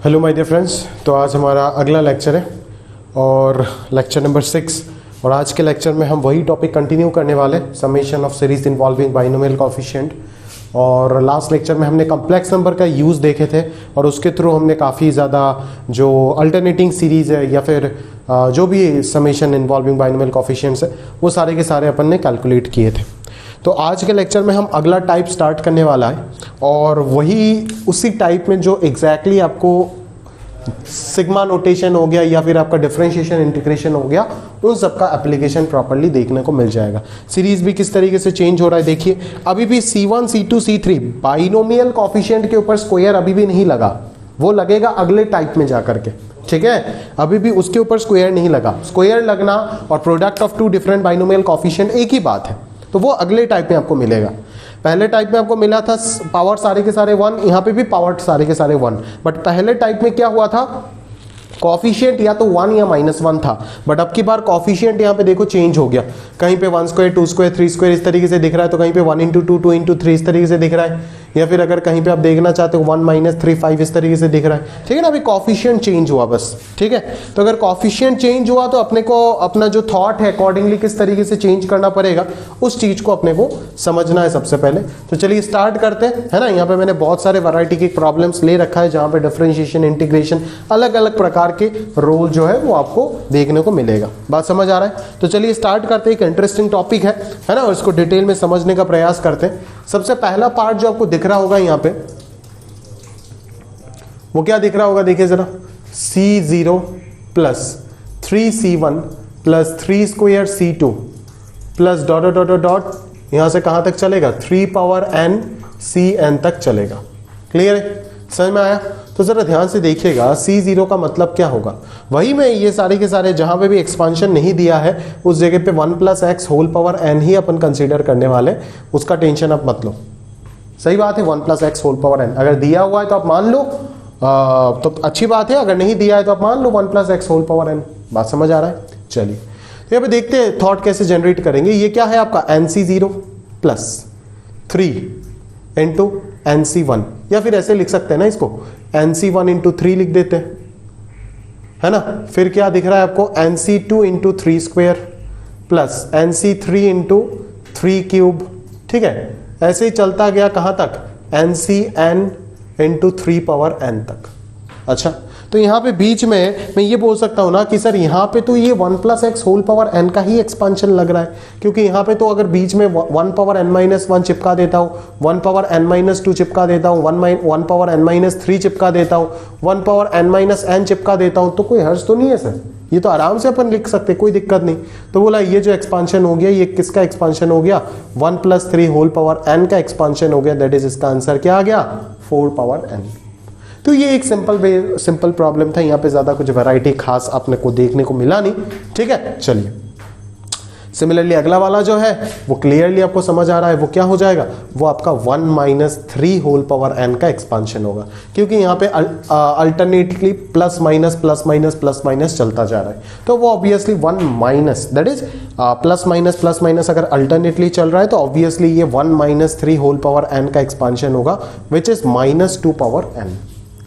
Hello my dear friends. तो आज हमारा अगला लेक्चर है और लेक्चर नंबर 6। और आज के लेक्चर में हम वही टॉपिक कंटिन्यू करने वाले, summation of series involving binomial coefficient. और लास्ट लेक्चर में हमने कम्प्लेक्स नंबर का यूज़ देखे थे और उसके थ्रू हमने काफ़ी ज़्यादा जो अल्टरनेटिंग सीरीज़ है या फिर जो भी समेशन इन्वॉल्विंग बाइनोमियल कोएफिशिएंट्स है वो सारे के सारे अपन ने कैलकुलेट किए थे। तो आज के लेक्चर में हम अगला टाइप स्टार्ट करने वाला है और वही उसी टाइप में जो एग्जैक्टली आपको सिग्मा नोटेशन हो गया या फिर आपका डिफरेंशिएशन इंटीग्रेशन हो गया, उन सब का एप्लीकेशन प्रॉपर्ली देखने को मिल जाएगा। सीरीज भी किस तरीके से चेंज हो रहा है देखिए। अभी भी C1 C2 C3 binomial coefficient के ऊपर स्क्वायर अभी भी नहीं लगा, वो लगेगा अगले टाइप में जाकर के, ठीक है। अभी भी उसके ऊपर स्क्वायर नहीं लगा। स्क्वायर लगना और product of two different binomial coefficient एक ही बात है, तो वो अगले टाइप में आपको मिलेगा। पहले टाइप में आपको मिला था पावर सारे के सारे 1, यहाँ पे भी पावर सारे के सारे 1। बट पहले टाइप में क्या हुआ था, कोएफिशिएंट या तो 1 या -1 था। बट अब की बार कोएफिशिएंट यहाँ पे देखो चेंज हो गया। कहीं पे 1 स्क्वायर 2 स्क्वायर 3 स्क्वायर इस तरीके से दिख रहा है, तो कहीं पे 1 इंटू 2 2 इंटू 3 इस तरीके से दिख रहा है, या फिर अगर कहीं पे आप देखना चाहते हो 1 - 3 5 इस तरीके से दिख रहा है, ठीक है ना। अभी कोएफिशिएंट चेंज हुआ बस, ठीक है। तो अगर कोएफिशिएंट चेंज हुआ तो अपने को अपना जो थॉट है अकॉर्डिंगली किस तरीके से चेंज करना पड़ेगा, उस चीज को अपने को समझना है सबसे पहले। तो चलिए स्टार्ट करते हैं, है ना। यहाँ पे मैंने बहुत सारे वैरायटी के प्रॉब्लम्स ले रखा है जहाँ पे डिफरेंशिएशन इंटीग्रेशन अलग अलग प्रकार के रोल जो है वो आपको देखने को मिलेगा। बात समझ आ रहा है? तो चलिए स्टार्ट करते हैं। एक इंटरेस्टिंग टॉपिक है ना, और इसको डिटेल में समझने का प्रयास करते हैं। सबसे पहला पार्ट जो आपको दिख रहा होगा यहाँ पे, वो क्या दिख रहा होगा देखिए जरा। C0 plus 3C1 plus 3 square C2 plus dot dot dot dot, यहां से कहां तक चलेगा, 3 पावर n Cn तक चलेगा। क्लियर है? समझ में आया? तो जरा ध्यान से देखिएगा, C0 का मतलब क्या होगा। वही मैं ये सारे के सारे जहां पे भी एक्सपांशन नहीं दिया है उस जगह पे 1 + x होल पावर n ही अपन कंसीडर करने वाले, उसका टेंशन आप मत लो। सही बात है, 1 + x होल पावर n। अगर दिया हुआ है तो आप मान लो तो अच्छी बात है, अगर नहीं दिया है तो आप मान लो 1 + x होल पावर n। बात समझ आ रहा है? चलिए तो यहाँ पे देखते हैं थॉट कैसे जनरेट करेंगे। ये क्या है आपका NC0 प्लस 3 इंटू NC1, या फिर ऐसे लिख सकते हैं ना इसको, NC1 इंटू 3 लिख देते हैं, है ना। फिर क्या दिख रहा है आपको, NC2 into 3 square plus NC3 into 3 cube, ठीक है। ऐसे ही चलता गया कहां तक, NCn इंटू 3 पावर n तक। अच्छा, तो यहाँ पे बीच में मैं ये बोल सकता हूँ ना कि सर यहाँ पे तो ये 1 + x होल पावर n का ही एक्सपांशन लग रहा है, क्योंकि यहाँ पे तो अगर बीच में 1 पावर n - 1 चिपका देता हूँ, 1 पावर n - 2 चिपका देता हूँ, 1 पावर n - 3 चिपका देता हूँ, 1 पावर n - n चिपका देता हूँ, तो कोई हर्ज तो नहीं है सर। ये तो आराम से अपन लिख सकते, कोई दिक्कत नहीं। तो बोला ये जो एक्सपांशन हो गया, ये किसका एक्सपांशन हो गया, 1 + 3 होल पावर n का एक्सपांशन हो गया। दैट इज इसका आंसर क्या आ गया, 4 पावर n। तो ये एक सिंपल प्रॉब्लम था, यहाँ पे ज्यादा कुछ वैरायटी खास आपने को देखने को मिला नहीं, ठीक है। चलिए सिमिलरली अगला वाला जो है वो क्लियरली आपको समझ आ रहा है, वो क्या हो जाएगा, वो आपका 1 - 3 होल पावर n का एक्सपांशन होगा, क्योंकि यहाँ पे अल्टरनेटली प्लस माइनस चलता जा रहा है। तो वो obviously 1 that is plus minus अगर अल्टरनेटली चल रहा है तो ऑब्वियसली ये 1 - 3 होल पावर n का एक्सपांशन होगा, which is -2 power n।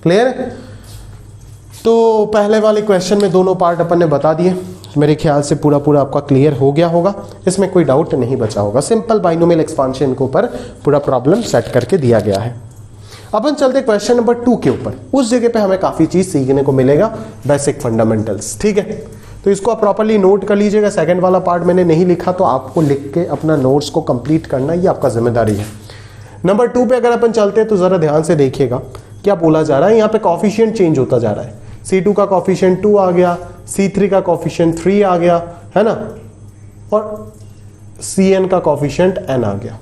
Clear है? तो पहले वाले क्वेश्चन में दोनों पार्ट अपन ने बता दिए, मेरे ख्याल से पूरा आपका क्लियर हो गया होगा, इसमें कोई डाउट नहीं बचा होगा। सिंपल बाइनोमियल एक्सपांशन के ऊपर पूरा प्रॉब्लम सेट करके दिया गया है। अपन चलते क्वेश्चन नंबर 2 के ऊपर। उस जगह पे हमें काफी चीज सीखने को मिलेगा, बेसिक फंडामेंटल्स, ठीक है। तो इसको आप प्रॉपर्ली नोट कर लीजिएगा। सेकंड वाला पार्ट मैंने नहीं लिखा, तो आपको लिख के अपना नोट्स को कंप्लीट करना ये आपका जिम्मेदारी है। नंबर 2 पे अगर अपन चलते हैं तो जरा ध्यान से देखिएगा क्या बोला जा रहा है। यहाँ पे कोएफिशिएंट चेंज होता जा रहा है। C2 का कोएफिशिएंट 2 आ गया, C3 का कोएफिशिएंट 3 आ गया, है ना, और Cn का कोएफिशिएंट n आ गया।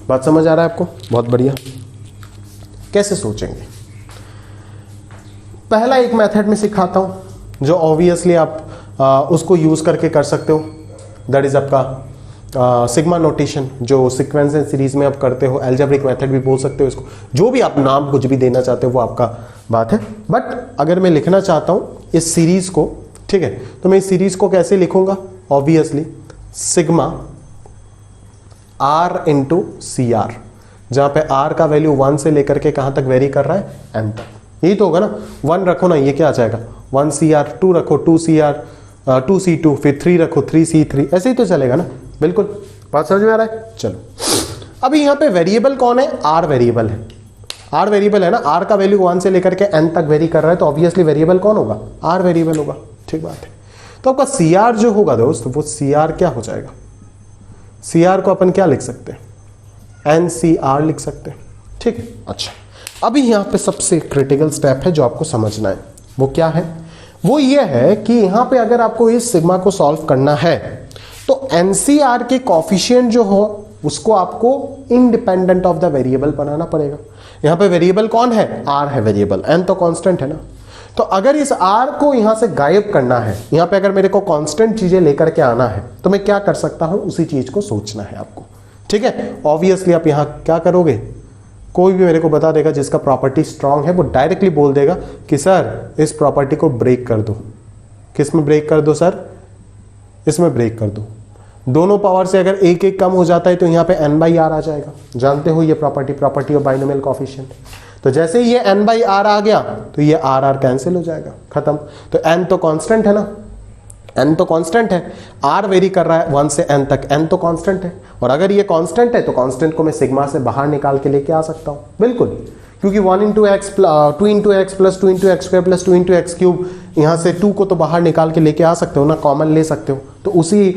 बात समझ आ रहा है आपको? बहुत बढ़िया। कैसे सोचेंगे? पहला एक मेथड में सिखाता हूं जो ऑब्वियसली आप उसको यूज करके कर सकते हो। दैट इज आपका सिग्मा नोटेशन, जो सीक्वेंस एंड सीरीज में आप करते हो। एल्जेब्रिक मेथड भी बोल सकते हो इसको, जो भी आप नाम कुछ भी देना चाहते हो वो आपका बात है। बट अगर मैं लिखना चाहता हूं इस सीरीज को, ठीक है, तो मैं इस सीरीज को कैसे लिखूंगा, obviously sigma r into C R, जहां पे r का वैल्यू 1 से लेकर के कहां तक वेरी कर रहा है, n तक। यही तो होगा ना, 1 रखो ना, ये क्या आ जाएगा 1CR, 2 रखो 2CR, 2C2, फिर 3 रखो 3C3, ऐसे ही तो चलेगा ना। बिल्कुल, बात समझ में आ रहा है। चलो अभी यहाँ पे वेरिएबल कौन है, आर वेरिएबल है। आर वेरिएबल है ना, आर का वैल्यू 1 से लेकर के n तक वेरी कर रहा है, तो ऑब्वियसली वेरिएबल कौन होगा, आर वेरिएबल होगा। ठीक बात है। तो आपका CR जो होगा दोस्त, वो CR क्या हो जाएगा, CR को अपन क्या लिख सकते हैं, NCR लिख सकते हैं। ठीक है। अच्छा, अभी यहाँ पे सबसे क्रिटिकल स्टेप है जो आपको समझना है, वो क्या है, वो ये है कि यहाँ पे अगर आपको इस सिग्मा को सॉल्व करना है तो NCR के कॉफिशिएंट जो हो उसको आपको इंडिपेंडेंट ऑफ द वेरिएबल बनाना पड़ेगा। यहाँ पे वेरिएबल कौन है, आर है वेरिएबल, n तो कांस्टेंट है ना। तो अगर इस r को यहां से गायब करना है, यहां पे अगर मेरे को कांस्टेंट चीजें लेकर के आना है, तो मैं क्या कर सकता हूं, उसी चीज को सोचना है आपको। ठीक है। ऑब्वियसली आप यहां क्या करोगे, कोई भी मेरे को बता देगा जिसका प्रॉपर्टी स्ट्रांग है, वो डायरेक्टली बोल देगा कि सर इस प्रॉपर्टी को ब्रेक कर दो। किस में ब्रेक कर दो सर, इसमें ब्रेक कर दो। दोनों पावर से अगर एक एक कम हो जाता है तो यहाँ पे n/r आ जाएगा। जानते हो ये प्रॉपर्टी ऑफ बाइनोमियल कोएफिशिएंट। तो जैसे ये n/r आ गया तो ये r कैंसिल हो जाएगा, खत्म। तो n तो कांस्टेंट है ना, n तो कांस्टेंट है, r वेरी कर रहा है 1 से n तक, n तो कांस्टेंट है। और अगर ये कांस्टेंट है तो कांस्टेंट को मैं सिग्मा से बाहर निकाल के लेके आ सकता हूँ। बिल्कुल, क्योंकि 1 × x 2 × x plus 2 × x² plus 2 × x³ यहाँ से 2 को तो बाहर निकाल के लेके आ सकते हो ना, कॉमन ले सकते हो। तो उसी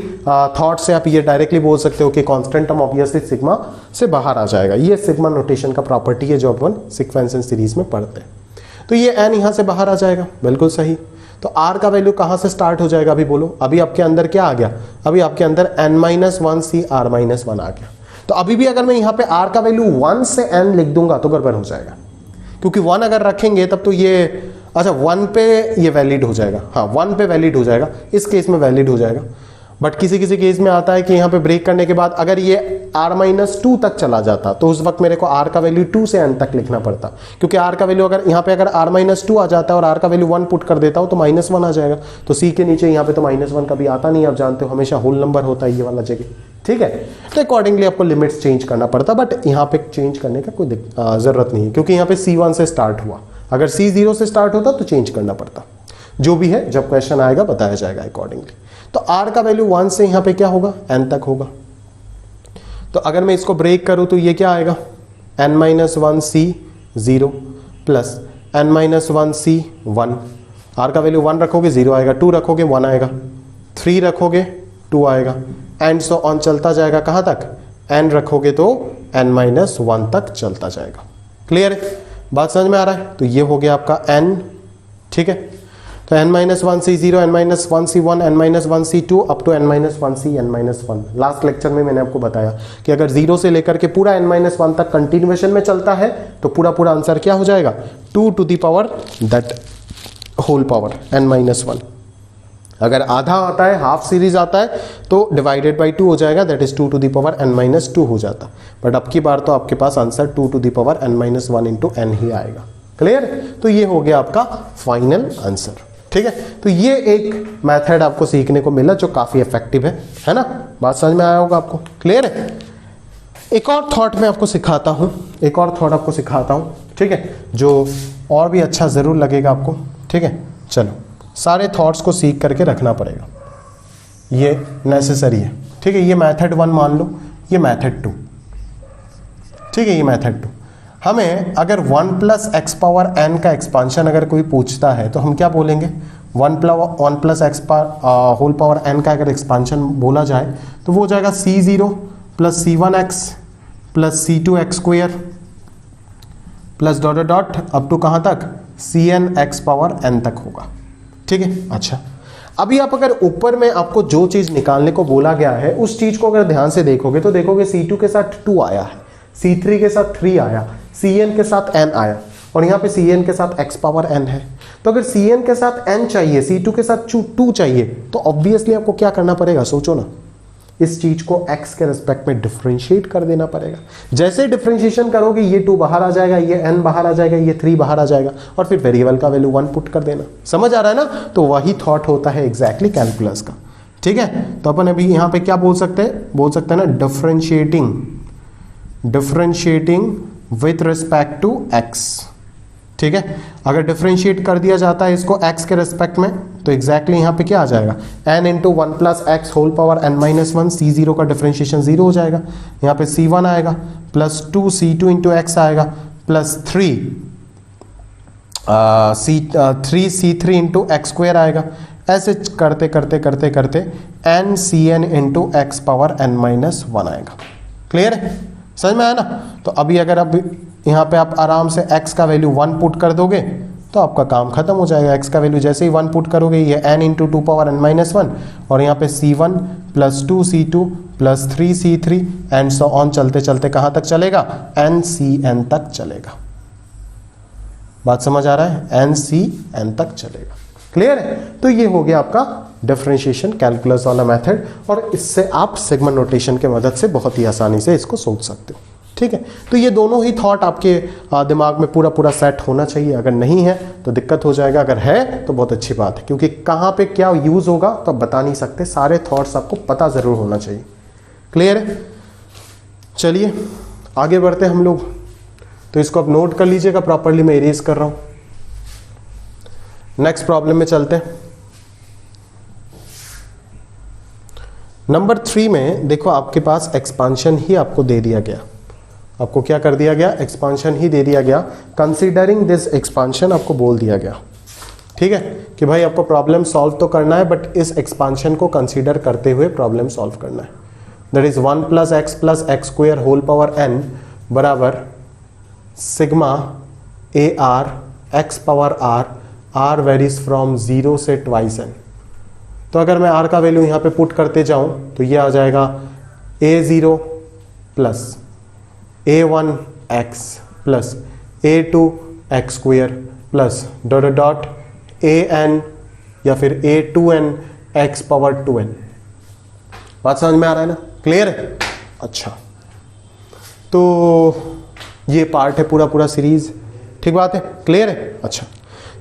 थॉट से आप ये डायरेक्टली बोल सकते हो कि कांस्टेंट टर्म ऑब्वियसली सिग्मा से बाहर आ जाएगा। ये सिग्मा नोटेशन का प्रॉपर्टी है जो अपन सीक्वेंस एंड सीरीज में पढ़ते हैं। तो ये n यहाँ से बाहर आ जाएगा, बिल्कुल सही। तो r का वैल्यू कहाँ से स्टार्ट हो जाएगा, अभी बोलो। अभी आपके अंदर क्या आ गया, अभी आपके अंदर n-1CR-1 आ गया। तो अभी भी अगर मैं यहाँ पे r का वैल्यू 1 से n लिख दूंगा तो गड़बड़ हो जाएगा, क्योंकि 1 अगर रखेंगे तब तो ये, अच्छा 1 पे ये वैलिड हो जाएगा, हाँ 1 पे वैलिड हो जाएगा, इस केस में वैलिड हो जाएगा। बट किसी किसी केस में आता है कि यहाँ पे ब्रेक करने के बाद अगर ये r-2 तक चला जाता तो उस वक्त मेरे को r का वैल्यू 2 से n तक लिखना पड़ता, क्योंकि r का वैल्यू अगर यहाँ पे अगर r-2 आ जाता है और r का वैल्यू 1 पुट कर देता हूँ तो -1 आ जाएगा। तो c के नीचे यहाँ पे तो -1 कभी आता नहीं, आप जानते हो हमेशा होल नंबर होता है ये वाला जगह। ठीक है। तो अकॉर्डिंगली आपको लिमिट्स चेंज करना पड़ता, बट यहाँ पे चेंज करने का कोई जरूरत नहीं है, क्योंकि यहाँ पे C1 से स्टार्ट हुआ। अगर C0 से स्टार्ट होता तो चेंज करना पड़ता। जो भी है जब क्वेश्चन आएगा बताया जाएगा अकॉर्डिंगली। तो r का वैल्यू 1 से यहाँ पे क्या होगा, n तक होगा। तो अगर मैं इसको ब्रेक करूँ तो ये क्या आएगा, n-1C0 प्लस n-1C1। r का वैल्यू 1 रखोगे 0 आएगा, 2 रखोगे 1 आएगा, 3 रखोगे 2 आएगा, एंड सो ऑन चलता जाएगा। कहाँ तक, n रखोगे तो n-1 तक चलता जाएगा। क्लियर है, बात समझ में आ रहा है। तो ये हो गया आपका n। ठीक है। तो n-1C0, n-1C1, n-1C2 up to n-1C n-1। Last lecture में मैंने आपको बताया कि अगर 0 से लेकर के पूरा n-1 तक कंटिन्यूएशन में चलता है तो पूरा पूरा आंसर क्या हो जाएगा, 2 to the power that whole power n-1। अगर आधा आता है, हाफ सीरीज आता है, तो डिवाइडेड बाई 2 हो जाएगा, that is 2 to the power n-2 हो जाता। बट अब की बार तो आपके पास answer 2 to the power n-1 into n ही आएगा। क्लियर। तो ये हो गया आपका फाइनल आंसर। ठीक है। तो ये एक मेथड आपको सीखने को मिला जो काफी इफेक्टिव है ना। बात समझ में आया होगा आपको। क्लियर है। एक और थॉट मैं आपको सिखाता हूं, ठीक है, जो और भी अच्छा जरूर लगेगा आपको। ठीक है। चलो, सारे थॉट्स को सीख करके रखना पड़ेगा, ये नेसेसरी है। ठीक है। ये मेथड 1 मान लो, ये मेथड 2। ठीक है। ये मेथड 2 हमें अगर 1 + x पावर n का एक्सपांशन अगर कोई पूछता है तो हम क्या बोलेंगे, 1 + x होल पावर n का अगर एक्सपांशन बोला जाए तो वो हो जाएगा C0 + C1x + C2x² plus dot dot up to कहाँ तक, Cnx पावर n तक होगा। ठीक है। अच्छा, अभी आप अगर ऊपर में आपको जो चीज निकालने को बोला गया है उस चीज को अगर ध्यान से देखोगे तो देखोगे C2 के साथ 2 आया है, C3 के साथ 3 आया, Cn के साथ n आया, और यहाँ पे Cn के साथ x पावर n है। तो अगर Cn के साथ n चाहिए, C2 के साथ 2 चाहिए, तो ऑब्वियसली आपको क्या करना पड़ेगा, सोचो ना, इस चीज को x के रिस्पेक्ट में डिफरेंशिएट कर देना पड़ेगा। जैसे डिफरेंशिएशन करोगे ये 2 बाहर आ जाएगा, ये n बाहर आ जाएगा, ये 3 बाहर आ जाएगा, और फिर वेरिएबल का वैल्यू 1 पुट कर देना। समझ आ रहा है ना। तो वही थॉट होता है एग्जैक्टली कैलकुलस का। ठीक है। तो अपन अभी यहाँ पे क्या बोल सकते हैं ना, differentiating with respect to x। ठीक है। अगर डिफरेंशिएट कर दिया जाता है इसको x के रेस्पेक्ट में तो एग्जैक्टली यहाँ पे क्या आ जाएगा, n into one plus x whole power n minus one, C zero का डिफरेंशिएशन जीरो हो जाएगा, यहाँ पे c1 आएगा प्लस 2c2 इंटू एक्स आएगा plus 3c3 into x square आएगा। ऐसे करते करते करते करते n into x power n minus one आएगा। क्लियर है, समझ में आया ना। तो अभी अगर अब यहाँ पे आप आराम से x का वैल्यू 1 पुट कर दोगे तो आपका काम खत्म हो जाएगा। x का वैल्यू जैसे ही 1 पुट करोगे ये n into two power n minus one, और यहाँ पे c1 plus 2c2 plus 3c3 and so on चलते चलते कहाँ तक चलेगा, ncn तक चलेगा। बात समझ आ रहा है, ncn तक चलेगा। क्लियर है। तो ये हो गया आपका डिफरेंशिएशन कैलकुलस वाला मेथड, और इससे आप सिग्मा नोटेशन के मदद से बहुत ही आसानी से इसको सोच सकते हो। ठीक है। तो ये दोनों ही थॉट आपके दिमाग में पूरा पूरा सेट होना चाहिए। अगर नहीं है तो दिक्कत हो जाएगा, अगर है तो बहुत अच्छी बात है, क्योंकि कहाँ पे क्या यूज होगा तो आप बता नहीं सकते। सारे थॉट्स आपको पता जरूर होना चाहिए। क्लियर है। चलिए आगे बढ़ते हैं हम लोग। तो इसको आप नोट कर लीजिएगा प्रॉपरली, मैं इरेज कर रहा हूं। नेक्स्ट प्रॉब्लम में चलते हैं। नंबर 3 में देखो आपके पास एक्सपांशन ही आपको दे दिया गया। आपको क्या कर दिया गया, एक्सपांशन ही दे दिया गया। कंसीडरिंग दिस एक्सपांशन आपको बोल दिया गया, ठीक है, कि भाई आपको प्रॉब्लम सॉल्व तो करना है बट इस एक्सपांशन को कंसीडर करते हुए प्रॉब्लम सॉल्व करना है। That is 1 plus x square whole power n बराबर sigma a r x power r varies from 0 से ट्वाइस n। तो अगर मैं r का वैल्यू यहां पे पुट करते जाऊं तो ये आ जाएगा a0 plus a1 x plus a2 x square plus dot dot an या फिर a2n x पावर 2n। बात समझ में आ रहा है ना, क्लियर है। अच्छा, तो ये पार्ट है पूरा पूरा सीरीज, ठीक बात है, क्लियर है। अच्छा,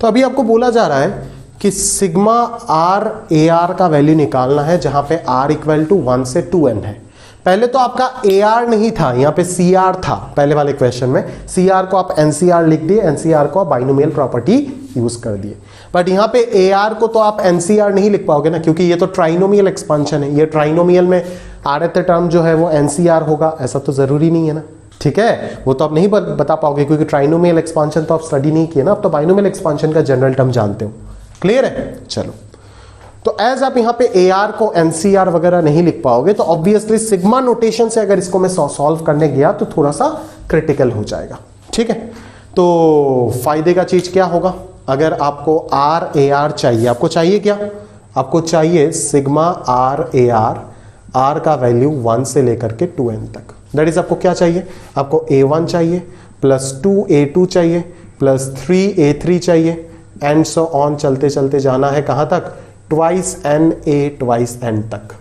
तो अभी आपको बोला जा रहा है कि सिग्मा आर ए आर का वैल्यू निकालना है, जहां पे r इक्वल टू 1 से 2n है। पहले तो आपका ए आर नहीं था, यहां पे सी आर था। पहले वाले क्वेश्चन में सी आर को आप एनसीआर लिख दिए, एनसीआर को आप बाइनोमियल प्रॉपर्टी यूज कर दिए। बट यहां पे ए आर को तो आप एनसीआर नहीं लिख पाओगे ना, क्योंकि ये तो ट्राइनोमियल एक्सपांशन है। ये ट्राइनोमियल में आरथ टर्म जो है वो एनसीआर होगा, ऐसा तो जरूरी नहीं है ना, ठीक है। वो तो आप नहीं बता पाओगे, क्योंकि ट्राइनोमियल एक्सपांशन तो आप स्टडी नहीं किए ना, आप तो बाइनोमियल एक्सपांशन का जनरल टर्म जानते हो। क्लियर है। चलो, तो एज आप यहां पे ए आर को एनसीआर वगैरह नहीं लिख पाओगे, तो ऑब्वियसली सिग्मा नोटेशन से अगर इसको मैं सॉल्व करने गया तो थोड़ा सा क्रिटिकल हो जाएगा, ठीक है। तो फायदे का चीज क्या होगा, अगर आपको आर ए आर चाहिए, आपको चाहिए क्या, आपको चाहिए सिग्मा आर ए आर का वैल्यू 1 से लेकर के 2n तक। दैट इज आपको क्या चाहिए, आपको a1 चाहिए प्लस 2a2 चाहिए प्लस 3a3 चाहिए एंड सो ऑन चलते चलते जाना है कहां तक, twice n a twice n तक।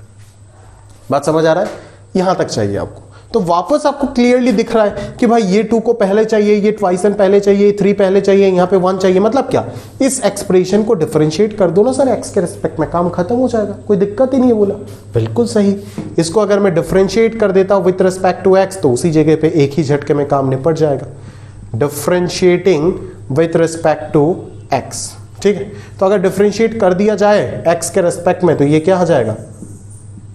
बात समझ आ रहा है, यहां तक चाहिए आपको। तो वापस आपको क्लियरली दिख रहा है कि भाई ये 2 को पहले चाहिए, ये ट्वाइस एन पहले चाहिए, 3 पहले चाहिए, यहां पे 1 चाहिए। मतलब क्या, इस एक्सप्रेशन को डिफरेंशिएट कर दो ना सर एक्स के रिस्पेक्ट में, काम खत्म हो जाएगा, कोई दिक्कत ही नहीं है। बोला बिल्कुल सही। इसको अगर मैं डिफरेंशिएट कर देता हूं विथ रिस्पेक्ट टू एक्स तो उसी जगह पे एक ही झटके में काम निपट जाएगा। Differentiating with respect to x, ठीक है। तो अगर डिफरेंशिएट कर दिया जाए x के रेस्पेक्ट में तो ये क्या आ जाएगा,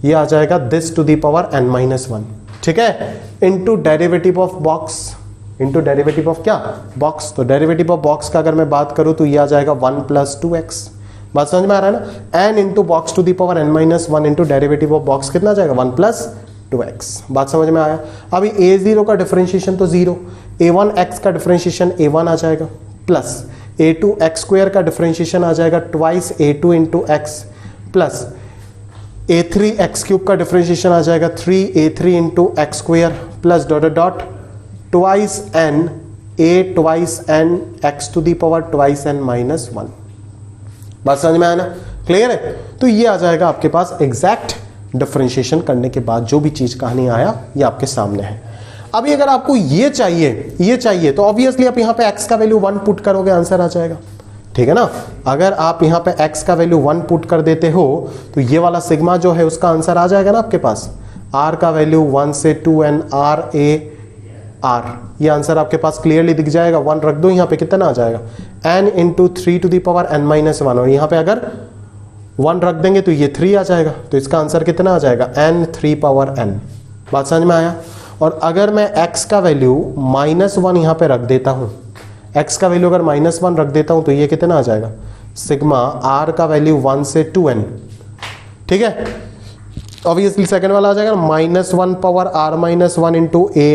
ये आ जाएगा this to the power n minus 1, ठीक है, into derivative of box, into derivative of क्या, बॉक्स। तो डेरिवेटिव ऑफ बॉक्स का अगर मैं बात करूं तो ये आ जाएगा 1 प्लस 2x। बात समझ में आ रहा है ना, n into box to the power n minus 1 into derivative of box कितना आ जाएगा, 1 प्लस 2x। बात समझ में आया। अभी a0 का डिफरेंशिएशन तो 0, a1x का डिफरेंशिएशन a1 आ जाएगा प्लस a2 x स्क्वायर का डिफरेंशिएशन आ जाएगा twice a2 into x plus a3 x cube का डिफरेंशिएशन आ जाएगा 3a3 into x square plus dot dot twice n a twice n x to the power twice n minus 1। बात समझ में आया ना, क्लियर है। तो ये आ जाएगा आपके पास एग्जैक्ट डिफरेंशिएशन करने के बाद जो भी चीज कहानी आया ये आपके सामने है। अभी अगर आपको ये चाहिए तो ऑब्वियसली आप यहां पे x का वैल्यू 1 पुट करोगे, आंसर आ जाएगा, ठीक है ना। अगर आप यहां पे x का वैल्यू 1 पुट कर देते हो तो ये वाला सिग्मा जो है उसका आंसर आ जाएगा ना आपके पास। r का वैल्यू 1 से 2n आर, ये आंसर आपके पास क्लियरली दिख जाएगा। 1 रख दो यहाँ पे, कितना आ जाएगा n into 3 to the power n minus 1, और यहाँ पे अगर 1 रख देंगे तो ये 3 आ जाएगा, तो इसका आंसर कितना आ जाएगा n 3 पावर n। बात समझ में आया। और अगर मैं x का वैल्यू -1 यहाँ पे रख देता हूँ, x का वैल्यू अगर -1 रख देता हूँ तो ये कितना आ जाएगा सिग्मा r का वैल्यू 1 से 2n, ठीक है। ऑब्वियसली सेकंड वाला आ जाएगा -1 power r minus 1 into a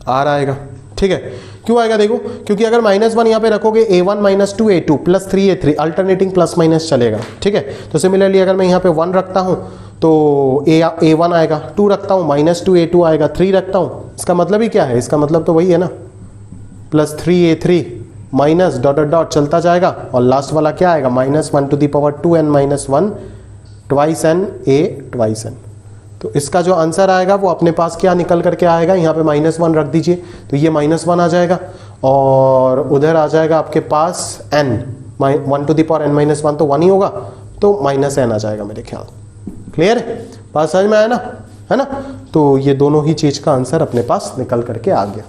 r आएगा, ठीक है। क्यों आएगा देखो, क्योंकि अगर -1 यहाँ पे रखोगे a1 minus 2 a2 plus 3 a3 alternating plus minus चलेगा, ठीक है। तो सिमिलरली अगर मैं यहाँ पे 1 रखता हूँ तो a1 आएगा, 2 रखता हूँ -2 a2 आएगा, 3 रखता हूँ, इसका मतलब ही क्या है, इसका मतलब तो वही है ना, plus 3 a3 minus dot dot dot चलता जाएगा, और लास्ट वाला क्या आएगा -1 to the power 2n minus 1 twice n a twice n। तो इसका जो आंसर आएगा वो अपने पास क्या निकल करके आएगा, यहाँ पे -1 रख दीजिए तो ये -1 आ जाएगा, और उधर आ जाएगा आपके पास n 1 to the power n minus 1 तो 1 ही होगा, तो -n आ जाएगा मेरे ख्याल। क्लियर है, बात समझ में आया ना, है ना। तो ये दोनों ही चीज का आंसर अपने पास निकल करके आ गया।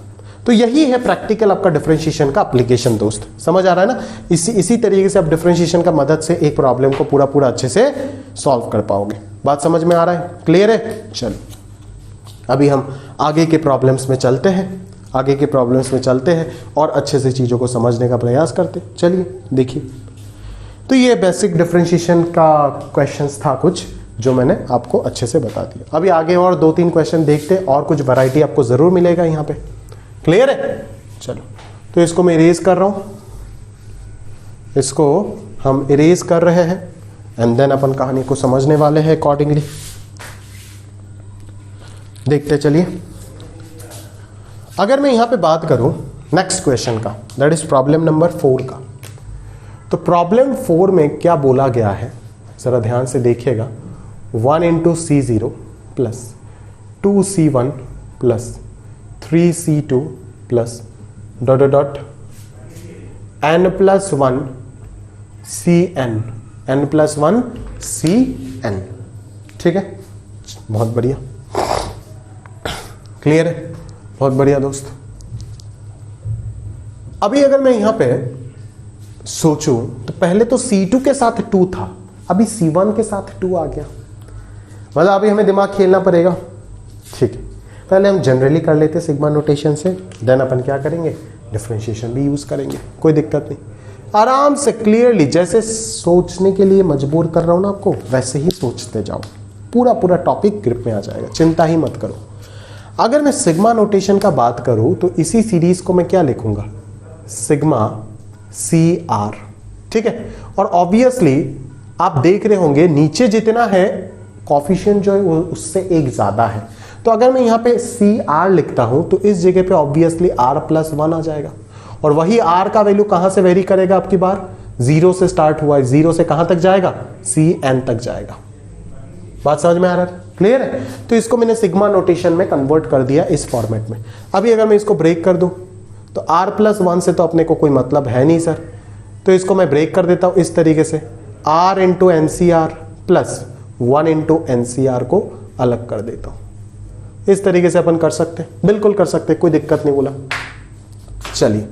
तो यही है प्रैक्टिकल आपका डिफरेंशिएशन का एप्लीकेशन दोस्त, समझ आ रहा है ना। इसी तरीके से आप डिफरेंशिएशन का मदद से एक प्रॉब्लम को पूरा अच्छे से सॉल्व कर पाओगे। बात समझ में आ रहा है, क्लियर है। चलो अभी हम आगे के प्रॉब्लम्स में चलते हैं, और अच्छे से चीज़ों को समझने का प्रयास करते। चलिए देखिए, तो ये बेसिक डिफरेंशिएशन का क्वेश्चंस था कुछ जो मैंने आपको अच्छे से बता दिया। अभी आगे और 2-3 क्वेश्चन देखते, और कुछ वैरायटी आपको ज़रूर मिलेगा यहाँ पे। क्लियर है, चलो तो इसको मैं इरेज कर रहा हूं, इसको हम इरेज कर रहे हैं, एंड देन अपन कहानी को समझने वाले हैं अकॉर्डिंगली। देखते चलिए, अगर मैं यहां पे बात करूं नेक्स्ट क्वेश्चन का, दैट इज प्रॉब्लम नंबर 4 का, तो प्रॉब्लम 4 में क्या बोला गया है जरा ध्यान से देखिएगा। 1 into C0 plus 2C1 plus 3C2 plus dot dot dot n plus 1 Cn, n plus 1 Cn, ठीक है। बहुत बढ़िया, क्लियर है, बहुत बढ़िया दोस्त। अभी अगर मैं यहां पे सोचूं तो पहले तो C2 के साथ 2 था, अभी C1 के साथ 2 आ गया, मतलब अभी हमें दिमाग खेलना पड़ेगा, ठीक है। पहले हम जनरली कर लेते सिग्मा नोटेशन से, देन अपन क्या करेंगे, डिफरेंशिएशन भी यूज करेंगे, कोई दिक्कत नहीं। आराम से क्लियरली, जैसे सोचने के लिए मजबूर कर रहा हूं ना आपको, वैसे ही सोचते जाओ, पूरा टॉपिक ग्रिप में आ जाएगा, चिंता ही मत करो। अगर मैं सिग्मा नोटेशन का बात करूं तो इसी सीरीज को मैं क्या लिखूंगा, सिग्मा CR, ठीक है। और ऑब्वियसली आप देख रहे होंगे नीचे जितना है कॉफिशिएंट जो है उससे 1 ज्यादा है, तो अगर मैं यहां पे CR लिखता हूं तो इस जगह पे ऑब्वियसली R प्लस 1 आ जाएगा, और वही R का वैल्यू कहां से वेरी करेगा, आपकी बार 0 से स्टार्ट हुआ है, 0 से कहां तक जाएगा, Cn तक जाएगा। बात समझ में आ रहा है, क्लियर है। तो इसको मैंने सिग्मा नोटेशन में कन्वर्ट कर दिया इस फॉर्मेट में। अभी अगर मैं इसको ब्रेक कर दूं तो R प्लस 1 से तो अपने को कोई मतलब है नहीं सर, तो इसको मैं ब्रेक कर देता हूं इस तरीके से, R into NCR plus 1 into NCR को अलग कर देता हूं। इस तरीके से अपन कर सकते हैं, बिल्कुल कर सकते हैं, कोई दिक्कत नहीं बोला। चलिए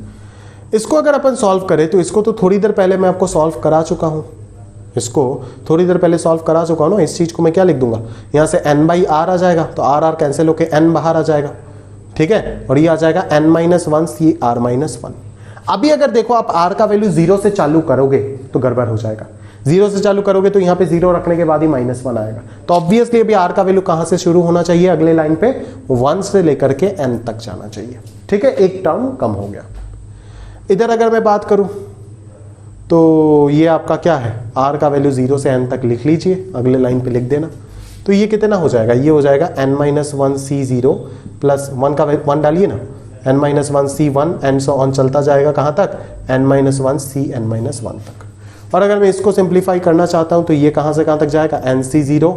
इसको अगर अपन सॉल्व करें तो इसको तो थोड़ी देर पहले मैं आपको सॉल्व करा चुका हूं, ना। इस चीज को मैं क्या लिख दूंगा, यहां से n बाई आर आ जाएगा, तो आर आर कैंसिल होकर n बाहर आ जाएगा, ठीक है। और ये आ जाएगा n माइनस 1 CR माइनस 1। अभी अगर देखो आप r का वैल्यू 0 से चालू करोगे तो गड़बड़ हो जाएगा, 0 से चालू करोगे तो यहाँ पे 0 रखने के बाद ही -1 आएगा, तो ऑब्वियसली अभी r का वैल्यू कहां से शुरू होना चाहिए, अगले लाइन पे 1 से लेकर के n तक जाना चाहिए, ठीक है। एक टर्म कम हो गया। इधर अगर मैं बात करूं तो ये आपका क्या है, r का वैल्यू 0 से n तक लिख लीजिए, अगले लाइन पे लिख देना, तो ये कितना हो जाएगा, ये हो जाएगा n माइनस 1 C0 प्लस 1 का 1 डालिए ना, n minus 1 C1 and so on चलता जाएगा कहां तक, n माइनस 1 Cn माइनस 1 तक। और अगर मैं इसको सिंप्लीफाई करना चाहता हूं तो ये कहां से कहां तक जाएगा, NC0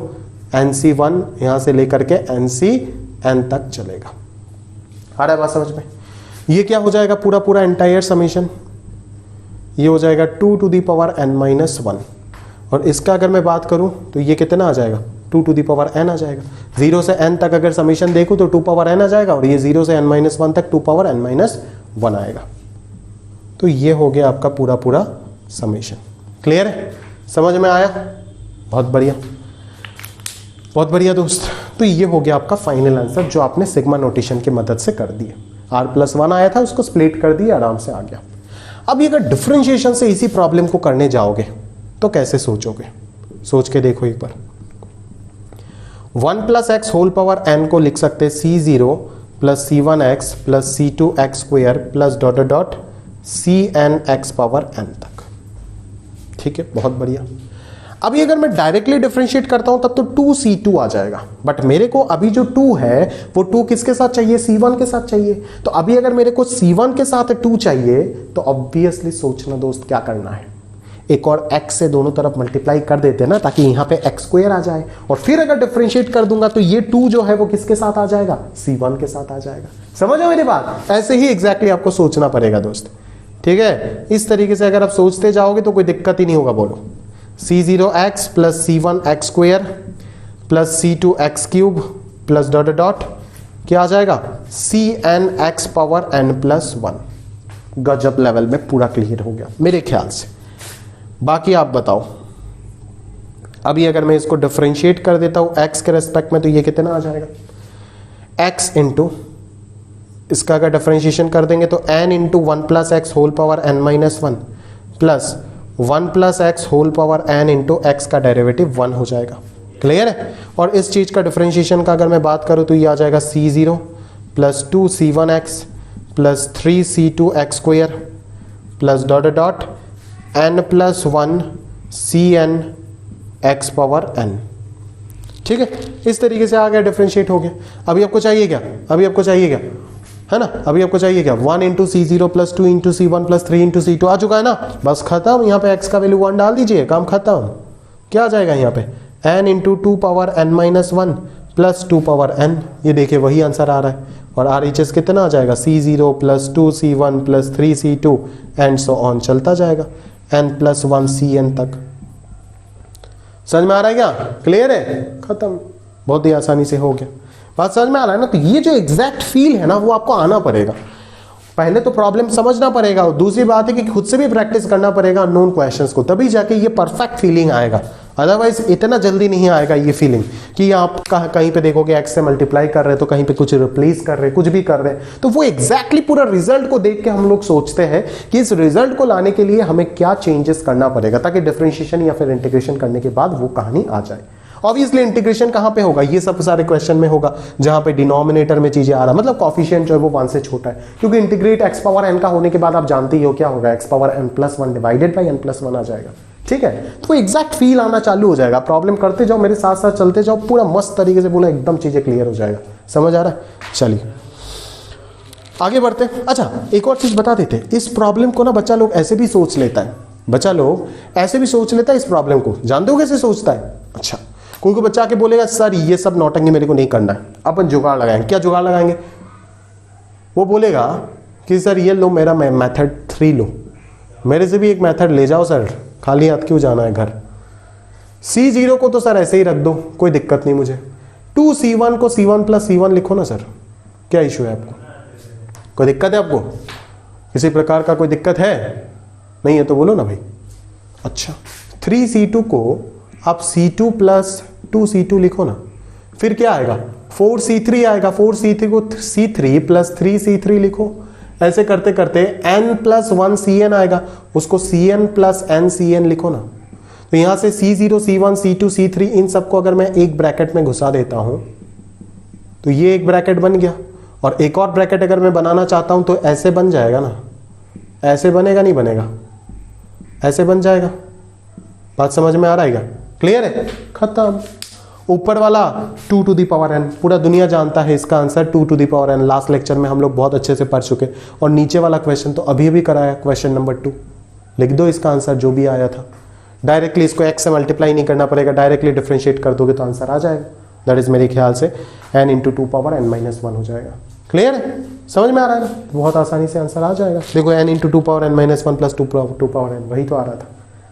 NC1 यहां से लेकर के NCn तक चलेगा। आ रहा है बात समझ में। ये क्या हो जाएगा, पूरा एंटायर समेशन, ये हो जाएगा 2 to the power n minus 1, और इसका अगर मैं बात करूं तो ये कितना आ जाएगा, 2 टू द पावर n आ जाएगा। 0 से n तक अगर समीशन देखूं तो 2 पावर n आ जाएगा, और ये 0 से n-1 तक 2 पावर n-1 आएगा। तो ये हो गया आपका पूरा पूरा समीशन। क्लियर है, समझ में आया? बहुत बढ़िया, बहुत बढ़िया दोस्त। तो ये हो गया आपका फाइनल आंसर जो आपने सिग्मा नोटेशन की मदद से कर दिया। r+1 आया था, उसको स्प्लिट कर दिया, आराम से आ गया। अब ये अगर डिफरेंशिएशन से इसी प्रॉब्लम को करने जाओगे तो कैसे सोचोगे? सोच के देखो एक बार। 1 + x होल पावर n को लिख सकते c0 + c1x + c2x square plus dot dot cnx power n तक। ठीक है, बहुत बढ़िया। अभी अगर मैं डायरेक्टली डिफरेंशिएट करता हूं तब तो 2c2 आ जाएगा, बट मेरे को अभी जो 2 है वो 2 किसके साथ चाहिए? c1 के साथ चाहिए। तो अभी अगर मेरे को c1 के साथ 2 चाहिए तो ऑब्वियसली सोचना दोस्त क्या करना है, एक और x से दोनों तरफ मल्टीप्लाई कर देते हैं ना, ताकि यहां पे x स्क्वायर आ जाए, और फिर अगर डिफरेंशिएट कर दूंगा तो ये 2 जो है वो किसके साथ आ जाएगा? c1 के साथ आ जाएगा। समझो मेरी बात? ऐसे ही एग्जैक्टली आपको सोचना पड़ेगा दोस्त। ठीक है, इस तरीके से अगर आप सोचते जाओगे तो कोई दिक्कत ही नहीं होगा। बोलो c0x + c1x square plus c2x cube plus dot dot क्या आ जाएगा? cnx power n+1। गजब लेवल में पूरा क्लियर हो गया मेरे ख्याल से। बाकी आप बताओ। अभी अगर मैं इसको डिफरेंशिएट कर देता हूं x के रेस्पेक्ट में तो ये कितना आ जाएगा? x इंटू इसका अगर डिफरेंशिएशन कर देंगे तो n into 1 + x whole power n-1 plus 1 + x whole power n into x का डेरिवेटिव 1 हो जाएगा। क्लियर है? और इस चीज का डिफरेंशिएशन का अगर मैं बात करूं तो ये आ जाएगा c0 + 2c1x + 3c2x square plus dot dot n+1 cnx power n। ठीक है, इस तरीके से आ गया, डिफरेंशिएट हो गया। अभी आपको चाहिए क्या? अभी आपको चाहिए क्या? है ना, अभी आपको चाहिए क्या? 1 × c0 + 2 × c1 + 3 × c2 आ चुका है ना। बस खत्म, यहाँ पे x का वैल्यू 1 डाल दीजिए, काम खत्म। क्या आ जाएगा यहाँ पे? n × 2 power n-1 plus 2 power n। ये देखिए वही आंसर आ रहा है। और RHS कितना आ जाएगा? c0 + 2c1 + 3c2 and so on चलता जाएगा n+1 cn तक। समझ में आ रहा है क्या? क्लियर है? खत्म, बहुत ही आसानी से हो गया। बात समझ में आ रहा है ना? तो ये जो एग्जैक्ट फील है ना वो आपको आना पड़ेगा। पहले तो प्रॉब्लम समझना पड़ेगा, और दूसरी बात है कि खुद से भी प्रैक्टिस करना पड़ेगा अननोन क्वेश्चंस को, तभी जाके ये परफेक्ट फीलिंग आएगा। अदरवाइज इतना जल्दी नहीं आएगा ये फीलिंग कि आप कहीं पे देखोगे x से मल्टीप्लाई कर रहे हैं तो कहीं पे कुछ रिप्लेस कर रहे हैं, कुछ भी कर रहे हैं, तो वो एग्जैक्टली पूरा रिजल्ट को देख के हम लोग सोचते हैं कि इस रिजल्ट को लाने के लिए हमें क्या चेंजेस करना पड़ेगा ताकि डिफरेंशिएशन या फिर इंटीग्रेशन करने के बाद वो कहानी आ जाए। ऑब्वियसली इंटीग्रेशन कहां पे होगा? ये सब सारे क्वेश्चन में होगा जहां पे डिनोमिनेटर में चीजें आ रहा, मतलब कॉफिशिएंट जो है वो 1 से छोटा है, क्योंकि इंटीग्रेट x पावर n का होने के बाद आप जानते ही हो क्या होगा, x power n+1 divided by n+1 आ जाएगा। ठीक है, तो एग्जैक्ट फील आना चालू हो जाएगा। प्रॉब्लम करते जाओ, मेरे साथ साथ चलते जाओ, पूरा मस्त तरीके से बोला, एकदम चीजें क्लियर हो जाएगा। समझ आ रहा है? चलिए आगे बढ़ते हैं। अच्छा, एक और चीज बता देते हैं, इस प्रॉब्लम को ना बच्चा लोग ऐसे भी सोच लेता है, बच्चा लोग ऐसे भी सोच लेता है इस प्रॉब्लम को। जानते हो कैसे सोचता है? अच्छा, कोई बच्चा आके बोलेगा सर ये सब नौटंकी मेरे को नहीं करना है, अपन जुगाड़ लगाएंगे। क्या जुगाड़ लगाएंगे? वो बोलेगा कि सर ये लो मेरा मेथड 3 लो, मेरे से भी एक मेथड ले जाओ सर, खाली हाथ क्यों जाना है घर। c0 को तो सर ऐसे ही रख दो, कोई दिक्कत नहीं मुझे। 2c1 को c1 + c1 लिखो ना सर, क्या इशू है आपको? कोई दिक्कत है आपको? किसी प्रकार का कोई दिक्कत है? नहीं है तो बोलो ना भाई। अच्छा, 3c2 को आप c2 + 2c2 लिखो ना, फिर क्या आएगा? 4c3 आएगा। 4c3 को c3 + 3c3 लिखो। ऐसे करते करते n+1 cn आएगा, उसको cn + n cn लिखो ना। तो यहां से c0 c1 c2 c3 इन सबको अगर मैं एक ब्रैकेट में घुसा देता हूं तो ये एक ब्रैकेट बन गया, और एक और ब्रैकेट अगर मैं बनाना चाहता हूं तो ऐसे बन जाएगा ना। ऐसे बनेगा? नहीं बनेगा, ऐसे बन जाएगा। बात समझ में आ रहा है क्या? क्लियर है? खत्म। ऊपर वाला 2 टू द पावर n, पूरा दुनिया जानता है इसका answer 2 to the power n। Last lecture में हम लोग बहुत अच्छे से पढ़ चुके। और नीचे वाला क्वेश्चन तो अभी भी कराया, क्वेश्चन नंबर 2। लिख दो इसका आंसर जो भी आया था। डायरेक्टली इसको x से मल्टीप्लाई नहीं करना पड़ेगा, डायरेक्टली डिफरेंशिएट कर दोगे तो आंसर आ जाएगा। दैट इज मेरे ख्याल से n × 2 पावर n-1 हो जाएगा। क्लियर है? समझ में आ रहा है ना? बहुत आसानी से आंसर आ जाएगा। देखो n × 2 power n-1 plus 2 power n, वही तो आ रहा था।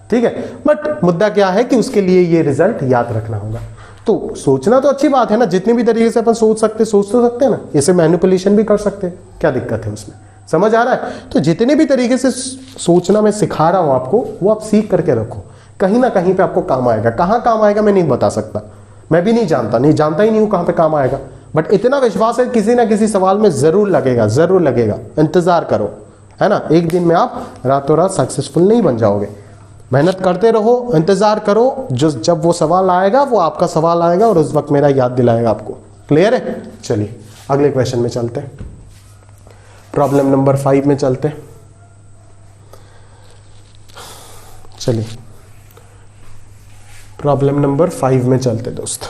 ठीक है, बट मुद्दा क्या है कि उसके लिए ये रिजल्ट याद रखना होगा। तो सोचना तो अच्छी बात है ना, जितनी भी तरीके से अपन सोच तो सकते हैं ना, इसे मैनिपुलेशन भी कर सकते हैं, क्या दिक्कत है उसमें, समझ आ रहा है। तो जितने भी तरीके से सोचना मैं सिखा रहा हूं आपको, वो आप सीख करके रखो, कहीं ना कहीं पे आपको काम आएगा। कहां काम आएगा मैं नहीं बता सकता, मैं भी नहीं जानता ही नहीं हूं कहां पे काम आएगा, बट इतना विश्वास है किसी ना किसी सवाल में जरूर लगेगा। इंतजार करो, है ना, एक दिन में आप रातों रात सक्सेसफुल नहीं बन जाओगे। मेहनत करते रहो, इंतजार करो, जो जब वो सवाल आएगा वो आपका सवाल आएगा और उस वक्त मेरा याद दिलाएगा आपको। क्लियर है? चलिए अगले क्वेश्चन में चलते हैं, प्रॉब्लम नंबर 5 में चलते हैं। चलिए प्रॉब्लम नंबर 5 में चलते दोस्त।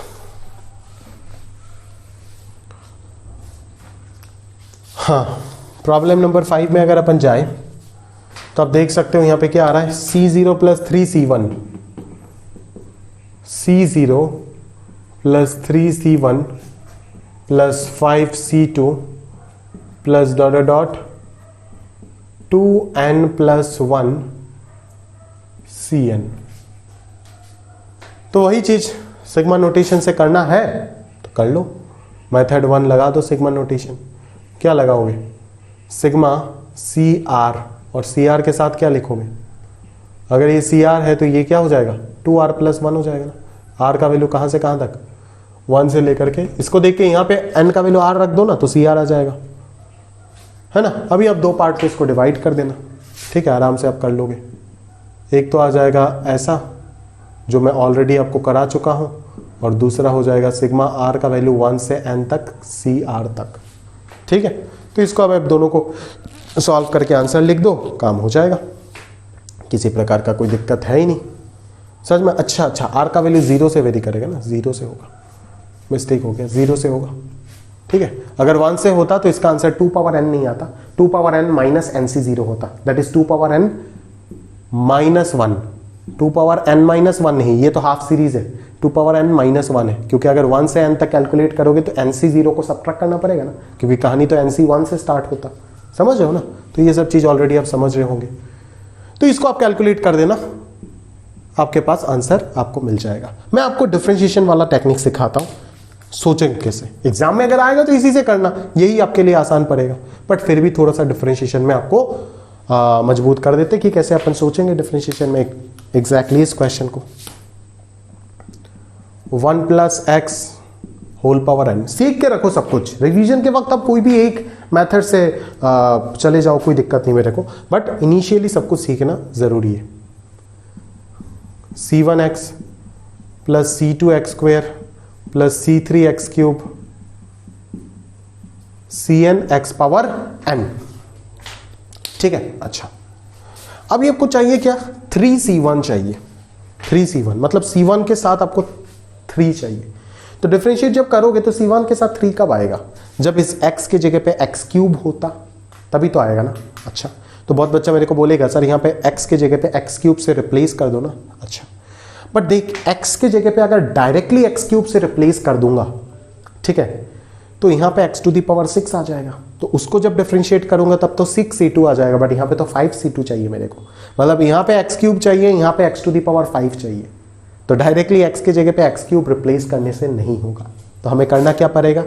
हाँ, प्रॉब्लम नंबर 5 में अगर अपन जाए तो आप देख सकते हो यहां पे क्या आ रहा है, C0 plus 3C1, C0 plus 3C1 plus 5C2 plus dot dot 2n plus 1 Cn। तो वही चीज सिग्मा नोटेशन से करना है तो कर लो, मेथड 1 लगा दो सिग्मा नोटेशन। क्या लगाओगे, सिग्मा CR, और CR के साथ क्या लिखोगे, अगर ये CR है तो ये क्या हो जाएगा 2R प्लस 1 हो जाएगा ना। R का वैल्यू कहां से कहां तक, 1 से लेकर के, इसको देख के यहां पे n का वैल्यू R रख दो ना तो CR आ जाएगा, है ना। अभी आप दो पार्ट को इसको डिवाइड कर देना, ठीक है, आराम से आप कर लोगे। एक तो आ जाएगा ऐसा जो मैं ऑलरेडी आपको करा चुका हूं, और दूसरा हो जाएगा सिग्मा R का वैल्यू 1 से n तक CR तक, ठीक है। तो इसको अब आप दोनों को सॉल्व करके आंसर लिख दो, काम हो जाएगा, किसी प्रकार का कोई दिक्कत है ही नहीं सच में। अच्छा, R का वैल्यू 0 से वेरी करेगा ना, 0 से होगा, मिस्टेक हो गया, 0 से होगा, ठीक है। अगर 1 से होता तो इसका आंसर 2 पावर n नहीं आता, 2 पावर n माइनस NC0 होता, that is 2 power n minus 1, 2 power n minus 1 नहीं, ये तो हाफ सीरीज है, 2 पावर n माइनस 1 है, क्योंकि अगर 1 से n तक कैलकुलेट करोगे तो NC0 को सब्ट्रैक्ट करना पड़ेगा ना, क्योंकि कहानी तो NC1 से स्टार्ट होता, समझ रहे हो ना। तो ये सब चीज ऑलरेडी आप समझ रहे होंगे, तो इसको आप कैलकुलेट कर देना, आपके पास आंसर आपको मिल जाएगा। मैं आपको डिफरेंशिएशन वाला टेक्निक सिखाता हूं, सोचेंगे कैसे, एग्जाम में अगर आएगा तो इसी से करना, यही आपके लिए आसान पड़ेगा, बट फिर भी थोड़ा सा डिफरेंशिएशन में आपको मजबूत कर देते कि कैसे अपन सोचेंगे डिफरेंशिएशन में एग्जैक्टली इस क्वेश्चन को। 1 plus x whole power n, सीख के रखो सब कुछ, रिवीजन के वक्त आप कोई भी एक मेथड से चले जाओ, कोई दिक्कत नहीं मेरे को, बट इनिशियली सब कुछ सीखना जरूरी है। C1x plus C2x square plus C3x cube Cn x power n, ठीक है। अच्छा, अब ये आपको चाहिए क्या, 3C1 चाहिए, 3C1 मतलब C1 के साथ आपको 3 चाहिए। तो डिफरेंशिएट जब करोगे तो C1 के साथ 3 कब आएगा, जब इस x के जगह पे x क्यूब होता तभी तो आएगा ना। अच्छा, तो बहुत बच्चा मेरे को बोलेगा सर यहाँ पे x के जगह पे x क्यूब से रिप्लेस कर दो ना। अच्छा, बट देख x के जगह पे अगर डायरेक्टली x क्यूब से रिप्लेस कर दूंगा, ठीक है, तो यहाँ पे x टू दी पावर 6 आ जाएगा, तो उसको जब डिफरेंशिएट करूंगा तब तो 6c2 आ जाएगा, बट यहाँ पे तो 5c2 चाहिए मेरे को, मतलब यहाँ पे x क्यूब चाहिए, यहाँ पे x टू दी पावर 5 चाहिए, तो डायरेक्टली x के जगह पे x क्यूब रिप्लेस करने से नहीं होगा। तो हमें करना क्या पड़ेगा,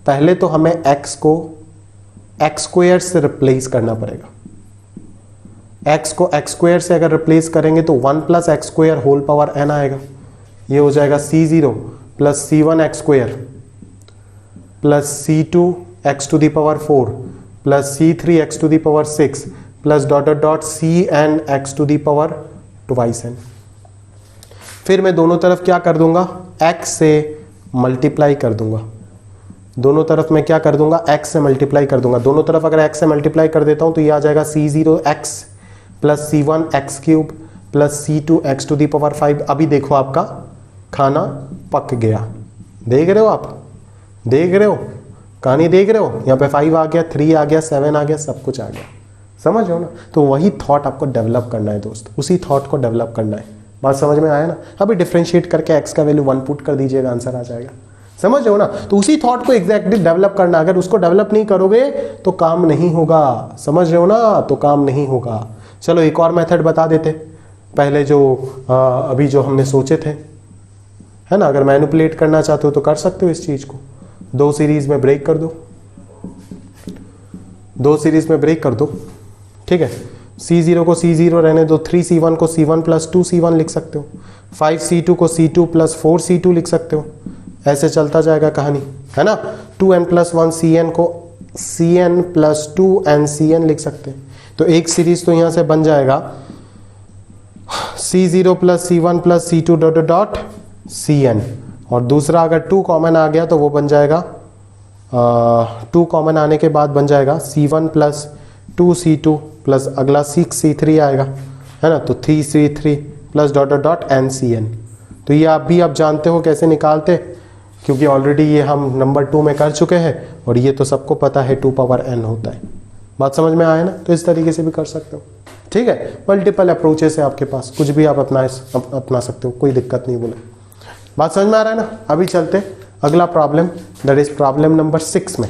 पहले तो हमें x को x स्क्वायर से रिप्लेस करना पड़ेगा। x को x स्क्वायर से अगर रिप्लेस करेंगे तो 1 plus x square whole power n आएगा, ये हो जाएगा C0 plus C1x square plus C2 x to the power 4 प्लस C3 x to the power 6 plus dot dot dot Cn x to the power 2n। फिर मैं दोनों तरफ क्या कर दूंगा, x से मल्टीप्लाई कर दूंगा, दोनों तरफ मैं क्या कर दूंगा, x से मल्टीप्लाई कर दूंगा, दोनों तरफ अगर x से मल्टीप्लाई कर देता हूं तो ये आ जाएगा C0x plus C1x cube plus C2 x to the power 5। अभी देखो आपका खाना पक गया, देख रहे हो आप, देख रहे हो कहानी, देख रहे हो, यहाँ पे 5 आ गया, 3 आ गया, 7 आ गया, सब कुछ आ गया, समझ रहे हो ना। तो वही थॉट आपको डेवलप करना है दोस्त, उसी थॉट को डेवलप करना है, बात समझ में आया ना। अभी डिफरेंशिएट करके x का वैल्यू 1 पुट कर दीजिएगा, आंसर आ जाएगा, समझ रहे हो ना। तो उसी थॉट को एग्जैक्टली डेवलप करना, अगर उसको डेवलप नहीं करोगे तो काम नहीं होगा, समझ रहे हो ना, तो काम नहीं होगा। चलो एक और मेथड बता देते, पहले जो अभी जो हमने सोचे थे, है ना। अगर मैनिपुलेट करना चाहते हो तो कर सकते हो इस चीज को, 2 सीरीज में ब्रेक कर दो, 2 सीरीज में ब्रेक कर दो, ठीक है। C0 को C0 रहने दो, 3C1 को C1 प्लस 2C1 लिख सकते हो, 5C2 को C2 प्लस 4C2 लिख सकते हो, ऐसे चलता जाएगा कहानी, है ना। 2n प्लस 1 CN को CN प्लस 2n CN लिख सकते हैं। तो एक सीरीज तो यहां से बन जाएगा C0 plus C1 plus C2 dot dot CN, और दूसरा अगर 2 कॉमन आ गया तो वो बन जाएगा 2 कॉमन आने के बाद बन जाएगा C1 प्लस 2C2 प्लस अगला 6C3 आएगा, है ना। तो 3C3 plus dot dot dot NCN। तो ये आप भी आप जानते हो कैसे निकालते, क्योंकि ऑलरेडी ये हम नंबर 2 में कर चुके हैं और ये तो सबको पता है 2 पावर n होता है। बात समझ में आया ना। तो इस तरीके से भी कर सकते हो, ठीक है। मल्टीपल अप्रोचेस है आपके पास, कुछ भी आप अपना सकते हो, कोई दिक्कत नहीं बोले। बात समझ में आ रहा है ना। अभी चलते अगला problem, that is problem number 6 में।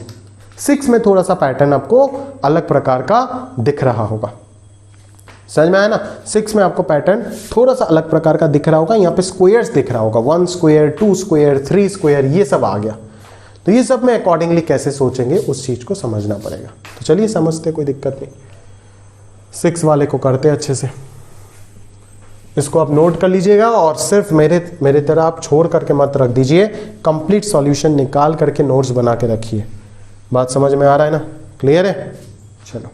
6 में थोड़ा सा पैटर्न आपको अलग प्रकार का दिख रहा होगा, समझ में आया ना। 6 में आपको पैटर्न थोड़ा सा अलग प्रकार का दिख रहा होगा। यहाँ पे स्क्वायर्स दिख रहा होगा, 1 स्क्वायर, 2 स्क्वायर, 3 स्क्वायर, ये सब आ गया। तो ये सब में अकॉर्डिंगली कैसे सोचेंगे उस चीज को समझना पड़ेगा। तो चलिए समझते, कोई दिक्कत नहीं। 6 वाले को करते अच्छे से, इसको आप नोट कर लीजिएगा और सिर्फ मेरे तरह आप छोड़ करके मत रख दीजिए, कंप्लीट सॉल्यूशन निकाल करके नोट्स बना के रखिए। बात समझ में आ रहा है ना, क्लियर है। चलो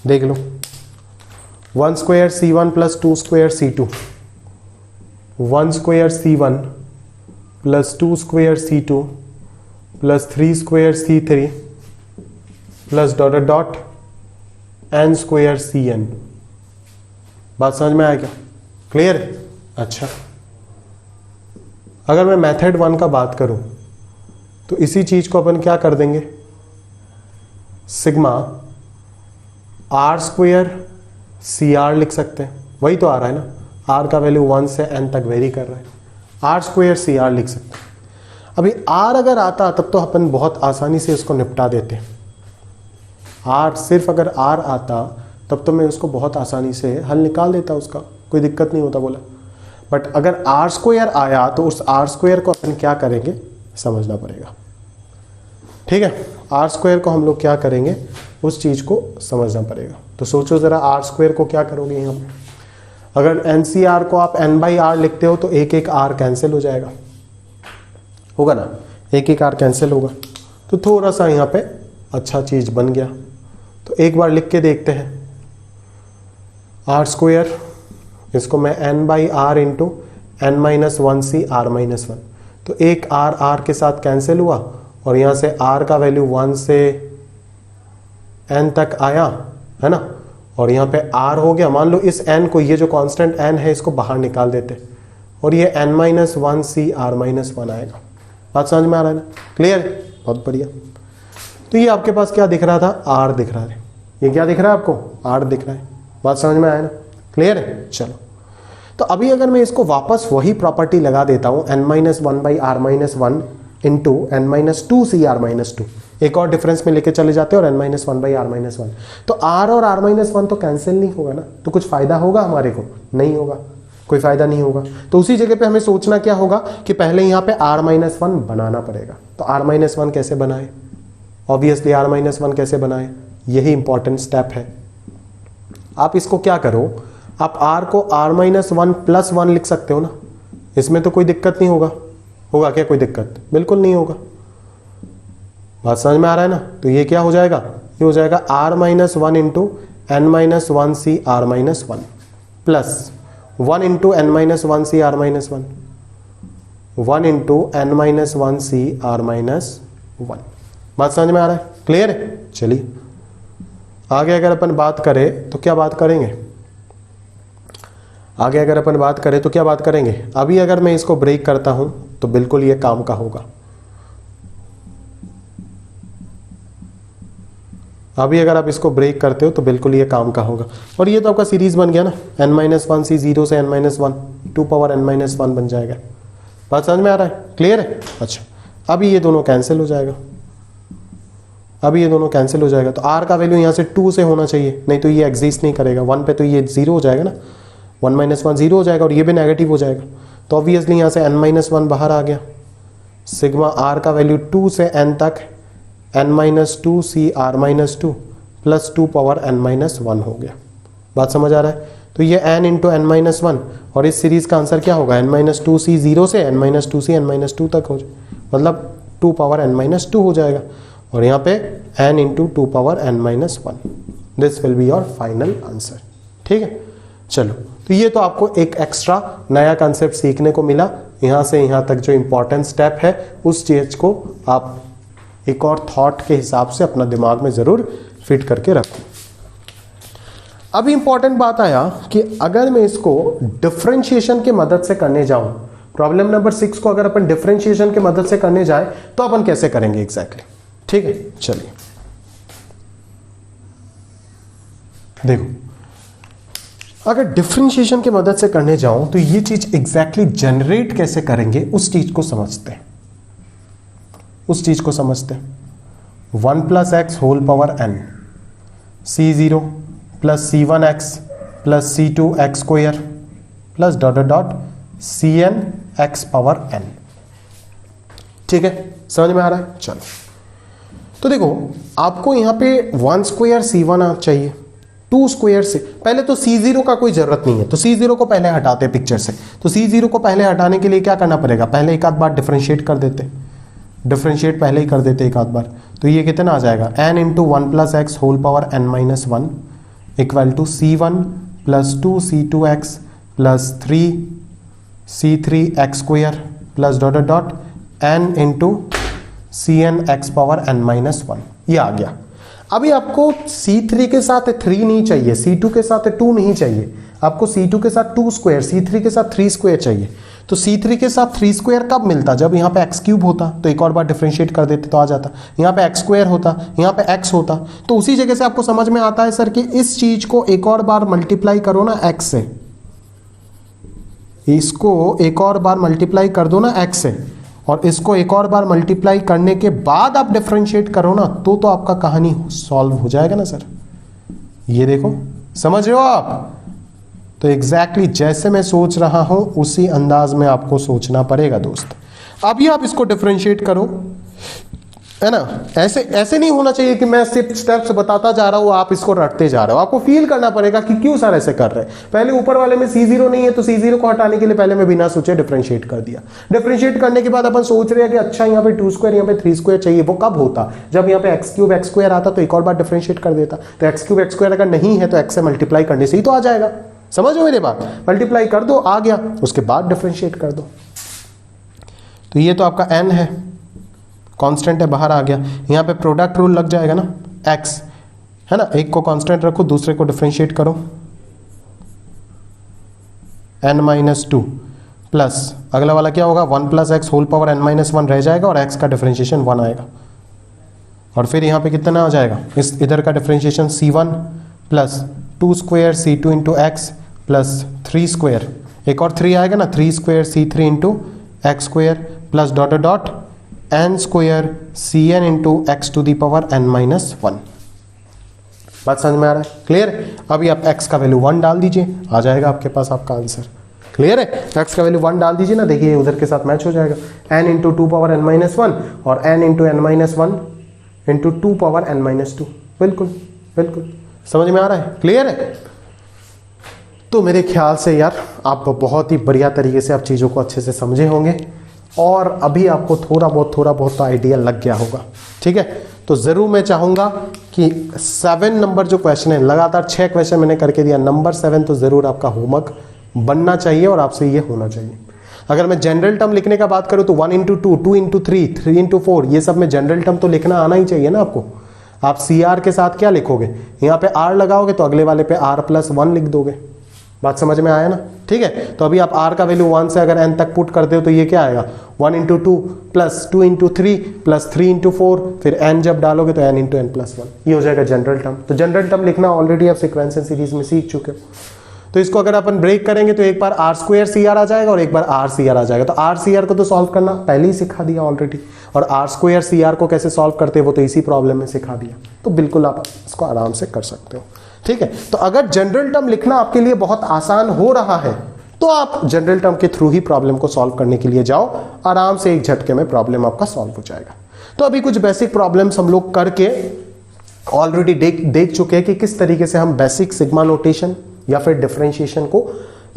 देख लो, 1 square C1 plus 2 square C2, 1 square C1 plus 2 square C2 plus 3 square C3 plus dot dot n square CN। बात समझ में आया क्या, क्लियर है। अच्छा, अगर मैं मेथड 1 का बात करूं तो इसी चीज को अपन क्या कर देंगे, सिग्मा r स्क्वायर CR लिख सकते हैं, वही तो आ रहा है ना। r का वैल्यू 1 से n तक वेरी कर रहा है, r स्क्वायर CR लिख सकते हैं। अभी r अगर आता तब तो अपन बहुत आसानी से इसको निपटा देते। r सिर्फ अगर r आता तब तो मैं उसको बहुत आसानी से हल निकाल देता, उसका कोई दिक्कत नहीं होता बोला। बट अगर r स्क्वायर आया तो उस r स्क्वायर को अपन क्या करेंगे समझना पड़ेगा, ठीक है। r स्क्वायर को हम लोग क्या करेंगे उस चीज को समझना पड़ेगा। तो सोचो जरा, r स्क्वायर को क्या करोगे यहाँ पे। अगर NCR को आप n बाई r लिखते हो तो एक एक r कैंसिल हो जाएगा, होगा ना, एक एक r कैंसिल होगा। तो थोड़ा सा यहाँ पे अच्छा चीज बन गया। तो एक बार लिख के देखते हैं, r स्क्वायर, इसको मैं n by r into n minus 1c r minus 1। तो एक r के साथ कैंसिल हुआ और यहाँ से r का वैल्यू 1 से n तक आया, है ना। और यहाँ पे r हो गया, मान लो इस n को, ये जो कांस्टेंट n है इसको बाहर निकाल देते और ये n minus 1c r minus 1 आएगा। बात समझ में आ रहा है ना, क्लियर, बहुत बढ़िया। तो ये आपके पास क्या दिख रहा था, r दिख रहा है। ये क्या दिख रहा है आपको, r दिख रहा है। बात समझ में आया ना, क्लियर है। चलो, तो अभी अगर मैं इसको वापस वही प्रॉपर्टी लगा देता हूं, n minus 1 by r minus 1 into n minus 2 C r minus 2, एक और डिफरेंस में लेके चले जाते हैं और n minus 1 by r minus 1। तो r और r माइनस 1 तो कैंसिल नहीं होगा ना, तो कुछ फायदा होगा हमारे को, नहीं होगा, कोई फायदा नहीं होगा। तो उसी जगह पे हमें सोचना क्या होगा कि पहले यहाँ पे r माइनस 1 बनाना पड़ेगा। तो r माइनस 1 कैसे बनाए, ऑब्वियसली r माइनस 1 कैसे बनाए, यही इंपॉर्टेंट स्टेप है। आप इसको क्या करो, आप r को r माइनस 1 प्लस 1 लिख सकते हो ना, इसमें तो कोई दिक्कत नहीं होगा। होगा क्या कोई दिक्कत, बिल्कुल नहीं होगा। बात समझ में आ रहा है ना। तो ये क्या हो जाएगा, ये हो जाएगा r minus 1 into n minus 1 सी r minus 1 plus 1 into n minus 1 सी r minus 1, 1 into n minus 1 सी r माइनस 1। बात समझ में आ रहा है, क्लियर है। चलिए आगे अगर अपन बात करें तो क्या बात करेंगे, आगे अगर अपन बात करें तो क्या बात करेंगे। अभी अगर मैं इसको ब्रेक करता हूं तो बिल्कुल ये काम का होगा। अभी अगर आप इसको ब्रेक करते हो तो बिल्कुल ये काम का होगा। और ये तो आपका सीरीज बन गया ना, n माइनस 1 सी 0 से n minus 1 2 power n minus 1 बन जाएगा। बात समझ में आ रहा है, क्लियर है। अच्छा, अभी ये दोनों कैंसिल हो जाएगा, अब ये दोनों कैंसिल हो जाएगा, तो r का वैल्यू यहाँ से 2 से होना चाहिए, नहीं तो ये एग्जिस्ट नहीं करेगा। 1 पे तो ये 0 हो जाएगा ना, 1 - 1 0 हो जाएगा और ये भी नेगेटिव हो जाएगा। तो ऑब्वियसली यहाँ से n-1 बाहर आ गया। सिग्मा r का वैल्यू 2 से n तक n-2 CR-2 plus 2 power n-1 हो गया। बात समझ आ रहा है? तो ये n इंटू n-1 और इस सीरीज का आंसर क्या होगा, n-2 C 0 से n-2 C n-2 तक हो जाए, मतलब 2 पावर n-2 हो जाएगा। और यहाँ पे n into 2 power n-1, this will be your final answer. ठीक है, चलो, तो ये तो आपको एक एक्स्ट्रा नया कंसेप्ट सीखने को मिला। यहाँ से यहाँ तक जो इंपॉर्टेंट स्टेप है उस चीज को आप एक और थॉट के हिसाब से अपना दिमाग में जरूर फिट करके रखो। अभी इंपॉर्टेंट बात आया कि अगर मैं इसको डिफरेंशिएशन की मदद से करने जाऊं, प्रॉब्लम नंबर 6 को अगर अपन डिफरेंशिएशन की मदद से करने जाए तो अपन कैसे करेंगे एग्जैक्टली। ठीक है, चलिए देखो, अगर डिफरेंशिएशन की मदद से करने जाऊं तो ये चीज एग्जैक्टली जनरेट कैसे करेंगे उस चीज को समझते हैं, उस चीज को समझते हैं। 1 + x whole power n C0 plus C1x plus C2x square plus dot dot dot Cn x power n। ठीक है, समझ में आ रहा है? चलो, तो देखो आपको यहां पे 1 स्क्वायर C1 चाहिए, 2 स्क्वायर से पहले तो C0 का कोई जरूरत नहीं है, तो C0 को पहले हटाते हैं पिक्चर से। तो C0 को पहले हटाने के लिए क्या करना पड़ेगा, पहले एक आध बार डिफरेंशिएट कर देते, डिफरेंशिएट पहले ही कर देते एक आध बार। तो ये कितना आ जाएगा, n into 1 + x whole power n-1 equal to C1 plus 2 C2x plus 3 C3x square plus dot dot dot n into Cn x power n-1। ये आ गया। अभी आपको C3 के साथ 3 नहीं चाहिए, C2 के साथ 2 नहीं चाहिए, आपको C2 के साथ 2 स्क्वायर, C3 के साथ 3 स्क्वायर चाहिए। तो C3 के साथ 3 स्क्वायर कब मिलता, जब यहाँ पे x³ होता, तो एक और बार डिफरेंशिएट कर देते तो आ जाता। यहाँ पे x स्क्वायर होता, यहाँ पे x होता, तो उसी जगह से आपको समझ में आता है सर कि इस चीज को एक और बार मल्टीप्लाई करो ना x से, इसको एक और बार मल्टीप्लाई कर दो ना x से, और इसको एक और बार मल्टीप्लाई करने के बाद आप डिफरेंशिएट करो ना, तो आपका कहानी सॉल्व हो जाएगा ना सर। ये देखो, समझ रहे हो आप? तो एग्जैक्टली जैसे मैं सोच रहा हूं उसी अंदाज में आपको सोचना पड़ेगा दोस्त। अभी आप इसको डिफरेंशिएट करो, है ना? ऐसे ऐसे नहीं होना चाहिए कि मैं सिर्फ स्टेप्स बताता जा रहा हूं, आप इसको रटते जा रहे हो। आपको फील करना पड़ेगा कि क्यों सर ऐसे कर रहे हैं। पहले ऊपर वाले में C0 नहीं है, तो C0 को हटाने के लिए पहले मैं बिना सोचे डिफरेंशिएट कर दिया। डिफरेंशिएट करने के बाद अपन सोच रहे हैं कि अच्छा यहाँ पे 2 स्क्वायर, यहाँ पे 3 स्क्वायर चाहिए। वो कब होता, जब यहाँ पे x³ x स्क्वायर आता तो एक और बार डिफरेंशिएट कर देता। तो x³ x स्क्वायर अगर नहीं है तो x से मल्टीप्लाई करने से ही तो आ जाएगा। समझ लो मेरी बात, मल्टीप्लाई कर दो, आ गया, उसके बाद डिफरेंशिएट कर दो। तो ये तो आपका n है, कांस्टेंट है, बाहर आ गया। यहाँ पे प्रोडक्ट रूल लग जाएगा ना, x है ना, एक को कांस्टेंट रखो, दूसरे को डिफरेंशिएट करो, n-2 प्लस अगला वाला क्या होगा, 1 + x होल पावर n-1 रह जाएगा और x का डिफरेंशिएशन 1 आएगा। और फिर यहाँ पे कितना आ जाएगा, इस इधर का differentiation C1 plus 2 square C2 into x plus 3 square, एक और 3 आएगा ना, 3 square C3 into x square plus dot dot n square Cn into x to the power n-1। बात समझ में आ रहा है? क्लियर है? अभी आप x का वैल्यू 1 डाल दीजिए, आ जाएगा आपके पास आपका आंसर। क्लियर है? x का वैल्यू 1 डाल दीजिए ना, देखिए उधर के साथ मैच हो जाएगा, n इंटू 2 पावर n-1 और n into n-1 into 2 power n-2। बिल्कुल बिल्कुल समझ में आ रहा है? क्लियर है? तो मेरे ख्याल से यार आप बहुत ही बढ़िया तरीके से आप चीज़ों को अच्छे से समझे होंगे और अभी आपको थोड़ा बहुत आइडिया लग गया होगा। ठीक है, तो ज़रूर मैं चाहूँगा कि 7 नंबर जो क्वेश्चन है, लगातार 6 क्वेश्चन मैंने करके दिया, नंबर 7 तो ज़रूर आपका होमवर्क बनना चाहिए और आपसे ये होना चाहिए। अगर मैं जनरल टर्म लिखने का बात करूँ तो 1 इंटू 2, 2 इंटू 3, 3 इंटू 4, ये सब में जनरल टर्म तो लिखना आना ही चाहिए ना आपको। आप CR के साथ क्या लिखोगे, यहाँ पे R लगाओगे तो अगले वाले पे R+1 लिख दोगे। बात समझ में आया ना? ठीक है, तो अभी आप R का वैल्यू 1 से अगर n तक पुट करते हो तो ये क्या आएगा, 1 into 2 plus 2 into 3 plus 3 into 4, फिर n जब डालोगे तो n इंटू n+1, ये हो जाएगा जनरल टर्म। तो जनरल टर्म लिखना ऑलरेडी आप सीक्वेंस एंड सीरीज में सीख चुके हो। तो इसको अगर अपन ब्रेक करेंगे तो एक बार आर स्क्वायर सी आर आ जाएगा और एक बार आर सी आर आ जाएगा। तो आर सी आर को तो सॉल्व करना पहले ही सिखा दिया ऑलरेडी, और आर स्क्वायर सी आर को कैसे सॉल्व करते हैं वो तो इसी प्रॉब्लम में सिखा दिया। तो बिल्कुल आप इसको आराम से कर सकते हो, ठीक है। तो अगर जनरल टर्म लिखना आपके लिए बहुत आसान हो रहा है तो आप जनरल टर्म के थ्रू ही प्रॉब्लम को सॉल्व करने के लिए जाओ, आराम से एक झटके में प्रॉब्लम आपका सॉल्व हो जाएगा। तो अभी कुछ बेसिक प्रॉब्लम्स हम लोग करके ऑलरेडी देख चुके हैं कि किस तरीके से हम बेसिक सिग्मा नोटेशन या फिर डिफरेंशिएशन को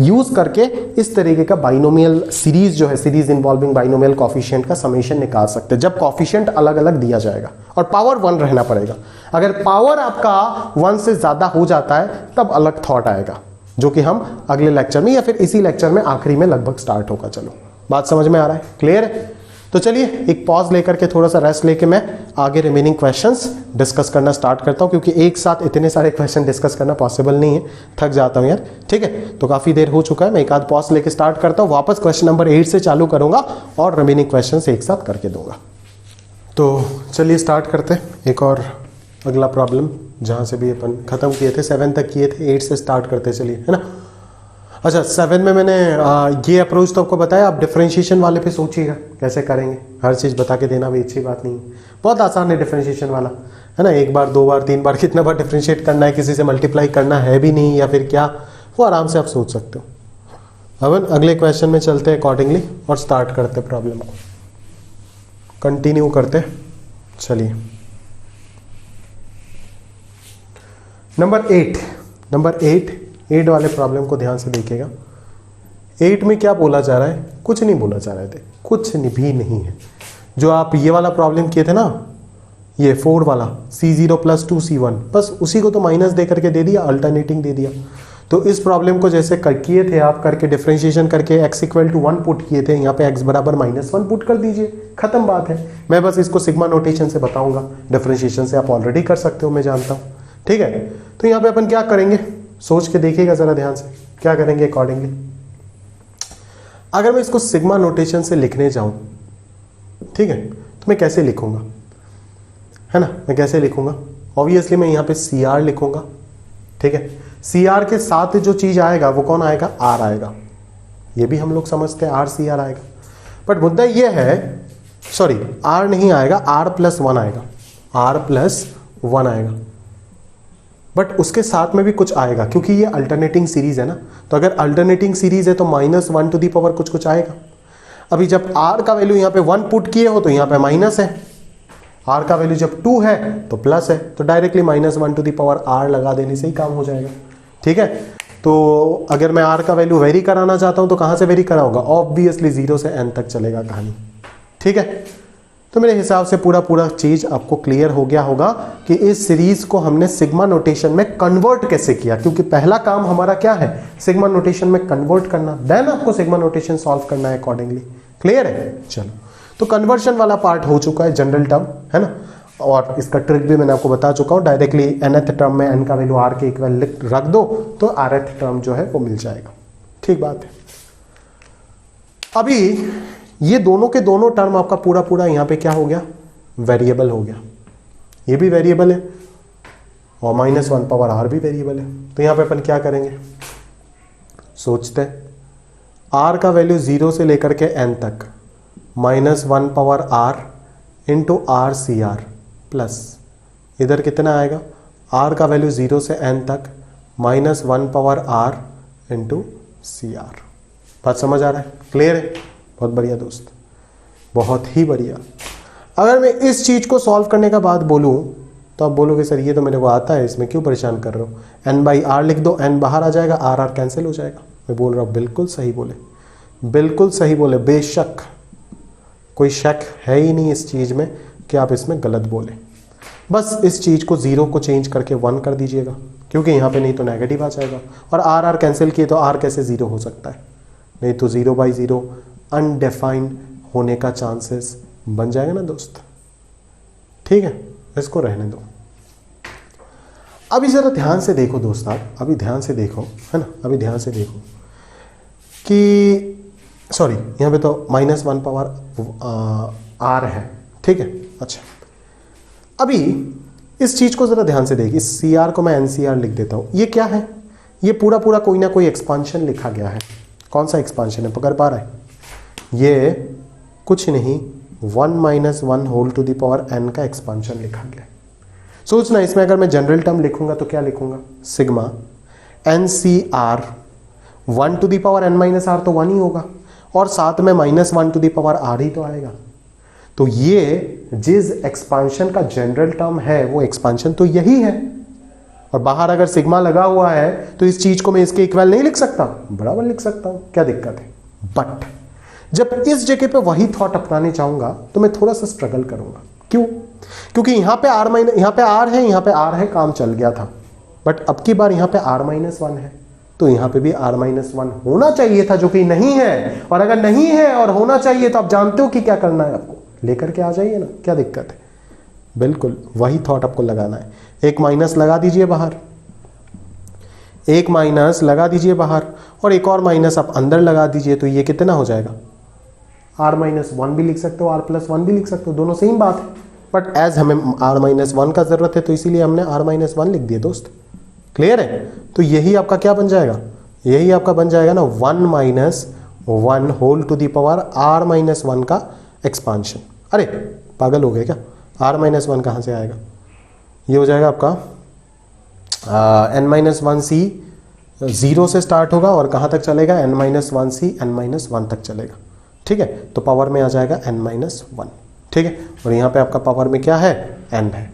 यूज करके इस तरीके का बाइनोमियल सीरीज जो है, सीरीज इन्वॉल्विंग बाइनोमियल कॉफिशिएंट का समेशन निकाल सकते हैं, जब कॉफिशिएंट अलग अलग दिया जाएगा और पावर 1 रहना पड़ेगा। अगर पावर आपका 1 से ज्यादा हो जाता है तब अलग थॉट आएगा, जो कि हम अगले लेक्चर में या फिर इसी लेक्चर में आखिरी में लगभग स्टार्ट होगा। चलो बात समझ में आ रहा है, क्लियर है? तो चलिए एक पॉज लेकर के थोड़ा सा रेस्ट लेके मैं आगे रिमेनिंग क्वेश्चंस डिस्कस करना स्टार्ट करता हूं, क्योंकि एक साथ इतने सारे क्वेश्चन डिस्कस करना पॉसिबल नहीं है, थक जाता हूं यार, ठीक है। तो काफी देर हो चुका है, मैं एक आध पॉज लेके स्टार्ट करता हूं, वापस क्वेश्चन नंबर 8 से चालू करूंगा और रिमेनिंग क्वेश्चंस एक साथ करके दूंगा। तो चलिए स्टार्ट करते हैं एक और अगला प्रॉब्लम, जहां से भी अपन खत्म किए थे, 7 तक किए थे, 8 से स्टार्ट करते चलिए, है ना। अच्छा 7 में मैंने ये अप्रोच तो आपको बताया, आप डिफरेंशिएशन वाले पे सोचिएगा कैसे करेंगे, हर चीज़ बता के देना भी अच्छी बात नहीं है, बहुत आसान है डिफरेंशिएशन वाला, है ना। एक बार 2 बार 3 बार कितना बार डिफरेंशिएट करना है, किसी से मल्टीप्लाई करना है भी नहीं या फिर क्या, वो आराम से आप सोच सकते हो। अब अगले क्वेश्चन में चलते हैं अकॉर्डिंगली और स्टार्ट करते प्रॉब्लम को, कंटिन्यू करते चलिए। नंबर 8 वाले प्रॉब्लम को ध्यान से देखिएगा। 8 में क्या बोला जा रहा है, कुछ नहीं बोला जा रहे थे, कुछ भी नहीं है। जो आप ये वाला प्रॉब्लम किए थे ना, ये 4 वाला C0 + 2C1, बस उसी को तो माइनस दे करके दे दिया, अल्टरनेटिंग दे दिया। तो इस प्रॉब्लम को जैसे किए थे आप करके डिफरेंशिएशन करके x = 1 पुट किए थे, यहाँ पे x = -1 पुट कर दीजिए, खत्म बात है। मैं बस इसको सिग्मा नोटेशन से बताऊंगा, डिफरेंशिएशन से आप ऑलरेडी कर सकते हो, मैं जानता हूँ, ठीक है। तो यहाँ पे अपन क्या करेंगे, सोच के देखिएगा जरा ध्यान से, क्या करेंगे अकॉर्डिंगली। अगर मैं इसको सिग्मा नोटेशन से लिखने जाऊं, ठीक है, तो मैं कैसे लिखूंगा, है ना, मैं कैसे लिखूंगा। ऑब्वियसली मैं यहाँ पे CR लिखूंगा, ठीक है। CR के साथ जो चीज आएगा वो कौन आएगा, R आएगा, ये भी हम लोग समझते हैं RCR आएगा। बट मुद्दा ये है, सॉरी R नहीं आएगा, R+1 आएगा, R+1 आएगा। बट उसके साथ में भी कुछ आएगा, क्योंकि ये अल्टरनेटिंग सीरीज है ना। तो अगर अल्टरनेटिंग सीरीज है तो -1 टू दी पावर कुछ आएगा। अभी जब R का वैल्यू यहाँ पे 1 पुट किए हो तो यहाँ पे माइनस है, R का वैल्यू जब 2 है तो प्लस है, तो directly -1 to the power R लगा देने से ही काम हो जाएगा, ठीक है। तो अगर मैं R का वैल्यू वेरी कराना चाहता हूं तो कहां से वेरी कराऊंगा, ऑब्वियसली 0 से n तक चलेगा कहानी, ठीक है। तो मेरे हिसाब से पूरा चीज आपको क्लियर हो गया होगा कि इस सीरीज को हमने सिग्मा नोटेशन में कन्वर्ट कैसे किया, क्योंकि पहला काम हमारा क्या है, सिग्मा नोटेशन में कन्वर्ट करना, देन आपको सिग्मा नोटेशन सॉल्व करना है अकॉर्डिंगली, क्लियर है। चलो तो कन्वर्शन वाला पार्ट हो चुका है, जनरल टर्म, है ना, और इसका ट्रिक भी मैंने आपको बता चुका हूं। डायरेक्टली nth टर्म में n का वैल्यू r के इक्वल रख दो तो rth टर्म जो है वो मिल जाएगा, ठीक बात है। अभी ये दोनों के दोनों टर्म आपका पूरा यहां पे क्या हो गया, वेरिएबल हो गया, ये भी वेरिएबल है और -1 पावर r भी वेरिएबल है। तो यहां पे अपन क्या करेंगे, सोचते हैं, r का वैल्यू 0 से लेकर के n तक -1 power r into RCR plus इधर कितना आएगा, r का वैल्यू 0 से n तक -1 पावर r इंटू CR। बात समझ आ रहा है, क्लियर है, बहुत बढ़िया दोस्त, बहुत ही बढ़िया। अगर मैं इस चीज को सॉल्व करने का बाद बोलूं तो आप बोलोगे सर ये तो मेरे को आता है, इसमें क्यों परेशान कर रहे हो, n/r लिख दो, n बाहर आ जाएगा, r कैंसिल हो जाएगा। मैं बोल रहा हूं बिल्कुल सही बोले, बिल्कुल सही बोले, बेशक कोई शक है ही नहीं इस चीज में कि आप इसमें गलत बोले। बस इस चीज को 0 को चेंज करके 1 कर दीजिएगा, क्योंकि यहाँ पे नहीं तो नेगेटिव आ जाएगा, और r कैंसिल किए तो r कैसे 0 हो सकता है, नहीं तो 0/0 अनडिफाइंड होने का चांसेस बन जाएगा ना दोस्त, ठीक है, इसको रहने दो। अभी जरा ध्यान से देखो दोस्त, आप अभी ध्यान से देखो, है ना, अभी ध्यान से देखो कि सॉरी यहाँ पे तो -1 पावर r है, ठीक है। अच्छा अभी इस चीज को जरा ध्यान से देखिए, इस CR को मैं NCR लिख देता हूं, ये क्या है, ये पूरा पूरा कोई ना कोई एक्सपांशन लिखा गया है। कौन सा एक्सपांशन है, पकड़ पा रहा है? ये कुछ नहीं 1 - 1 whole to the power n का एक्सपांशन लिखा गया है। सोचना, इसमें अगर मैं जनरल टर्म लिखूंगा तो क्या लिखूंगा, sigma NCR 1 to the power n - r तो 1 ही होगा, और साथ में -1 टू द पावर r ही तो आएगा। तो ये जिस एक्सपांशन का जनरल टर्म है वो एक्सपांशन तो यही है, और बाहर अगर सिग्मा लगा हुआ है तो इस चीज को मैं इसके इक्वल नहीं लिख सकता, बराबर लिख सकता हूं, क्या दिक्कत है। बट जब इस जगह पे वही थॉट अपनाने चाहूंगा तो मैं थोड़ा सा स्ट्रगल करूंगा। क्यों? क्योंकि यहां पे r है, यहां पे r है, काम चल गया था। बट अब की बार यहां पे r - 1 है, तो यहां पे भी r - 1 होना चाहिए था, जो कि नहीं है। और अगर नहीं है और होना चाहिए तो आप जानते हो कि क्या करना है, आपको लेकर के आ जाइए ना, क्या दिक्कत है। बिल्कुल वही थॉट आपको लगाना है। एक माइनस लगा दीजिए बाहर, एक माइनस लगा दीजिए बाहर, और एक और माइनस आप अंदर लगा दीजिए, तो ये कितना हो जाएगा, r - 1 भी लिख सकते हो, r + 1 भी लिख सकते हो, दोनों सेम बात है। बट एज हमें r - 1 का जरूरत है तो इसीलिए हमने r - 1 लिख दिया दोस्त। क्लियर है? तो यही आपका क्या बन जाएगा, यही आपका बन जाएगा ना 1 - 1 whole to the power r - 1 का एक्सपांशन। अरे पागल हो गए क्या, r - 1 कहां से आएगा, ये हो जाएगा आपका n - 1c 0 से स्टार्ट होगा और कहां तक चलेगा, n - 1c n - 1 तक चलेगा। ठीक है, तो पावर में आ जाएगा n - 1। ठीक है, और यहां पे आपका पावर में क्या है, n है।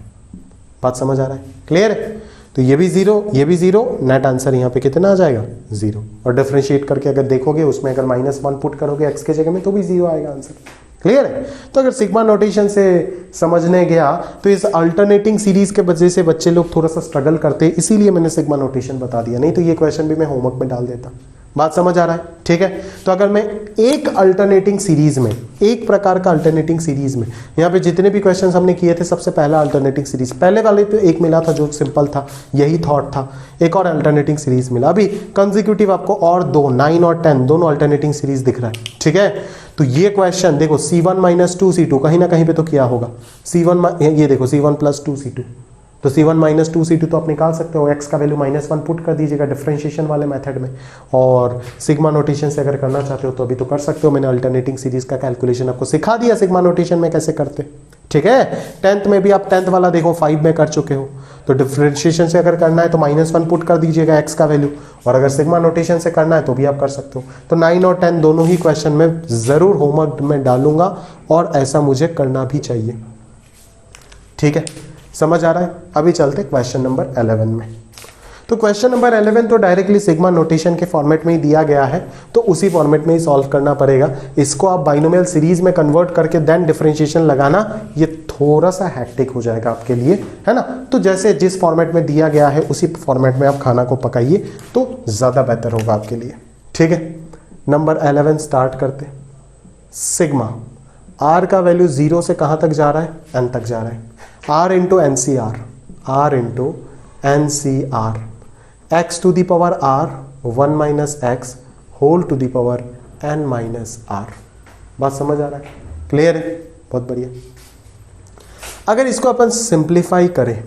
बात समझ आ रहा है, क्लियर है? तो ये भी 0, ये भी 0, नेट आंसर यहाँ पे कितना आ जाएगा, 0। और डिफरेंशिएट करके अगर देखोगे उसमें अगर -1 पुट करोगे x के जगह में तो भी 0 आएगा आंसर। क्लियर है? तो अगर सिग्मा नोटेशन से समझने गया तो इस अल्टरनेटिंग सीरीज के वजह से बच्चे लोग थोड़ा सा स्ट्रगल करते हैं, इसीलिए मैंने सिग्मा नोटेशन बता दिया, नहीं तो ये क्वेश्चन भी मैं होमवर्क में डाल देता। बात समझ आ रहा है? ठीक है, तो अगर मैं एक अल्टरनेटिंग सीरीज में, एक प्रकार का अल्टरनेटिंग सीरीज में, यहाँ पे जितने भी क्वेश्चंस हमने किए थे, सबसे पहला अल्टरनेटिंग सीरीज, पहले वाले पे एक मिला था जो सिंपल था, यही थॉट था, एक और अल्टरनेटिंग सीरीज मिला। अभी कंसेक्यूटिव आपको और दो, 9 और 10 दोनों अल्टरनेटिंग सीरीज दिख रहा है। ठीक है, तो ये क्वेश्चन देखो C1 - 2C2 कहीं ना कहीं पे तो किया होगा, C1 ये देखो C1 + 2C2, तो C1 - 2C2 तो आप निकाल सकते हो, x का वैल्यू -1 पुट कर दीजिएगा डिफरेंशिएशन वाले मेथड में, और सिग्मा नोटेशन से अगर करना चाहते हो तो अभी तो कर सकते हो। मैंने अल्टरनेटिंग सीरीज का कैलकुलेशन आपको सिखा दिया सिग्मा नोटेशन में कैसे करते। ठीक है, 10th में भी आप 10th वाला देखो 5 में कर चुके हो, तो डिफरेंशिएशन से अगर करना है तो -1 पुट कर दीजिएगा x का वैल्यू, और अगर सिग्मा नोटेशन से करना है तो भी आप कर सकते हो। तो 9 और 10 दोनों ही क्वेश्चन में जरूर होमवर्क में डालूंगा, और ऐसा मुझे करना भी चाहिए। ठीक है, समझ आ रहा है? अभी चलते क्वेश्चन नंबर 11 में। तो क्वेश्चन नंबर 11 तो डायरेक्टली सिग्मा नोटेशन के फॉर्मेट में ही दिया गया है, तो उसी फॉर्मेट में ही सॉल्व करना पड़ेगा। इसको आप बाइनोमियल सीरीज में कन्वर्ट करके देन डिफरेंशिएशन लगाना, ये थोड़ा सा हैक्टिक हो जाएगा आपके लिए, है ना। तो जैसे जिस फॉर्मेट में दिया गया है उसी फॉर्मेट में आप खाना को पकाइए तो ज़्यादा बेहतर होगा आपके लिए। ठीक है, नंबर 11 स्टार्ट करते। सिग्मा r का वैल्यू 0 से कहाँ तक जा रहा है, n तक जा रहा है, r into NCR, r into NCR, x to the power r 1 - x whole to the power n - r। बात समझ आ रहा है, क्लियर है? बहुत बढ़िया। अगर इसको अपन सिंप्लीफाई करें,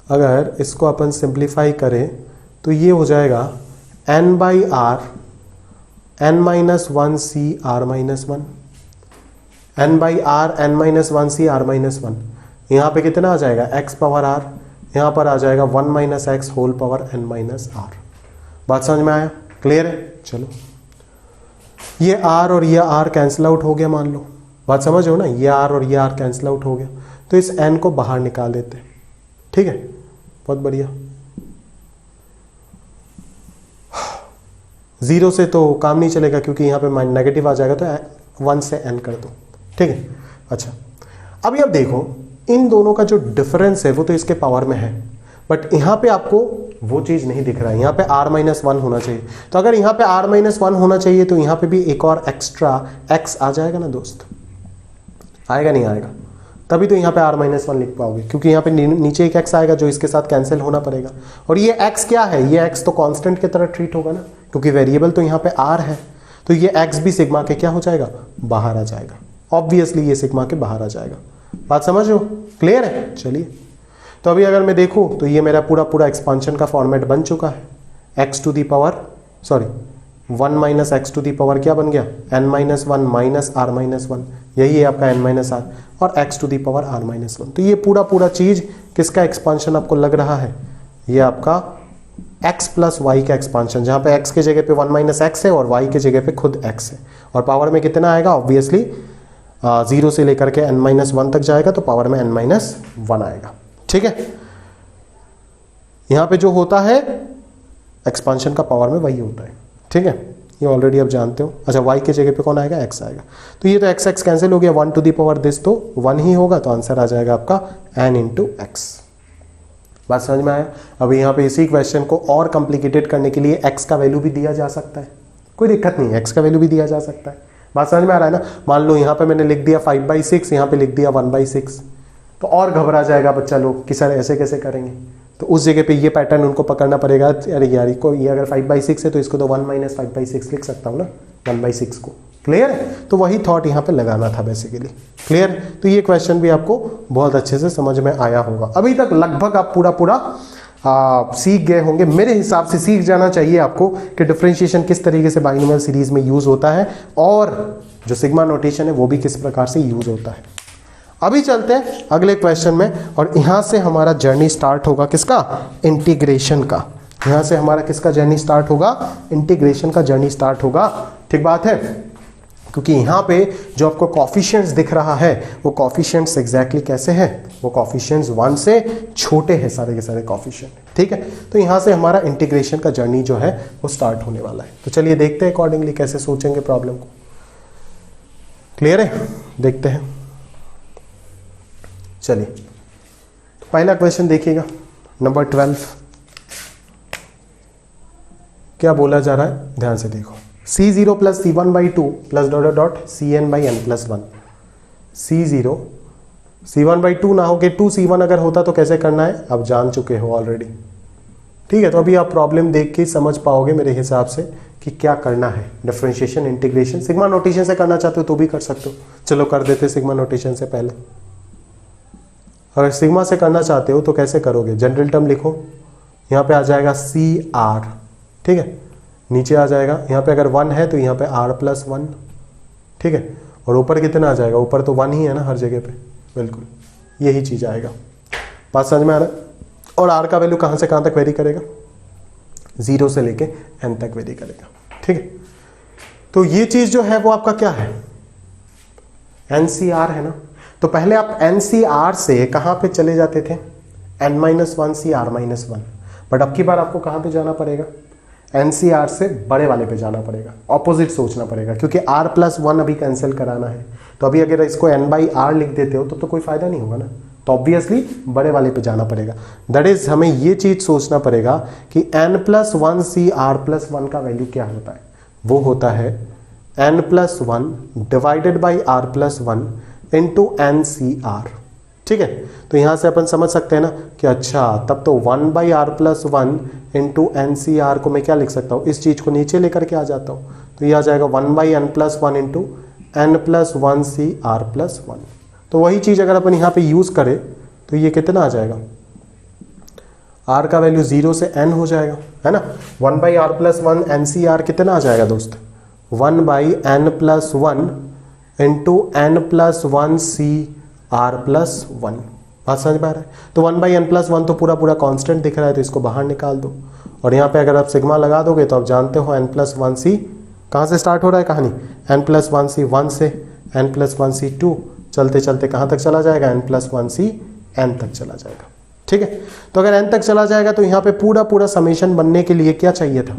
अगर इसको अपन सिंप्लीफाई करें तो ये हो जाएगा n/r n - 1c r - 1, n/r n - 1c r - 1, यहाँ पे कितना आ जाएगा x पावर r, यहाँ पर आ जाएगा 1 - x whole power n - r। बात समझ में आया, क्लियर है? चलो, ये r और ये r कैंसिल आउट हो गया, मान लो, बात समझ हो ना, ये r और ये r कैंसिल आउट हो गया, तो इस n को बाहर निकाल देते हैं। ठीक है, बहुत बढ़िया। 0 से तो काम नहीं चलेगा क्योंकि यहाँ पे नेगेटिव आ जाएगा, तो 1 से n कर दो। ठीक है, अच्छा, अभी आप देखो इन दोनों का जो डिफरेंस है वो तो इसके पावर में है, बट यहाँ पे आपको वो चीज़ नहीं दिख रहा है, यहाँ पे r - 1 होना चाहिए। तो अगर यहाँ पे r - 1 होना चाहिए तो यहाँ पे भी एक और एक्स्ट्रा x आ जाएगा ना दोस्त, आएगा नहीं आएगा? तभी तो यहाँ पे r - 1 लिख पाओगे, क्योंकि यहाँ पे नीचे एक x आएगा जो इसके साथ कैंसिल होना पड़ेगा, और ये x क्या है, ये x तो कांस्टेंट की तरह ट्रीट होगा ना, क्योंकि वेरिएबल तो यहाँ पे r है, तो ये x भी सिग्मा के क्या हो जाएगा, बाहर आ जाएगा। ऑब्वियसली ये सिग्मा के बाहर आ जाएगा। बात समझ लो, क्लियर है? चलिए, तो अभी अगर मैं देखूं तो ये मेरा पूरा पूरा एक्सपांशन का फॉर्मेट बन चुका है। X to the power sorry 1 minus x to the power क्या बन गया n-1 माइनस r माइनस 1, यही है आपका n माइनस r, और x to the power r minus 1। तो ये पूरा चीज किसका एक्सपांशन आपको लग रहा है, ये आपका x प्लस वाई का एक्सपांशन, जहां पे x के जगह पे 1 माइनस एक्स है और y के जगह पे खुद x है, और पावर में कितना आएगा, ऑब्वियसली 0 से लेकर के n-1 तक जाएगा तो पावर में n-1 आएगा। ठीक है, यहां पे जो होता है एक्सपांशन का पावर में वही होता है। ठीक है, ये ऑलरेडी आप जानते हो। अच्छा, y के जगह पे कौन आएगा, x आएगा, तो ये तो x कैंसिल हो गया, 1 टू दी पावर दिस तो 1 ही होगा, तो आंसर आ जाएगा आपका n इंटू एक्स। बात समझ में आया। अब यहाँ पे इसी क्वेश्चन को और कॉम्प्लिकेटेड करने के लिए x का वैल्यू भी दिया जा सकता है, कोई दिक्कत नहीं है, x का वैल्यू भी दिया जा सकता है। बात समझ में आ रहा है ना। मान लो यहाँ पे मैंने लिख दिया 5/6, यहाँ पे लिख दिया 1/6, तो और घबरा जाएगा बच्चा लोग कि सर ऐसे कैसे करेंगे, तो उस जगह पे ये पैटर्न उनको पकड़ना पड़ेगा। अरे यार ये अगर 5/6 है तो इसको तो 1 माइनस 5/6 लिख सकता हूँ ना, 1/6 को। क्लियर है, तो वही थॉट यहाँ पे लगाना था बेसिकली। क्लियर, तो ये क्वेश्चन भी आपको बहुत अच्छे से समझ में आया होगा। अभी तक लगभग आप पूरा सीख गए होंगे, मेरे हिसाब से सीख जाना चाहिए आपको कि डिफरेंशिएशन किस तरीके से बाइनोमियल सीरीज में यूज होता है और जो सिग्मा नोटेशन है वो भी किस प्रकार से यूज होता है। अभी चलते हैं अगले क्वेश्चन में, और यहां से हमारा जर्नी स्टार्ट होगा किसका, इंटीग्रेशन का। यहां से हमारा किसका जर्नी स्टार्ट होगा, इंटीग्रेशन का जर्नी स्टार्ट होगा। ठीक बात है, क्योंकि यहाँ पे जो आपको कॉफिशिएंट्स दिख रहा है वो कॉफिशिएंट्स एग्जैक्टली कैसे हैं, वो कॉफिशिएंट्स 1 से छोटे हैं सारे के सारे कॉफिशिएंट। ठीक है, तो यहाँ से हमारा इंटीग्रेशन का जर्नी जो है वो स्टार्ट होने वाला है। तो चलिए देखते हैं अकॉर्डिंगली कैसे सोचेंगे प्रॉब्लम को। क्लियर है, देखते हैं। चलिए तो पहला क्वेश्चन देखिएगा, नंबर 12। क्या बोला जा रहा है, ध्यान से देखो। C0 plus C1/2 plus dot dot Cn/n+1। C0 C1/2 ना हो के 2C1 अगर होता तो कैसे करना है आप जान चुके हो ऑलरेडी। ठीक है, तो अभी आप प्रॉब्लम देख के समझ पाओगे मेरे हिसाब से कि क्या करना है। डिफरेंशिएशन, इंटीग्रेशन सिग्मा नोटेशन से करना चाहते हो तो भी कर सकते हो, चलो कर देते सिग्मा नोटेशन से पहले। अगर सिग्मा से करना चाहते हो तो कैसे करोगे, जनरल टर्म लिखो, यहाँ पे आ जाएगा CR। ठीक है, नीचे आ जाएगा, यहाँ पे अगर 1 है तो यहाँ पे R+1। ठीक है, और ऊपर कितना आ जाएगा, ऊपर तो 1 ही है ना हर जगह पे, बिल्कुल यही चीज आएगा। बात समझ में आ रहा है। और R का वैल्यू कहाँ से कहाँ तक वेरी करेगा, 0 से लेके n तक वेरी करेगा। ठीक है, तो ये चीज जो है वो आपका क्या है, NCR है ना। तो पहले आप NCR से कहाँ पे चले जाते थे, n-1 CR-1, बट अब की बार आपको कहाँ पे जाना पड़ेगा, NCR से बड़े वाले पे जाना पड़ेगा, ऑपोजिट सोचना पड़ेगा, क्योंकि R+1 अभी कैंसिल कराना है। तो अभी अगर इसको n/r लिख देते हो तो कोई फायदा नहीं होगा ना, तो ऑब्वियसली बड़े वाले पे जाना पड़ेगा। दैट इज हमें ये चीज सोचना पड़ेगा कि n+1 CR+1 का वैल्यू क्या होता है, वो होता है n+1 divided by R+1 into NCR। ठीक है, तो यहां से अपन समझ सकते हैं ना कि अच्छा तब तो 1/R+1 इंटू NCR को मैं क्या लिख सकता हूं, इस चीज को नीचे लेकर के आ जाता हूं, तो ये आ जाएगा 1/n+1 इंटू n+1 CR+1। तो वही चीज अगर अपन यहाँ पे यूज करें तो ये कितना आ जाएगा, R का वैल्यू 0 से n हो जाएगा, है ना। 1/R+1 NCR कितना आ जाएगा दोस्त, 1/n+1 इंटू n+1 CR+1। बात समझ में आ रहा है। तो 1/n+1 तो पूरा कांस्टेंट दिख रहा है, तो इसको बाहर निकाल दो, और यहाँ पे अगर आप सिग्मा लगा दोगे तो आप जानते हो n+1 C कहाँ से स्टार्ट हो रहा है कहानी, n+1 C 1 से, n+1 C 2, चलते चलते कहाँ तक चला जाएगा, n+1 C n तक चला जाएगा। ठीक है, तो अगर n तक चला जाएगा तो यहाँ पे पूरा समेशन बनने के लिए क्या चाहिए था,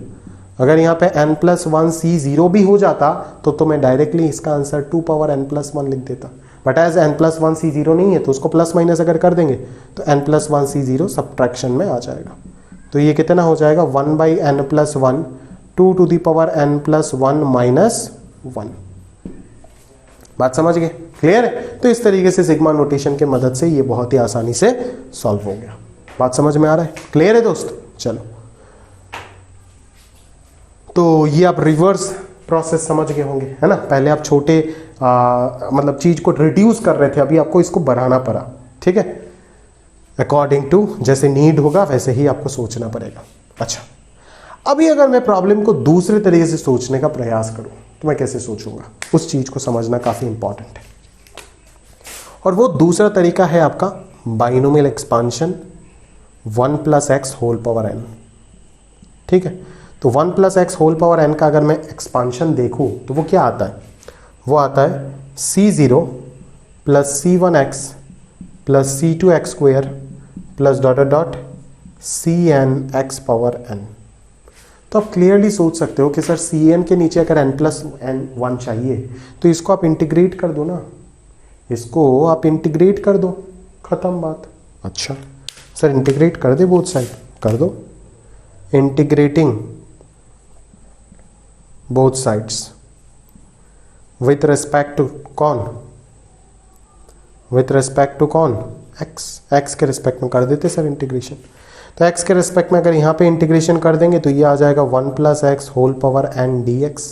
अगर यहाँ पे n+1 C 0 भी हो जाता तो मैं डायरेक्टली इसका आंसर 2n+1 लिख देता, बट एज n+1 C 0 नहीं है तो उसको प्लस माइनस अगर कर देंगे तो n+1 C 0 सब्ट्रैक्शन में आ जाएगा। तो ये कितना हो जाएगा, 1/n+1 2n+1 -1। बात समझ गए, क्लियर है। तो इस तरीके से सिग्मा नोटेशन के मदद से ये बहुत ही आसानी से सॉल्व हो गया। बात समझ में आ रहा है, क्लियर है दोस्त। चलो, तो ये आप रिवर्स प्रोसेस समझ गए होंगे, है ना। पहले आप छोटे मतलब चीज को रिड्यूस कर रहे थे, अभी आपको इसको बढ़ाना पड़ा। ठीक है, अकॉर्डिंग टू जैसे नीड होगा वैसे ही आपको सोचना पड़ेगा। अच्छा, अभी अगर मैं प्रॉब्लम को दूसरे तरीके से सोचने का प्रयास करूं तो मैं कैसे सोचूंगा, उस चीज को समझना काफी इंपॉर्टेंट है। और वो दूसरा तरीका है आपका binomial expansion 1 + x whole power n। ठीक है, तो 1 + x होल पावर n का अगर मैं एक्सपांशन देखूं तो वो क्या आता है, वो आता है c0 + c1x + c2x² + ... cnx power n। तो आप क्लियरली सोच सकते हो कि सर cn के नीचे अगर n+1 चाहिए तो इसको आप इंटीग्रेट कर दो ना, इसको आप इंटीग्रेट कर दो, खत्म बात। अच्छा सर इंटीग्रेट कर दे बोथ साइड, कर दो। Integrating both sides with respect to कौन, विथ रिस्पेक्ट टू कौन, x के रिस्पेक्ट में कर देते सर इंटीग्रेशन। तो x के रिस्पेक्ट में अगर यहाँ पे इंटीग्रेशन कर देंगे तो ये आ जाएगा 1 + x whole power n dx।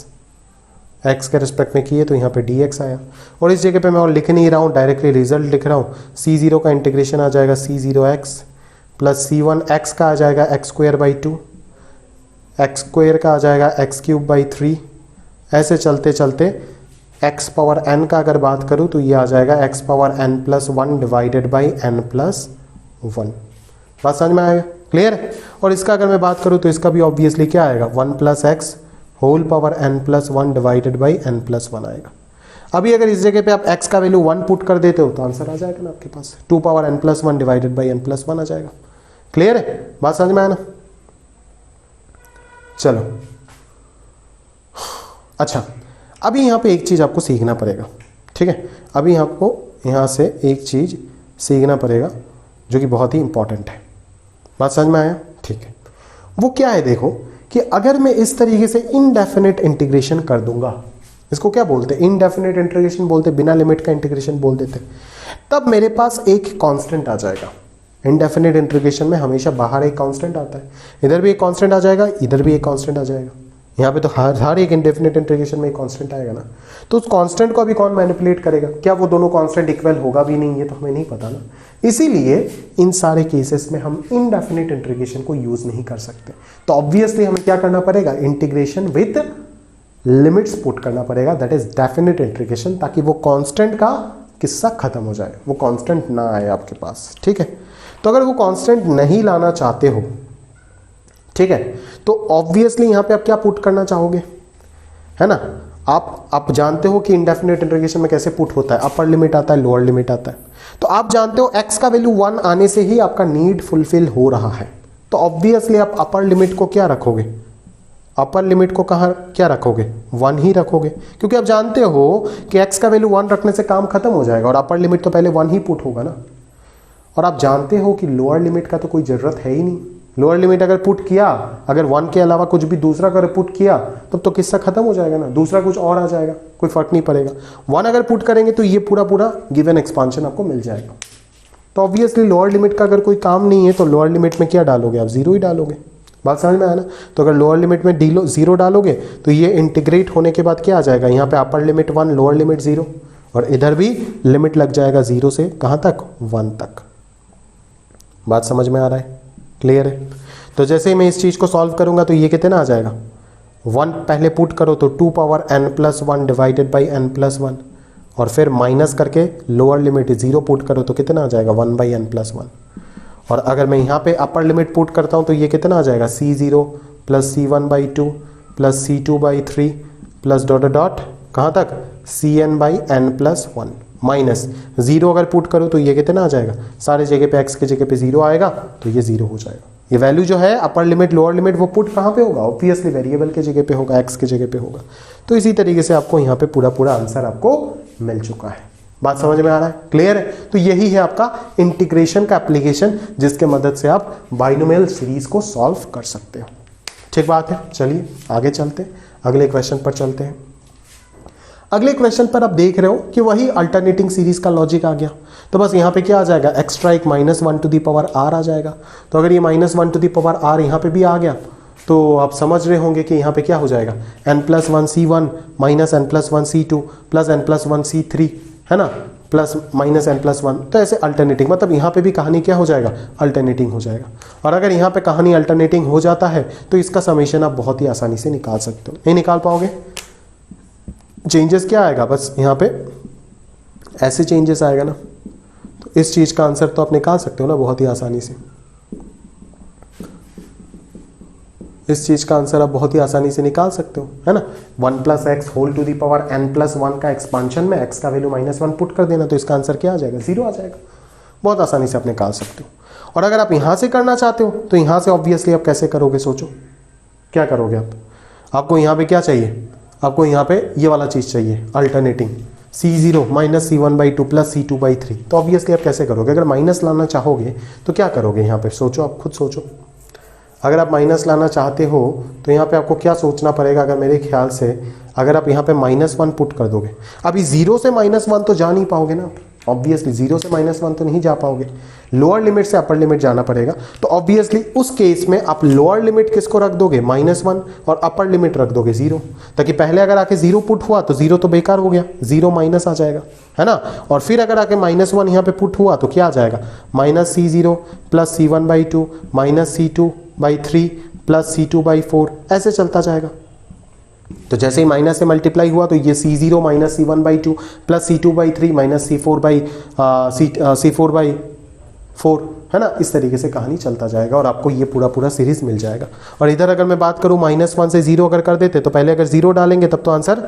x के रिस्पेक्ट में किए तो यहाँ पे dx आया, और इस जगह पे मैं और लिख नहीं रहा हूँ, डायरेक्टली रिजल्ट लिख रहा हूँ। c0 का इंटीग्रेशन आ जाएगा c0x + c1x का आ जाएगा x²/2, x² का आ जाएगा x³/3। ऐसे चलते चलते x पावर n का अगर बात करूँ तो ये आ जाएगा x power n+1 divided by n+1। बात समझ में आएगा, क्लियर है। और इसका अगर मैं बात करूँ तो इसका भी ऑब्वियसली क्या आएगा, 1 + x whole power n+1 divided by n+1 आएगा। अभी अगर इस जगह पे आप x का वैल्यू 1 पुट कर देते हो तो आंसर आ जाएगा ना आपके पास, 2 power n+1 divided by n+1 आ जाएगा। क्लियर है, बात समझ में आया ना। चलो अच्छा, अभी यहाँ पे एक चीज आपको सीखना पड़ेगा, ठीक है। अभी आपको यहाँ से एक चीज सीखना पड़ेगा जो कि बहुत ही इंपॉर्टेंट है। बात समझ में आया, ठीक है। वो क्या है, देखो कि अगर मैं इस तरीके से इनडेफिनेट इंटीग्रेशन कर दूंगा, इसको क्या बोलते हैं, इनडेफिनेट इंटीग्रेशन बोलते, बिना लिमिट का इंटीग्रेशन बोल देते, तब मेरे पास एक कांस्टेंट आ जाएगा। इनडेफिनेट इंटीग्रेशन में हमेशा बाहर एक कांस्टेंट आता है, इधर भी एक कांस्टेंट आ जाएगा, इधर भी एक कांस्टेंट आ जाएगा। यहाँ पे तो हर एक इंडेफिनेट इंटीग्रेशन में एक कांस्टेंट आएगा ना। तो उस कांस्टेंट को अभी कौन मैनिपुलेट करेगा, क्या वो दोनों कांस्टेंट इक्वल होगा भी नहीं, ये तो हमें नहीं पता ना। इसीलिए इन सारे केसेस में हम इनडेफिनेट इंटीग्रेशन को यूज नहीं कर सकते। तो ऑब्वियसली हमें क्या करना पड़ेगा, इंटीग्रेशन विद लिमिट्स पुट करना पड़ेगा, दैट इज डेफिनेट इंटीग्रेशन, ताकि वो कांस्टेंट का किस्सा खत्म हो जाए, वो कांस्टेंट ना आए आपके पास, ठीक है। तो अगर वो कांस्टेंट नहीं लाना चाहते हो, ठीक है, तो ऑब्वियसली यहां पे आप क्या पुट करना चाहोगे, है ना। आप जानते हो कि इंडेफिनेट इंटीग्रेशन में कैसे पुट होता है, अपर लिमिट आता है, लोअर लिमिट आता है। तो आप जानते हो x का वैल्यू 1 आने से ही आपका नीड फुलफिल हो रहा है, तो ऑब्वियसली आप अपर लिमिट को क्या रखोगे, अपर लिमिट को कहां क्या रखोगे, 1 ही रखोगे, क्योंकि आप जानते हो कि x का वैल्यू 1 रखने से काम खत्म हो जाएगा, और अपर लिमिट तो पहले 1 ही पुट होगा ना। और आप जानते हो कि लोअर लिमिट का तो कोई जरूरत है ही नहीं, लोअर लिमिट अगर पुट किया, अगर 1 के अलावा कुछ भी दूसरा अगर पुट किया तब तो किस्सा खत्म हो जाएगा ना, दूसरा कुछ और आ जाएगा, कोई फर्क नहीं पड़ेगा। 1 अगर पुट करेंगे तो ये पूरा गिवन एक्सपांशन आपको मिल जाएगा। तो ऑब्वियसली लोअर लिमिट का अगर कोई काम नहीं है तो लोअर लिमिट में क्या डालोगे, आप 0 ही डालोगे। बात समझ में आया ना। तो अगर लोअर लिमिट में 0 डालोगे तो ये इंटीग्रेट होने के बाद क्या आ जाएगा, यहाँ पे अपर लिमिट 1 लोअर लिमिट 0, और इधर भी लिमिट लग जाएगा 0 से कहाँ तक, 1 तक। बात समझ में आ रहा है, क्लियर है। तो जैसे ही मैं इस चीज को सॉल्व करूंगा तो ये कितना आ जाएगा, 1 पहले पुट करो तो 2 power n+1 divided by n+1, और फिर माइनस करके लोअर लिमिट 0 पुट करो तो कितना आ जाएगा, 1/n+1। और अगर मैं यहाँ पे अपर लिमिट पुट करता हूँ तो ये कितना आ जाएगा, c0 + c1/2 + c2/3 + ... कहाँ तक, cn/n+1 माइनस 0 अगर पुट करो तो ये कितना आ जाएगा, सारे जगह पे x की जगह पे 0 आएगा तो ये 0 हो जाएगा। ये वैल्यू जो है अपर लिमिट लोअर लिमिट वो पुट कहाँ पे होगा, ऑब्वियसली वेरिएबल के जगह पे होगा, x की जगह पे होगा। तो इसी तरीके से आपको यहाँ पे पूरा आंसर आपको मिल चुका है। बात समझ में आ रहा है, क्लियर है। तो यही है आपका इंटीग्रेशन का एप्लीकेशन, जिसके मदद से आप बाइनोमियल सीरीज को सॉल्व कर सकते हो। ठीक बात है, चलिए आगे चलते, अगले क्वेश्चन पर चलते हैं। अगले क्वेश्चन पर आप देख रहे हो कि वही अल्टरनेटिंग सीरीज का लॉजिक आ गया। तो बस यहाँ पे क्या आ जाएगा, एक्स्ट्रा एक -1r आ जाएगा। तो अगर ये -1r यहाँ पे भी आ गया तो आप समझ रहे होंगे कि यहाँ पे क्या हो जाएगा, n+1c1 -n+1c2 + n+1c3, है ना, प्लस माइनस n प्लस 1, तो ऐसे अल्टरनेटिंग, मतलब यहाँ पे भी कहानी क्या हो जाएगा, अल्टरनेटिंग हो जाएगा। और अगर यहाँ पे कहानी अल्टरनेटिंग हो जाता है तो इसका समेशन आप बहुत ही आसानी से निकाल सकते हो। नहीं निकाल पाओगे? चेंजेस क्या आएगा, बस यहाँ पे ऐसे चेंजेस आएगा ना, तो इस चीज का आंसर तो आप निकाल सकते हो ना बहुत ही आसानी से। इस चीज का आंसर आप बहुत ही आसानी से निकाल सकते हो, है ना। 1 plus x whole to the power n plus 1 का एक्सपांशन में x का वैल्यू -1 पुट कर देना, तो इसका आंसर क्या आ जाएगा, 0 आ जाएगा। बहुत आसानी से आप निकाल सकते हो। और अगर आप यहां से करना चाहते हो तो यहां से ऑब्वियसली आप कैसे करोगे, सोचो क्या करोगे आप। आपको यहाँ पे क्या चाहिए, आपको यहाँ पे ये वाला चीज चाहिए, alternating c0 minus c1/2 plus c2/3। तो ऑब्वियसली आप कैसे करोगे, अगर माइनस लाना चाहोगे तो क्या करोगे, यहाँ पे सोचो, आप खुद सोचो। अगर आप माइनस लाना चाहते हो तो यहाँ पे आपको क्या सोचना पड़ेगा, अगर मेरे ख्याल से अगर आप यहाँ पे -1 पुट कर दोगे, अभी 0 से -1 तो जा नहीं पाओगे ना, ऑब्वियसली 0 से -1 तो नहीं जा पाओगे, लोअर लिमिट से अपर लिमिट जाना पड़ेगा। तो ऑब्वियसली उस केस में आप लोअर लिमिट किसको रख दोगे, -1, और अपर लिमिट रख दोगे 0, ताकि पहले अगर आके 0 पुट हुआ तो 0 तो बेकार हो गया, 0 माइनस आ जाएगा, है ना। और फिर अगर आके -1 यहाँ पे पुट हुआ तो क्या आ जाएगा, -c0 plus c1/2 minus c2/3 plus c2/4, ऐसे चलता जाएगा। तो जैसे ही माइनस से मल्टीप्लाई हुआ तो ये c0 minus c1/2 plus c2/3 minus c4/4, है ना। इस तरीके से कहानी चलता जाएगा और आपको ये पूरा सीरीज मिल जाएगा। और इधर अगर मैं बात करूं -1 से 0 अगर कर देते तो पहले अगर 0 डालेंगे तब तो आंसर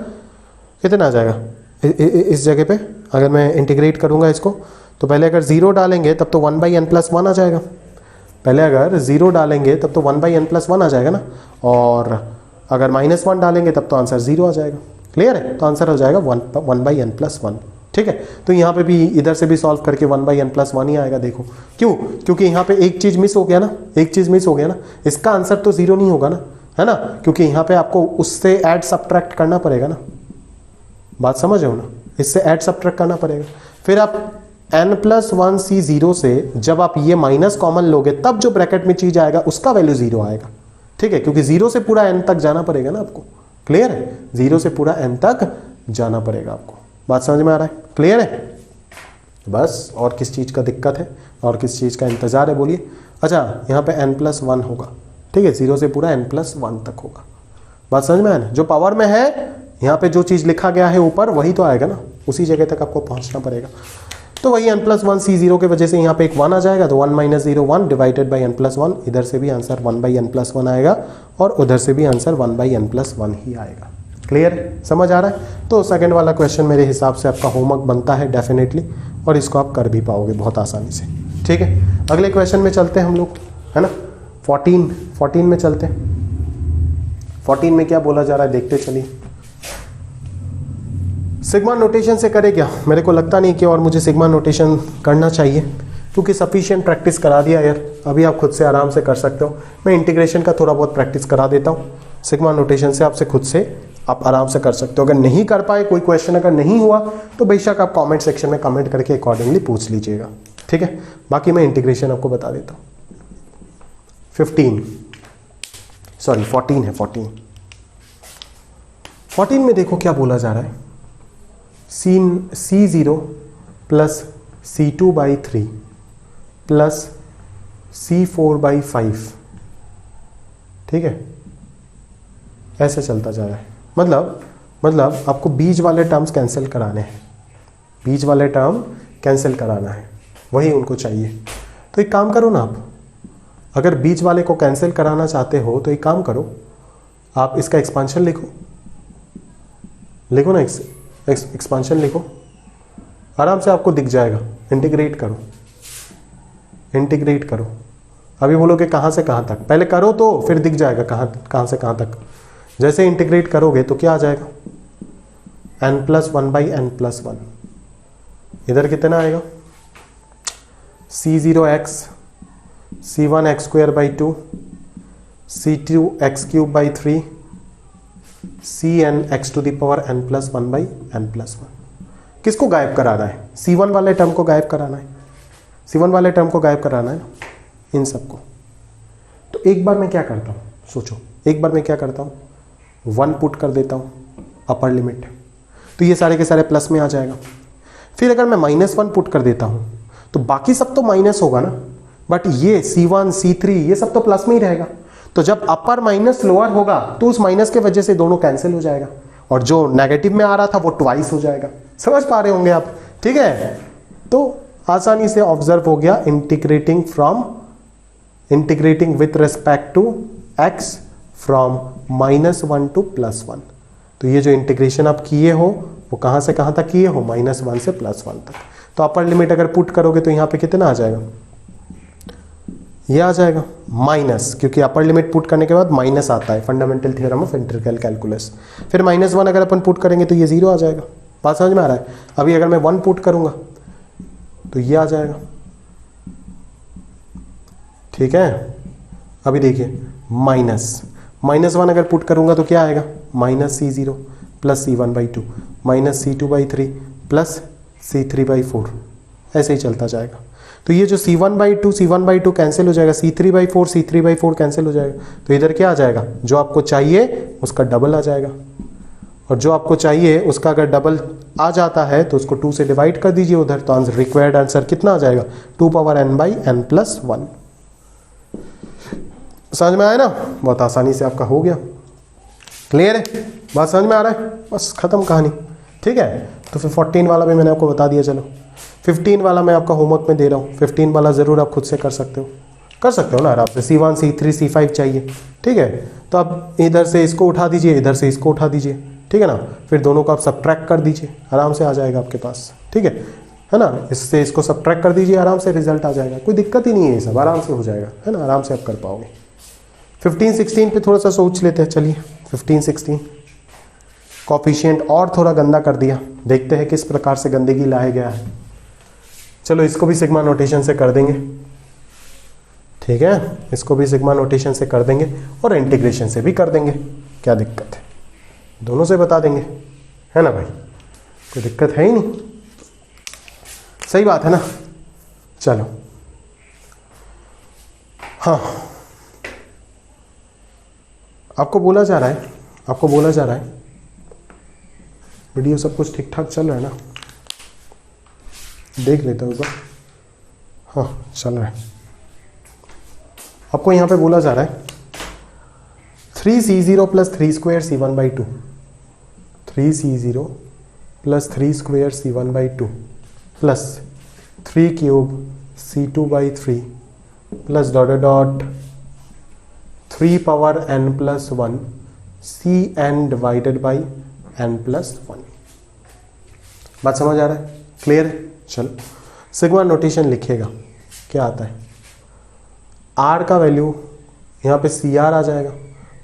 कितना आ जाएगा, इस जगह पे अगर मैं इंटीग्रेट करूंगा इसको तो पहले अगर 0 डालेंगे तब तो 1/n प्लस 1 आ जाएगा, पहले अगर 0 डालेंगे तब तो 1/n प्लस 1 आ जाएगा ना, और अगर -1 डालेंगे तब तो आंसर 0 आ जाएगा। क्लियर है, तो आंसर हो जाएगा 1/n प्लस 1। ठीक है, तो यहाँ पे भी इधर से भी सॉल्व करके 1/n प्लस 1 ही आएगा। देखो क्यों, क्योंकि यहाँ पे एक चीज मिस हो गया ना, एक चीज मिस हो गया ना, इसका आंसर तो 0 नहीं होगा ना, है ना, क्योंकि यहाँ पे आपको उससे ऐड सब्ट्रैक्ट करना पड़ेगा ना, बात समझ रहे हो ना, इससे ऐड सब्ट्रैक्ट करना पड़ेगा। फिर आप n प्लस 1 c0 से जब आप ये माइनस कॉमन लोगे तब जो ब्रैकेट में चीज आएगा उसका वैल्यू 0 आएगा। ठीक है, क्योंकि 0 से पूरा n तक जाना पड़ेगा ना आपको। क्लियर है, 0 से पूरा n तक जाना पड़ेगा आपको। बात समझ में आ रहा है, क्लियर है। बस और किस चीज का दिक्कत है और किस चीज का इंतजार है, बोलिए। अच्छा, यहाँ पे n प्लस 1 होगा, ठीक है, 0 से पूरा n प्लस 1 तक होगा। बात समझ में आया ना, जो पावर में है यहाँ पे जो चीज लिखा गया है ऊपर वही तो आएगा ना, उसी जगह तक आपको पहुंचना पड़ेगा। तो वही n प्लस 1 c0 के वजह से यहाँ पे एक 1 आ जाएगा, तो 1 minus 0 1 divided by n plus 1। इधर से भी आंसर 1/n प्लस 1 आएगा और उधर से भी आंसर 1/n प्लस 1 ही आएगा। क्लियर, समझ आ रहा है। तो सेकंड वाला क्वेश्चन मेरे हिसाब से आपका होमवर्क बनता है डेफिनेटली, और इसको आप कर भी पाओगे बहुत आसानी से। ठीक है, अगले क्वेश्चन में चलते हैं हम लोग, है ना। 14 में चलते हैं। 14 में क्या बोला जा रहा है देखते चलिए। सिग्मा नोटेशन से करे क्या, मेरे को लगता नहीं कि और मुझे सिग्मा नोटेशन करना चाहिए, क्योंकि सफिशिएंट प्रैक्टिस करा दिया यार। अभी आप खुद से आराम से कर सकते हो। मैं इंटीग्रेशन का थोड़ा बहुत प्रैक्टिस करा देता हूँ, सिग्मा नोटेशन से आपसे खुद से आप आराम से कर सकते हो। अगर नहीं कर पाए, कोई क्वेश्चन अगर नहीं हुआ तो बेशक आप कमेंट सेक्शन में कमेंट करके अकॉर्डिंगली पूछ लीजिएगा। ठीक है, बाकी मैं इंटीग्रेशन आपको बता देता हूँ। 14 है। 14 में देखो क्या बोला जा रहा है, c0 plus c2/3 plus c4/5। ठीक है, ऐसे चलता जा रहा है। मतलब आपको बीच वाले टर्म्स कैंसिल कराने हैं, बीच वाले टर्म कैंसिल कराना है, वही उनको चाहिए। तो एक काम करो ना, आप अगर बीच वाले को कैंसिल कराना चाहते हो तो एक काम करो, आप इसका एक्सपांशन लिखो ना, एक्सपांशन लिखो, आराम से आपको दिख जाएगा। इंटीग्रेट करो। अभी बोलोगे कहाँ से कहाँ तक, पहले करो तो फिर दिख जाएगा कहाँ से कहाँ तक। जैसे इंटीग्रेट करोगे तो क्या आ जाएगा, n प्लस 1/n प्लस 1। इधर कितना आएगा, c0x c1x²/2 c2x³/3 cnx⁴n plus 1/n plus 1। किसको गायब कराना है, c1 वाले टर्म को गायब कराना है, c1 वाले टर्म को गायब कराना है इन सबको। तो एक बार मैं क्या करता हूँ, सोचो, एक बार मैं क्या करता हूँ, 1 पुट कर देता हूँ अपर लिमिट, तो ये सारे के सारे प्लस में आ जाएगा। फिर अगर मैं -1 पुट कर देता हूं तो बाकी सब तो माइनस होगा ना, बट ये C1 C3 ये सब तो प्लस में ही रहेगा। तो जब अपर माइनस लोअर होगा तो उस माइनस के वजह से दोनों कैंसिल हो जाएगा, और जो नेगेटिव में आ रहा था वो ट्वाइस हो जाएगा। समझ पा रहे होंगे आप, ठीक है। तो आसानी से ऑब्जर्व हो गया, integrating with respect to x from -1 to +1। तो ये जो इंटीग्रेशन आप किए हो वो कहां से कहां तक किए हो, -1 से +1 तक। तो अपर लिमिट अगर पुट करोगे तो यहां पे कितना आ जाएगा, ये आ जाएगा माइनस, क्योंकि अपर लिमिट पुट करने के बाद माइनस आता है, fundamental theorem of integral calculus. फिर -1 अगर अपन पुट करेंगे तो ये 0 आ जाएगा। बात समझ में आ रहा है। अभी अगर मैं 1 पुट करूंगा तो ये आ जाएगा, ठीक है। अभी देखिए -1 अगर पुट करूंगा तो क्या आएगा, -C0 plus C1/2 -C2/3 plus C3/4, ऐसे ही चलता जाएगा। तो ये जो C1/2 कैंसिल हो जाएगा, C3/4 कैंसिल हो जाएगा। तो इधर क्या आ जाएगा, जो आपको चाहिए उसका डबल आ जाएगा, और जो आपको चाहिए उसका अगर डबल आ जाता है तो उसको 2 से डिवाइड कर दीजिए उधर, तो आंसर रिक्वायर्ड आंसर कितना आ जाएगा, 2n/n+1। समझ में आया ना, बहुत आसानी से आपका हो गया। क्लियर है, बात समझ में आ रहा है, बस खत्म कहानी, ठीक है। तो फिर 14 वाला भी मैंने आपको बता दिया। चलो 15 वाला मैं आपका होमवर्क में दे रहा हूँ। 15 वाला ज़रूर आप खुद से कर सकते हो ना आराम से। C1 C3 C5 चाहिए, ठीक है। तो आप इधर से इसको उठा दीजिए, इधर से इसको उठा दीजिए, ठीक है ना। फिर दोनों को आप सब्ट्रैक्ट कर दीजिए, आराम से आ जाएगा आपके पास, ठीक है ना। इससे इसको सब्ट्रैक्ट कर दीजिए, आराम से रिजल्ट आ जाएगा, कोई दिक्कत ही नहीं है, ये सब आराम से हो जाएगा, है ना, आराम से आप कर पाओगे। 15-16 पे थोड़ा सा सोच लेते हैं। चलिए 15-16 कॉफिशिएंट और थोड़ा गंदा कर दिया, देखते हैं किस प्रकार से गंदगी लाया गया है। चलो इसको भी सिग्मा नोटेशन से कर देंगे, ठीक है, इसको भी सिग्मा नोटेशन से कर देंगे और इंटीग्रेशन से भी कर देंगे, क्या दिक्कत है, दोनों से बता देंगे, है ना भाई, कोई दिक्कत है ही नहीं, सही बात है ना। चलो हाँ, आपको बोला जा रहा है वीडियो सब कुछ ठीक ठाक चल रहा है ना, देख लेते हो तो। हाँ चल रहा है। आपको यहाँ पे बोला जा रहा है 3C0 plus 3² C1/2, 3C0 plus 3² C1/2 plus 3³ C2/3 plus dot 3n+1 Cn divided by n+1। बात समझ आ रहा है, क्लियर है। चलो सिग्मा नोटेशन लिखिएगा, क्या आता है, r का वैल्यू यहाँ पे CR आ जाएगा,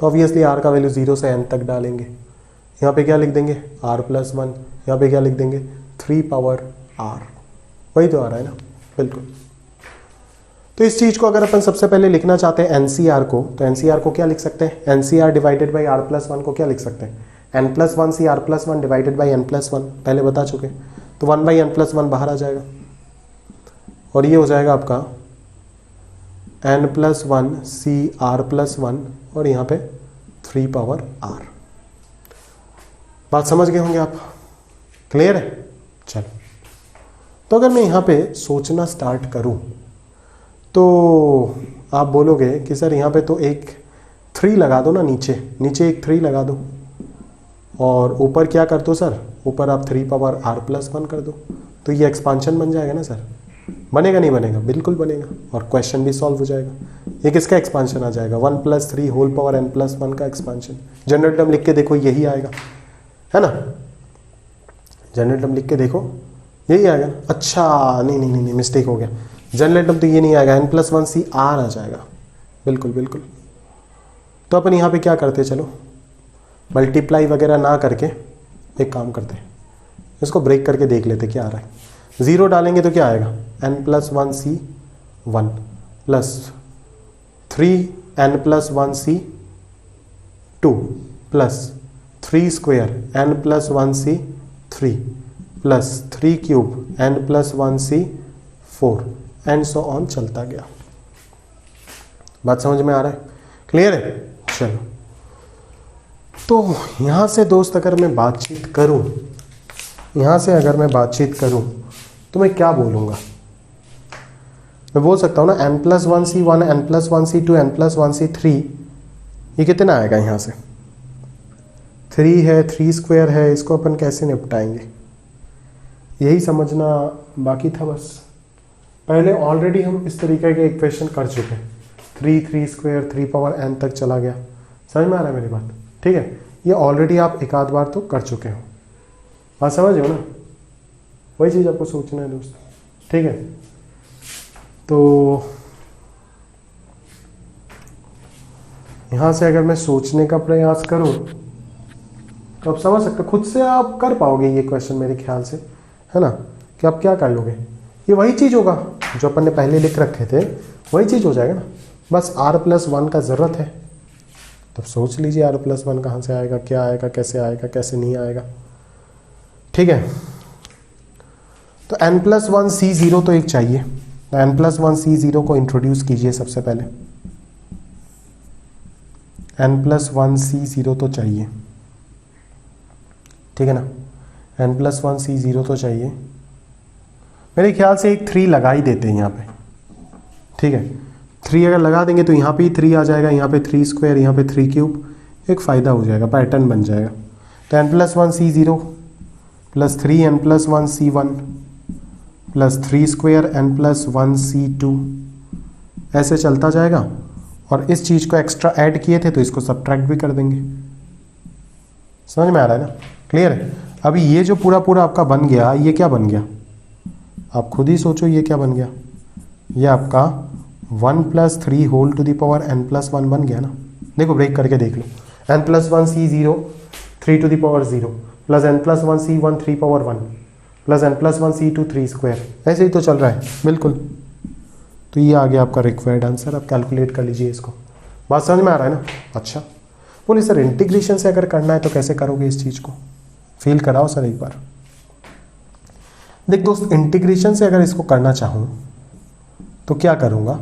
तो ऑब्वियसली r का वैल्यू 0 से n तक डालेंगे। यहाँ पे क्या लिख देंगे, r+1, यहाँ पे क्या लिख देंगे, 3r, वही तो आ रहा है ना, बिल्कुल। तो इस चीज को अगर अपन सबसे पहले लिखना चाहते हैं NCR को, तो NCR को क्या लिख सकते हैं, NCR डिवाइडेड बाई r+1 को क्या लिख सकते हैं, n+1 CR+1 divided by n+1, पहले बता चुके। तो 1/n+1 बाहर आ जाएगा, और ये हो जाएगा आपका n+1 CR+1 और यहाँ पे 3r। बात समझ गए होंगे आप, क्लियर है। चलो तो अगर मैं यहाँ पे सोचना स्टार्ट करूँ तो आप बोलोगे कि सर यहाँ पे तो एक 3 लगा दो ना, नीचे एक 3 लगा दो, और ऊपर क्या कर दो सर, ऊपर आप 3r+1 कर दो, तो ये एक्सपांशन बन जाएगा ना सर, बनेगा नहीं बनेगा, बिल्कुल बनेगा, और क्वेश्चन भी सॉल्व हो जाएगा। ये किसका एक्सपांशन आ जाएगा, 1 + 3 होल पावर n+1 का एक्सपांशन। जनरल टर्म लिख के देखो यही आएगा, है ना, जनरल टर्म लिख के देखो यही आएगा। अच्छा नहीं मिस्टेक हो गया, जनरल टर्म तो ये नहीं आएगा, n+1 CR आ जाएगा, बिल्कुल बिल्कुल। तो अपन यहाँ पे क्या करते हैं, चलो मल्टीप्लाई वगैरह ना करके एक काम करते हैं, इसको ब्रेक करके देख लेते क्या आ रहा है। 0 डालेंगे तो क्या आएगा, n+1 C1 plus 3n+1 C2 plus 3² n+1 C3 plus 3³ n+1 C4 and so on चलता गया। बात समझ में आ रहा है, क्लियर है। चलो तो यहाँ से दोस्त अगर मैं बातचीत करूँ तो मैं क्या बोलूँगा, मैं बोल सकता हूँ ना n+1c1 n+1c2 n+1c3, ये कितना आएगा यहाँ से 3 है, 3 स्क्वायर है, इसको अपन कैसे निपटाएंगे यही समझना बाकी था बस। पहले ऑलरेडी हम इस तरीके के इक्वेशन कर चुके हैं, 3 स्क्वायर 3 पावर n तक चला गया, समझ में आ रहा है मेरी बात, ठीक है। ये ऑलरेडी आप एक आध बार तो कर चुके हो, बात समझ हो ना, वही चीज़ आपको सोचना है दोस्त, ठीक है। तो यहाँ से अगर मैं सोचने का प्रयास करूँ तो आप समझ सकते हो, खुद से आप कर पाओगे ये क्वेश्चन मेरे ख्याल से, है ना, कि आप क्या कर लोगे, ये वही चीज़ होगा जो अपन ने पहले लिख रखे थे, वही चीज़ हो जाएगा ना, बस r+1 का ज़रूरत है। तो सोच लीजिए r+1 कहाँ से आएगा, क्या आएगा, कैसे नहीं आएगा, ठीक है। तो n+1c0 तो एक चाहिए, n+1c0 को इंट्रोड्यूस कीजिए सबसे पहले, n+1c0 तो चाहिए, ठीक है ना, n+1c0 तो चाहिए। मेरे ख्याल से एक 3 लगा ही देते हैं यहाँ पे, ठीक है। 3 अगर लगा देंगे तो यहाँ पे 3 आ जाएगा, यहाँ पे 3 स्क्वायर, यहाँ पे 3 क्यूब, एक फ़ायदा हो जाएगा, पैटर्न बन जाएगा। तो n+1c0 plus 3 n+1c1 plus 3 square n+1c2 ऐसे चलता जाएगा, और इस चीज़ को एक्स्ट्रा ऐड किए थे तो इसको सब्ट्रैक्ट भी कर देंगे, समझ में आ रहा है ना, क्लियर है। अभी ये जो पूरा आपका बन गया, ये क्या बन गया, आप खुद ही सोचो ये क्या बन गया, ये आपका 1+3 whole to the power n+1 बन गया ना। देखो ब्रेक करके देख लो, n+1c0 3 to the power 0 plus n+1c1 3 power 1 plus n+1c2 3 square, ऐसे ही तो चल रहा है बिल्कुल। तो ये आ गया आपका रिक्वायर्ड आंसर, आप कैलकुलेट कर लीजिए इसको, बात समझ में आ रहा है ना। अच्छा बोले सर इंटीग्रेशन से अगर करना है तो कैसे करोगे इस चीज़ को, फील कराओ सर एक बार। देख दोस्त, इंटीग्रेशन से अगर इसको करना चाहूँ तो क्या करूँगा,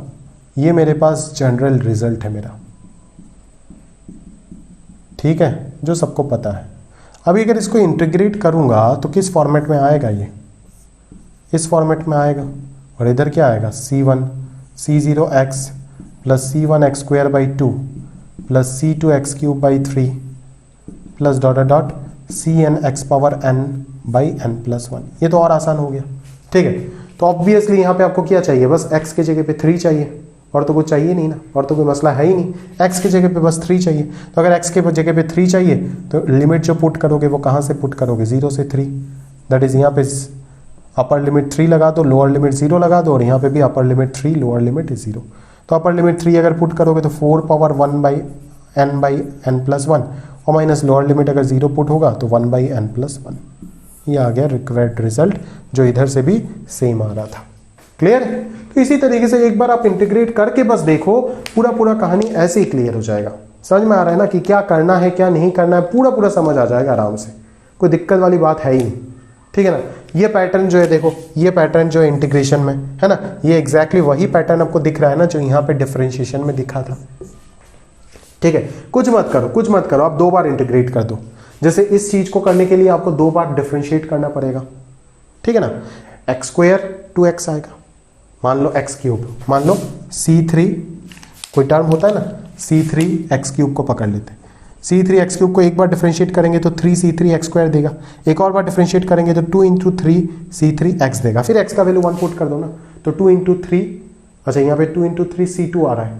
ये मेरे पास जनरल रिजल्ट है मेरा, ठीक है, जो सबको पता है। अभी अगर इसको इंटीग्रेट करूँगा तो किस फॉर्मेट में आएगा, ये इस फॉर्मेट में आएगा, और इधर क्या आएगा c1 c0x plus c1x² 2 plus c2x³ 3 plus dot cn(x⁻n/n+1), ये तो और आसान हो गया, ठीक है। तो ऑब्वियसली यहाँ पे आपको क्या चाहिए, बस x के जगह पे 3 चाहिए, और तो कुछ चाहिए नहीं ना, और तो कोई मसला है ही नहीं, x के जगह पे बस 3 चाहिए। तो अगर x के जगह पे 3 चाहिए तो लिमिट जो पुट करोगे वो कहाँ से पुट करोगे, 0 से 3, दैट इज यहाँ पे अपर लिमिट 3 लगा दो, लोअर लिमिट 0 लगा दो, और यहाँ पे भी अपर लिमिट 3 लोअर लिमिट 0। तो अपर लिमिट 3 अगर पुट करोगे तो 4 पावर 1/n/n+1, और माइनस लोअर लिमिट अगर 0 पुट होगा तो 1/n+1। ये आ गया रिक्वायर्ड रिजल्ट, जो इधर से भी सेम आ रहा था, क्लियर। तो इसी तरीके से एक बार आप इंटीग्रेट करके बस देखो, पूरा कहानी ऐसे ही क्लियर हो जाएगा। समझ में आ रहा है ना कि क्या करना है क्या नहीं करना है, पूरा समझ आ जाएगा आराम से, कोई दिक्कत वाली बात है ही नहीं, ठीक है ना। ये पैटर्न जो है देखो, ये पैटर्न जो है इंटीग्रेशन में है ना, ये एग्जैक्टली वही पैटर्न आपको दिख रहा है ना जो यहाँ पे डिफरेंशिएशन में दिखा था, ठीक है। कुछ मत करो, आप 2 बार इंटीग्रेट कर दो। जैसे इस चीज को करने के लिए आपको 2 बार डिफरेंशिएट करना पड़ेगा, ठीक है ना। x² 2x आएगा, मान लो x³ मान लो c3, कोई टर्म होता है ना, c3x³ को पकड़ लेते हैं। c3x³ को एक बार डिफरेंशिएट करेंगे तो 3c3x² देगा, एक और बार डिफरेंशिएट करेंगे तो 2 × 3c3x देगा, फिर x का वैल्यू 1 पुट कर दो ना, तो 2 × 3, अच्छा यहाँ पे 2 × 3c2 आ रहा है,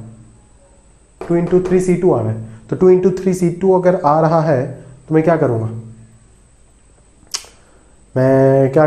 2 × 3c2 आ रहा है, तो 2 × 3c2 अगर आ रहा है तो मैं क्या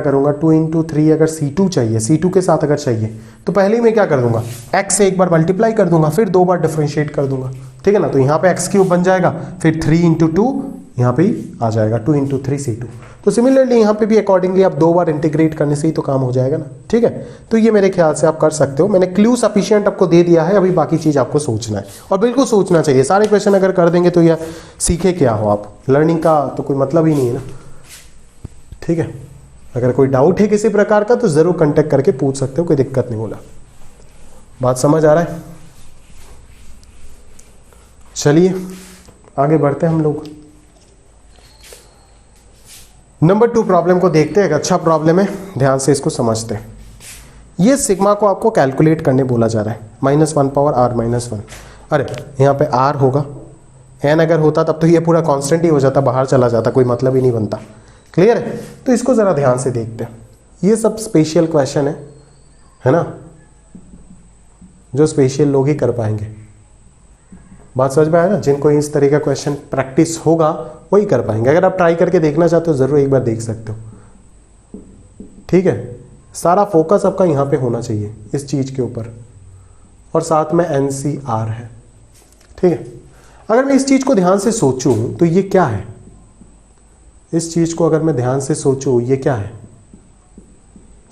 करूँगा, 2 × 3 अगर c2 चाहिए, c2 के साथ अगर चाहिए तो पहले ही मैं क्या कर दूंगा, x से एक बार मल्टीप्लाई कर दूंगा, फिर 2 बार डिफरेंशिएट कर दूंगा, ठीक है ना। तो यहाँ पे x³ बन जाएगा, फिर 3 × 2 यहाँ पे ही आ जाएगा 2 × 3c2। तो सिमिलरली यहाँ पे भी अकॉर्डिंगली आप 2 बार इंटीग्रेट करने से ही तो काम हो जाएगा ना, ठीक है। तो ये मेरे ख्याल से आप कर सकते हो, मैंने क्लू सफिशिएंट आपको दे दिया है, अभी बाकी चीज़ आपको सोचना है, और बिल्कुल सोचना चाहिए। सारे क्वेश्चन अगर कर देंगे तो यह सीखे क्या हो आप, लर्निंग का तो कोई मतलब ही नहीं है ना, ठीक है। अगर कोई डाउट है किसी प्रकार का तो ज़रूर कांटेक्ट करके पूछ सकते हो, कोई दिक्कत नहीं बोला। बात समझ आ रहा है, चलिए आगे बढ़ते हैं हम लोग। नंबर 2 प्रॉब्लम को देखते हैं। एक अच्छा प्रॉब्लम है, ध्यान से इसको समझते हैं। ये सिग्मा को आपको कैलकुलेट करने बोला जा रहा है, -1 पावर r -1। अरे यहाँ पे r होगा, n अगर होता तब तो ये पूरा कांस्टेंट ही हो जाता, बाहर चला जाता, कोई मतलब ही नहीं बनता। क्लियर है? तो इसको ज़रा ध्यान से देखते हैं। ये सब स्पेशल क्वेश्चन है ना, जो स्पेशल लोग ही कर पाएंगे। बात समझ में आया ना? जिनको इस तरह का क्वेश्चन प्रैक्टिस होगा वही कर पाएंगे। अगर आप ट्राई करके देखना चाहते हो ज़रूर एक बार देख सकते हो। ठीक है, सारा फोकस आपका यहाँ पे होना चाहिए इस चीज़ के ऊपर, और साथ में NCR है। ठीक है, अगर मैं इस चीज़ को ध्यान से सोचूं तो ये क्या है? इस चीज़ को अगर मैं ध्यान से सोचूं ये क्या है,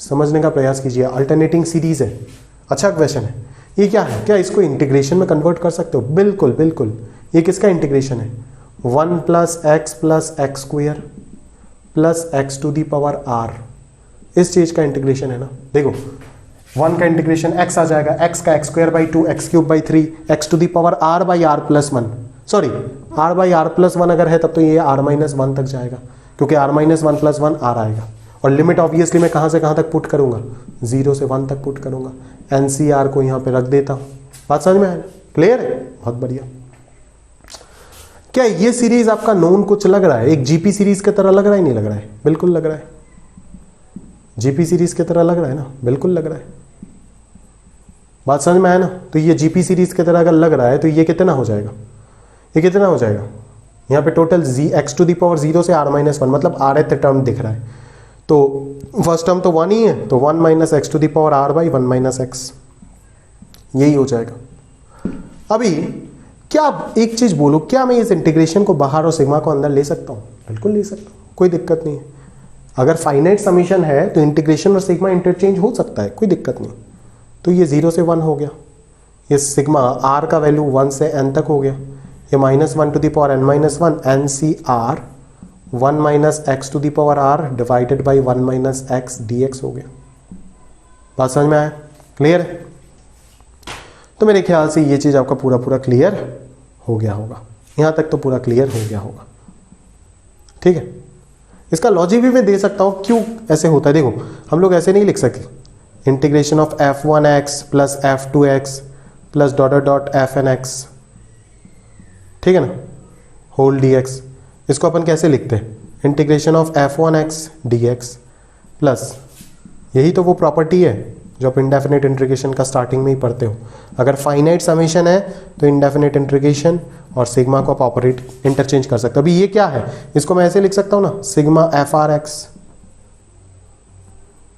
समझने का प्रयास कीजिए। अल्टरनेटिंग सीरीज है, अच्छा क्वेश्चन है। ये क्या है? क्या इसको इंटीग्रेशन में कन्वर्ट कर सकते हो? बिल्कुल बिल्कुल। ये किसका इंटीग्रेशन है? 1 + x + x² + x⁻⁻, इस चीज का इंटीग्रेशन है ना। देखो 1 का इंटीग्रेशन x आ जाएगा, x का x²/2 x³ 3 x⁻⁻r/r+1, sorry r/r+1 अगर है तब तो ये r-1 तक जाएगा, क्योंकि r-1 + 1 r आएगा। और लिमिट ऑब्वियसली मैं कहाँ से कहाँ तक पुट करूंगा? 0 से 1 तक पुट करूंगा। NCR को यहाँ पे रख देता हूँ। बात समझ में आया? क्लियर है? बहुत बढ़िया। क्या ये सीरीज आपका नोन कुछ लग रहा है? एक जीपी सीरीज की तरह लग रहा है? नहीं लग रहा है? बिल्कुल लग रहा है। जीपी सीरीज की तरह लग रहा है ना? बिल्कुल लग रहा है। बात समझ में आया ना? तो ये जीपी सीरीज की तरह अगर लग रहा है तो ये कितना हो जाएगा? ये कितना हो जाएगा? यहाँ पे टोटल x⁻0 से r-1, मतलब rth टर्म दिख रहा है। तो फर्स्ट टर्म तो 1 ही है, तो 1 - x⁻r/1 - x, यही हो जाएगा। अभी क्या एक चीज बोलो, क्या मैं इस इंटीग्रेशन को बाहर और सिग्मा को अंदर ले सकता हूँ? बिल्कुल ले सकता हूँ, कोई दिक्कत नहीं है। अगर फाइनाइट समीशन है तो इंटीग्रेशन और सिग्मा इंटरचेंज हो सकता है, कोई दिक्कत नहीं। तो ये 0 से 1 हो गया, ये सिग्मा r का वैल्यू 1 से n तक हो गया, ये -1 ⁻n - 1 NCR 1 - x⁻r divided by 1 - x dx हो गया। बात समझ में आया? क्लियर है? तो मेरे ख्याल से ये चीज आपका पूरा क्लियर हो गया होगा। यहां तक तो पूरा क्लियर हो गया होगा। ठीक है, इसका लॉजिक भी मैं दे सकता हूं क्यों ऐसे होता है। देखो हम लोग ऐसे नहीं लिख सकते, integration of f1x + f2x + ... fnx, ठीक है ना, होल dx। इसको अपन कैसे लिखते हैं? Integration of f1x dx plus, यही तो वो प्रॉपर्टी है जो आप इंडेफिनेट इंटीग्रेशन का स्टार्टिंग में ही पढ़ते हो। अगर फाइनाइट समेशन है तो इंडेफिनेट इंटीग्रेशन और सिग्मा को आप ऑपरेट इंटरचेंज कर सकते हो। अभी ये क्या है? इसको मैं ऐसे लिख सकता हूं ना, सिग्मा FRX,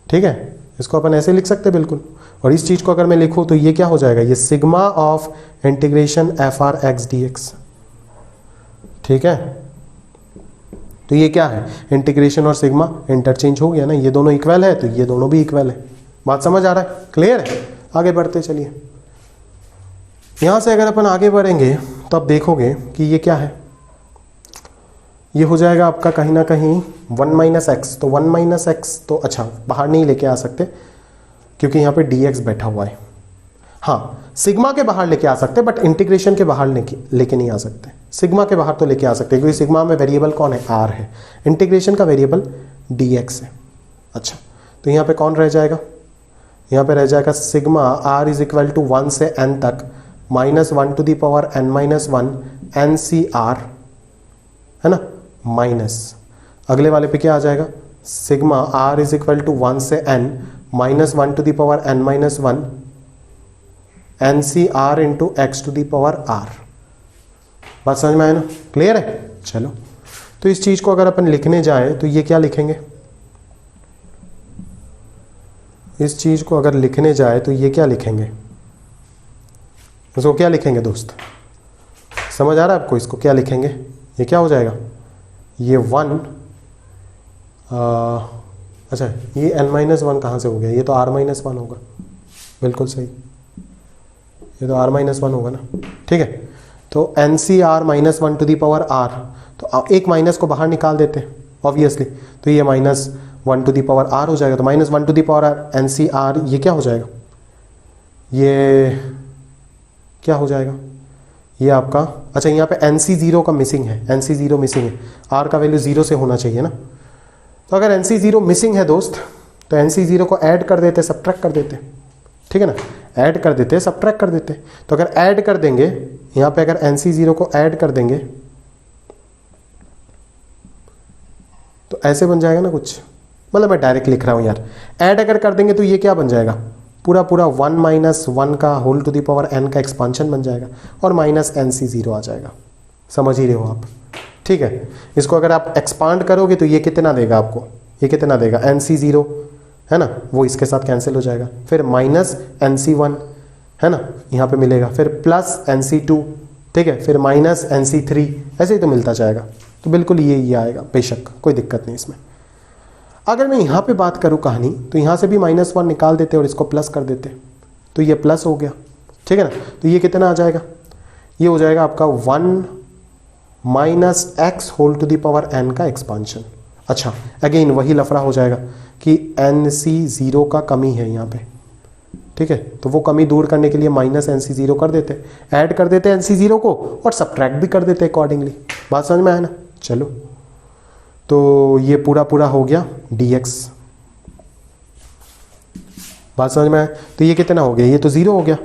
ठीक है, इसको अपन ऐसे लिख सकते हैं बिल्कुल। और इस चीज को अगर मैं लिखूं तो ये क्या हो जाएगा? ये sigma of integration FRX dx, ठीक है। तो ये क्या है? इंटीग्रेशन और सिग्मा इंटरचेंज हो गया ना, ये दोनों इक्वल है तो ये दोनों भी इक्वल है। बात समझ आ रहा है? क्लियर है? आगे बढ़ते चलिए। यहां से अगर अपन आगे बढ़ेंगे तो आप देखोगे कि ये क्या है, ये हो जाएगा आपका कहीं ना कहीं 1 - x। तो 1 - x तो अच्छा बाहर नहीं लेके आ सकते क्योंकि यहाँ पे dx बैठा हुआ है। हाँ, सिग्मा के बाहर लेके आ सकते बट इंटीग्रेशन के बाहर लेके नहीं आ सकते। सिग्मा के बाहर तो लेके आ सकते क्योंकि सिग्मा में वेरिएबल कौन है? r है। इंटीग्रेशन का वेरिएबल dx है। अच्छा, तो यहाँ पे कौन रह जाएगा? यहाँ पे रह जाएगा सिग्मा r = 1 से n तक -1 to the power n - 1 NCR, है ना, माइनस अगले वाले पे क्या आ जाएगा? सिग्मा r = 1 से n -1 to the power n - 1 NCR into x⁻r। बात समझ में आया ना? क्लियर है? चलो, तो इस चीज को अगर अपन लिखने जाए तो ये क्या लिखेंगे? इस चीज को अगर लिखने जाए तो ये क्या लिखेंगे? इसको क्या लिखेंगे दोस्त? समझ आ रहा है आपको? इसको क्या लिखेंगे? ये क्या हो जाएगा? ये 1 अच्छा, ये n - 1 कहाँ से हो गया? ये तो r - 1 होगा। बिल्कुल सही, ये तो r - 1 होगा ना। ठीक है, तो NCR -1 to the power r, तो एक माइनस को बाहर निकाल देते हैं ऑब्वियसली, तो ये -1 to the power r हो जाएगा। तो -1 to the power r NCR, ये क्या हो जाएगा? ये क्या हो जाएगा? ये आपका, अच्छा यहाँ पे NC0 का मिसिंग है, NC0 मिसिंग है, r का वैल्यू 0 से होना चाहिए ना। तो अगर NC0 मिसिंग है दोस्त, तो NC0 को ऐड कर देते, सब्ट्रैक्ट कर देते, ठीक है ना, ऐड कर देते, सब्ट्रैक्ट कर देते। तो अगर ऐड कर देंगे यहां पे, अगर NC0 को ऐड कर देंगे तो ऐसे बन जाएगा ना कुछ, मतलब मैं डायरेक्ट लिख रहा हूं यार। ऐड अगर कर देंगे तो ये क्या बन जाएगा, पूरा पूरा 1 - 1 का whole to the power n का एक्सपांशन बन जाएगा और माइनस NC0 आ जाएगा। समझ ही रहे हो आप, ठीक है। इसको अगर आप एक्सपांड करोगे तो ये कितना देगा आपको, ये कितना देगा, NC0 है ना, वो इसके साथ कैंसिल हो जाएगा, फिर माइनस NC1 है ना, यहाँ पे मिलेगा, फिर प्लस NC2, ठीक है, फिर माइनस NC3, ऐसे ही तो मिलता जाएगा। तो बिल्कुल ये आएगा, बेशक कोई दिक्कत नहीं इसमें। अगर मैं यहाँ पे बात करूँ कहानी, तो यहाँ से भी -1 निकाल देते और इसको प्लस कर देते, तो ये प्लस हो गया, ठीक है ना। तो ये कितना आ जाएगा, ये हो जाएगा आपका 1 - x whole to the power n का एक्सपांशन। अच्छा, अगेन वही लफड़ा हो जाएगा कि NC0 का कमी है यहाँ पे, ठीक है, तो वो कमी दूर करने के लिए माइनस NC0 कर देते, ऐड कर देते NC0 को और सब्ट्रैक्ट भी कर देते अकॉर्डिंगली। बात समझ में आया ना। चलो, तो ये पूरा पूरा हो गया dx, बात समझ में आया। तो ये कितना हो गया, ये तो 0 हो गया,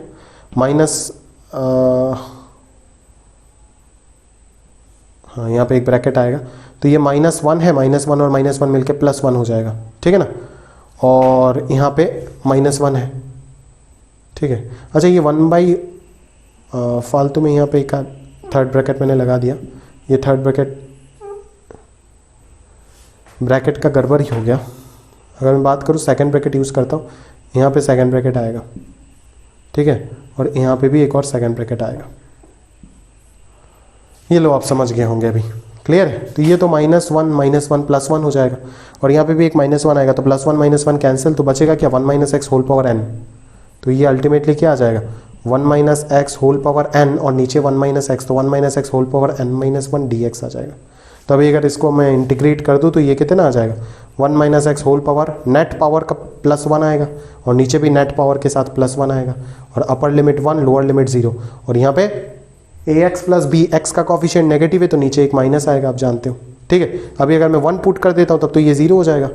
माइनस हाँ यहाँ पे एक ब्रैकेट आएगा, तो ये -1 है, -1 और -1 मिलके +1 हो जाएगा, ठीक है ना, और यहाँ पे -1 है, ठीक है। अच्छा, ये 1 फालतू में यहाँ पे एक थर्ड ब्रैकेट मैंने लगा दिया, ये थर्ड ब्रैकेट का गड़बड़ ही हो गया। अगर मैं बात करूँ सेकंड ब्रैकेट यूज़ करता हूँ, यहाँ पे सेकंड ब्रैकेट आएगा, ठीक है, और यहाँ पे भी एक और सेकंड ब्रैकेट आएगा। ये लो, आप समझ गए होंगे अभी, क्लियर है। तो ये तो -1 -1 +1 हो जाएगा, और यहाँ पे भी एक -1 आएगा, तो +1 -1 कैंसिल, तो बचेगा क्या, 1 - x होल पावर n। तो ये अल्टीमेटली क्या आ जाएगा, 1 - x होल पावर n, और नीचे 1 - x, तो 1 - x whole power n - 1 dx आ जाएगा। तो अभी अगर इसको मैं इंटीग्रेट कर दूँ तो ये कितना आ जाएगा, 1 - x whole power, net power का +1 आएगा, और नीचे भी नेट पावर के साथ +1 आएगा, और अपर लिमिट 1, लोअर लिमिट 0, और यहाँ पे ax + b, x का कॉफिशिएंट नेगेटिव है तो नीचे एक माइनस आएगा, आप जानते हो, ठीक है। अभी अगर मैं 1 पुट कर देता हूँ तब तो ये 0 हो जाएगा,